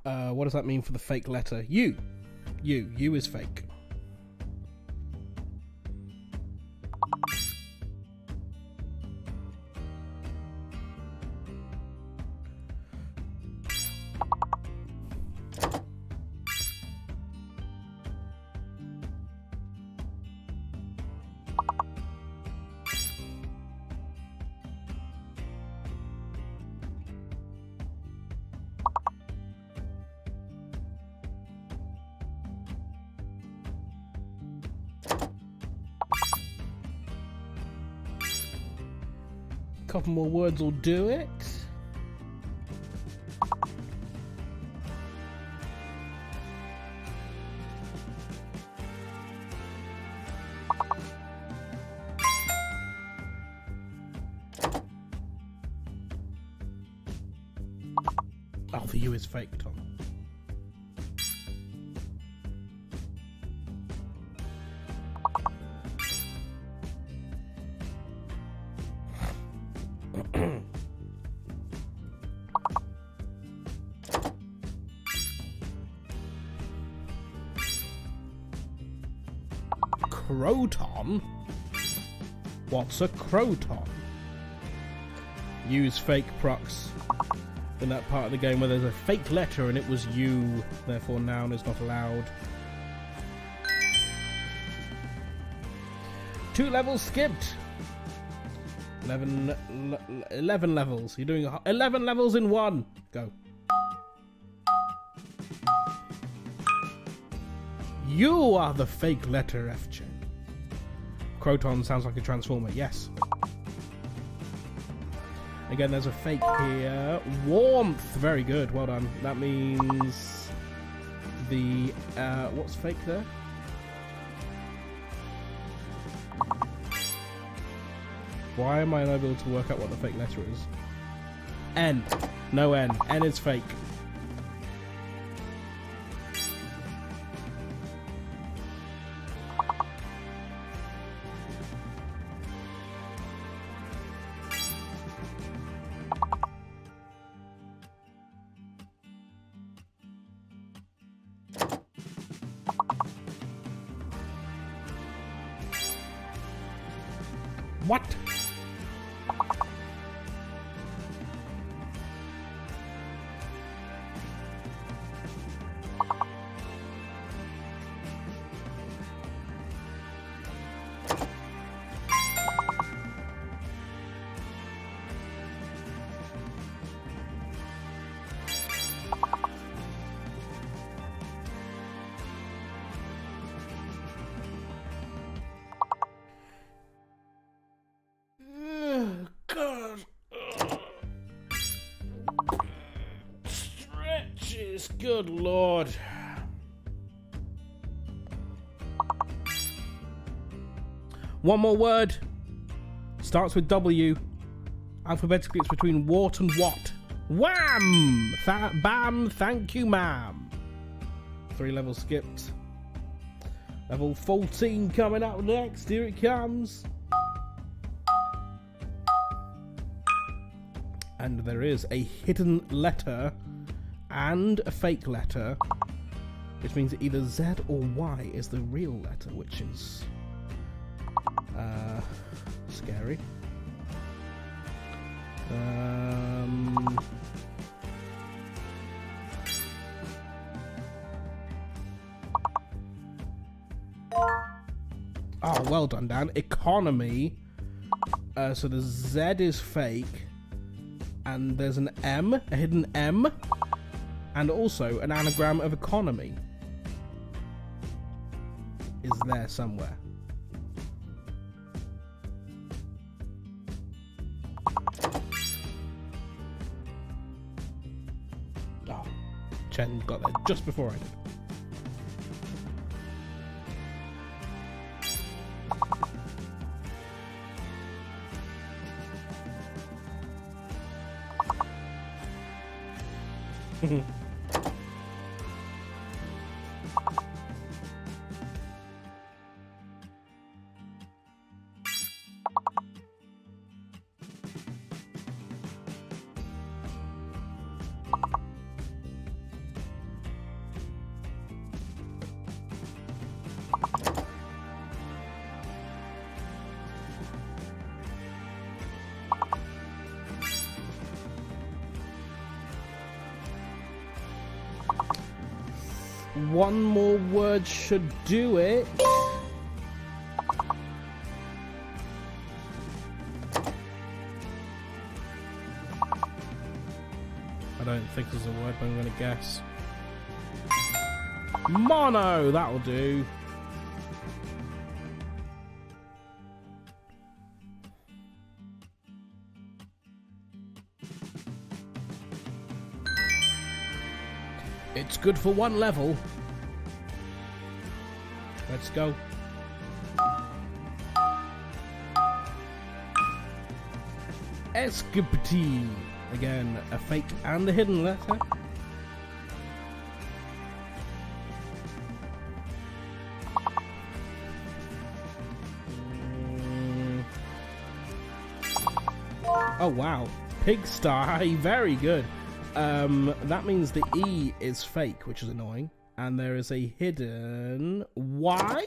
What does that mean for the fake letter? U. U is fake. Couple more words will do it. Oh, the U is fake, Tom. Croton? What's a croton? Use fake procs in that part of the game where there's a fake letter and it was U, therefore noun is not allowed. 2 levels skipped. 11 levels. You're doing 11 levels in 1. Go. You are the fake letter F. Croton sounds like a transformer. Yes. Again, there's a fake here. Warmth. Very good. Well done. That means the... what's fake there? Why am I unable to work out what the fake letter is? N. No N. N is fake. What? God. Stretches. Good Lord. One more word. Starts with W. Alphabetically, it's between wart and what. Wham! Bam! Thank you, ma'am. 3 levels skipped. Level 14 coming up next. Here it comes. And there is a hidden letter and a fake letter, which means that either Z or Y is the real letter, which is scary. Oh, well done, Dan. Economy. So the Z is fake. And there's an M, a hidden M, and also an anagram of economy is there somewhere. Oh, Chen got there just before I did. One more word should do it. I don't think there's a word, but I'm going to guess. Mono! That'll do. It's good for 1 level. Let's go. Escapade. Again, a fake and a hidden letter. Oh wow. Pigsty. Very good. That means the E is fake, which is annoying. And there is a hidden Y?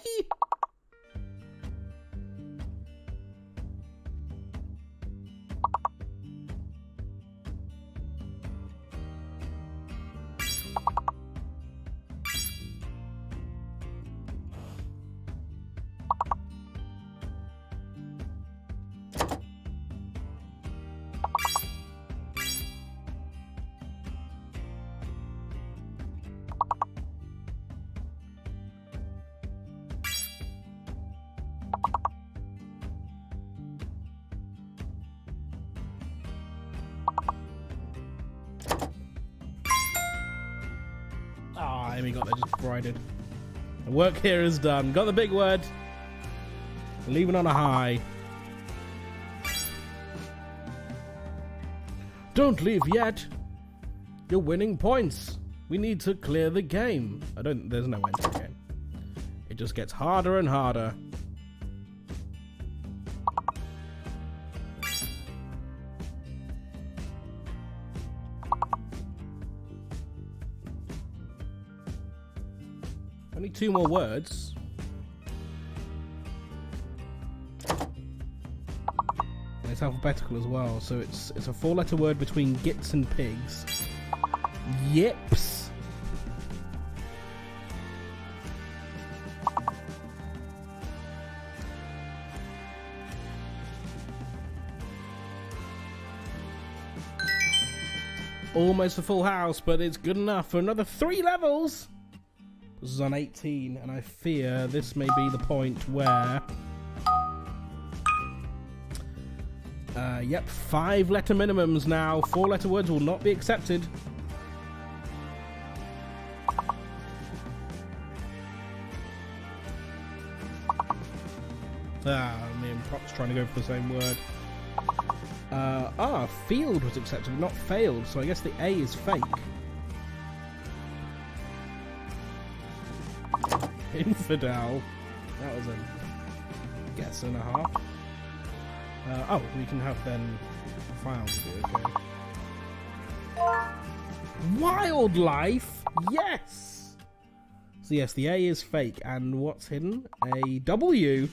Amy got there just before I did. The work here is done. Got the big word. Leaving on a high. Don't leave yet. You're winning points. We need to clear the game. There's no end to the game. It just gets harder and harder. Only 2 more words. And it's alphabetical as well, so it's a 4-letter word between gits and pigs. Yips. Almost a full house, but it's good enough for another 3 levels. This is on 18, and I fear this may be the point where... yep, 5-letter minimums now. 4-letter words will not be accepted. Me and Pop's trying to go for the same word. Field was accepted, not failed, so I guess the A is fake. Infidel. That was a guess and a half. We can have then files be okay. Wildlife? Yes! So yes, the A is fake, and what's hidden? A W.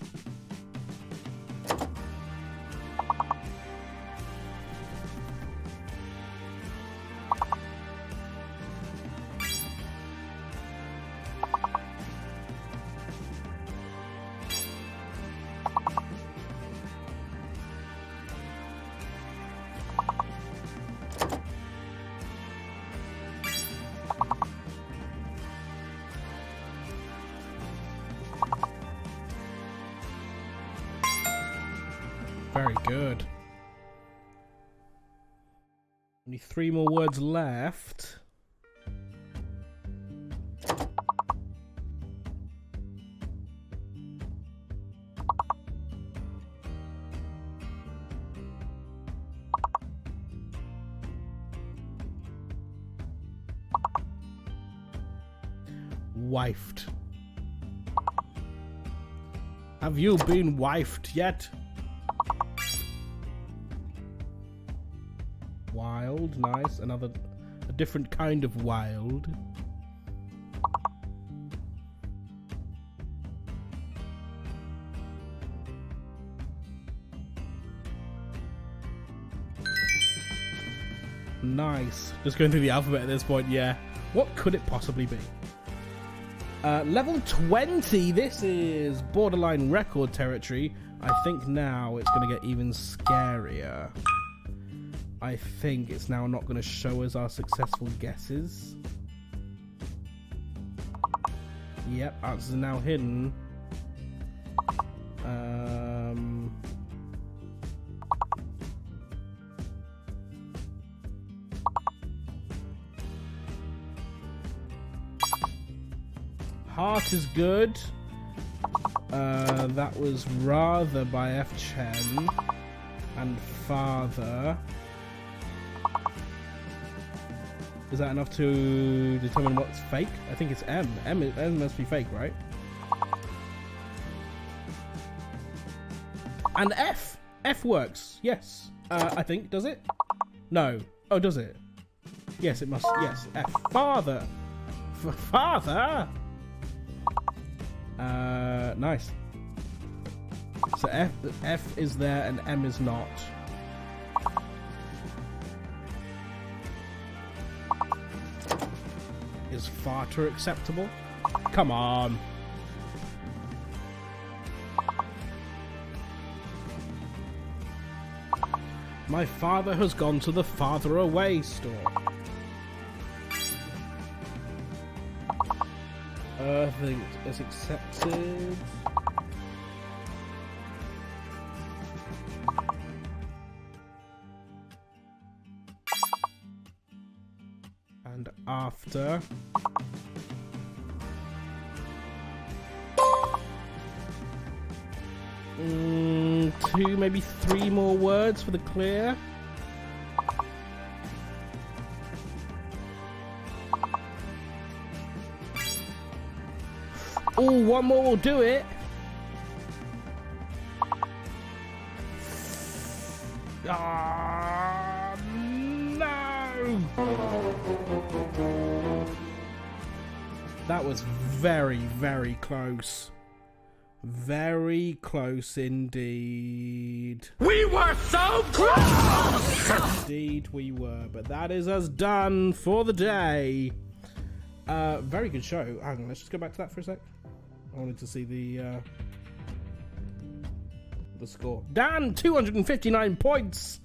Very good. Only 3 more words left. Wifed. Have you been wifed yet? Wild, nice. A different kind of wild. Nice. Just going through the alphabet at this point, yeah. What could it possibly be? Level 20. This is borderline record territory. I think now it's going to get even scarier. I think it's now not going to show us our successful guesses. Yep, answers are now hidden. Heart is good. That was rather by F. Chen. And father. Is that enough to determine what's fake? I think it's M. M must be fake, right? And F! F works, yes. I think, does it? No. Oh, does it? Yes, it must. Yes, F. Father! Father! Nice. So F is there and M is not. Is farter acceptable? Come on. My father has gone to the farther away store. Earthing is accepted. And after. 2, maybe 3 more words for the clear. Oh, 1 more will do it. Ah, no! That was very, very close. Very close indeed. We were so close! Indeed we were, but that is us done for the day. Very good show. Hang on, let's just go back to that for a sec. I wanted to see the score. Dan, 259 points.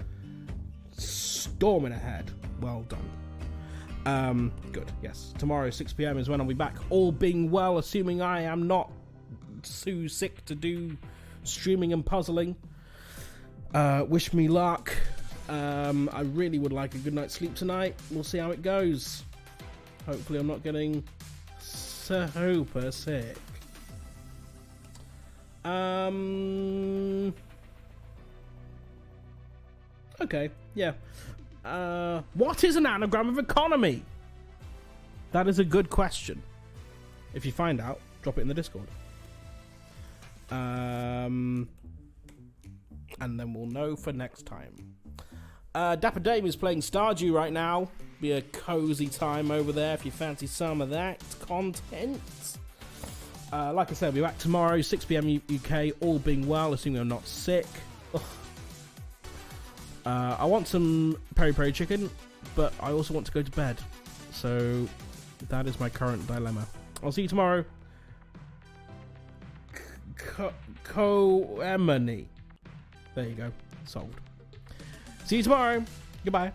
Storming ahead. Well done. Good, yes. Tomorrow, 6 PM is when I'll be back. All being well, assuming I am not too sick to do streaming and puzzling. Wish me luck. I really would like a good night's sleep tonight. We'll see how it goes. Hopefully I'm not getting super sick. Okay, yeah. What is an anagram of economy? That is a good question. If you find out, drop it in the Discord. And then we'll know for next time. Dapper Dame is playing Stardew right now. Be a cozy time over there if you fancy some of that content. Like I said, we'll be back tomorrow, 6 PM UK, all being well, assuming I'm not sick. I want some peri-peri chicken, but I also want to go to bed. So that is my current dilemma. I'll see you tomorrow. Koemani. There you go. Solved. See you tomorrow. Goodbye.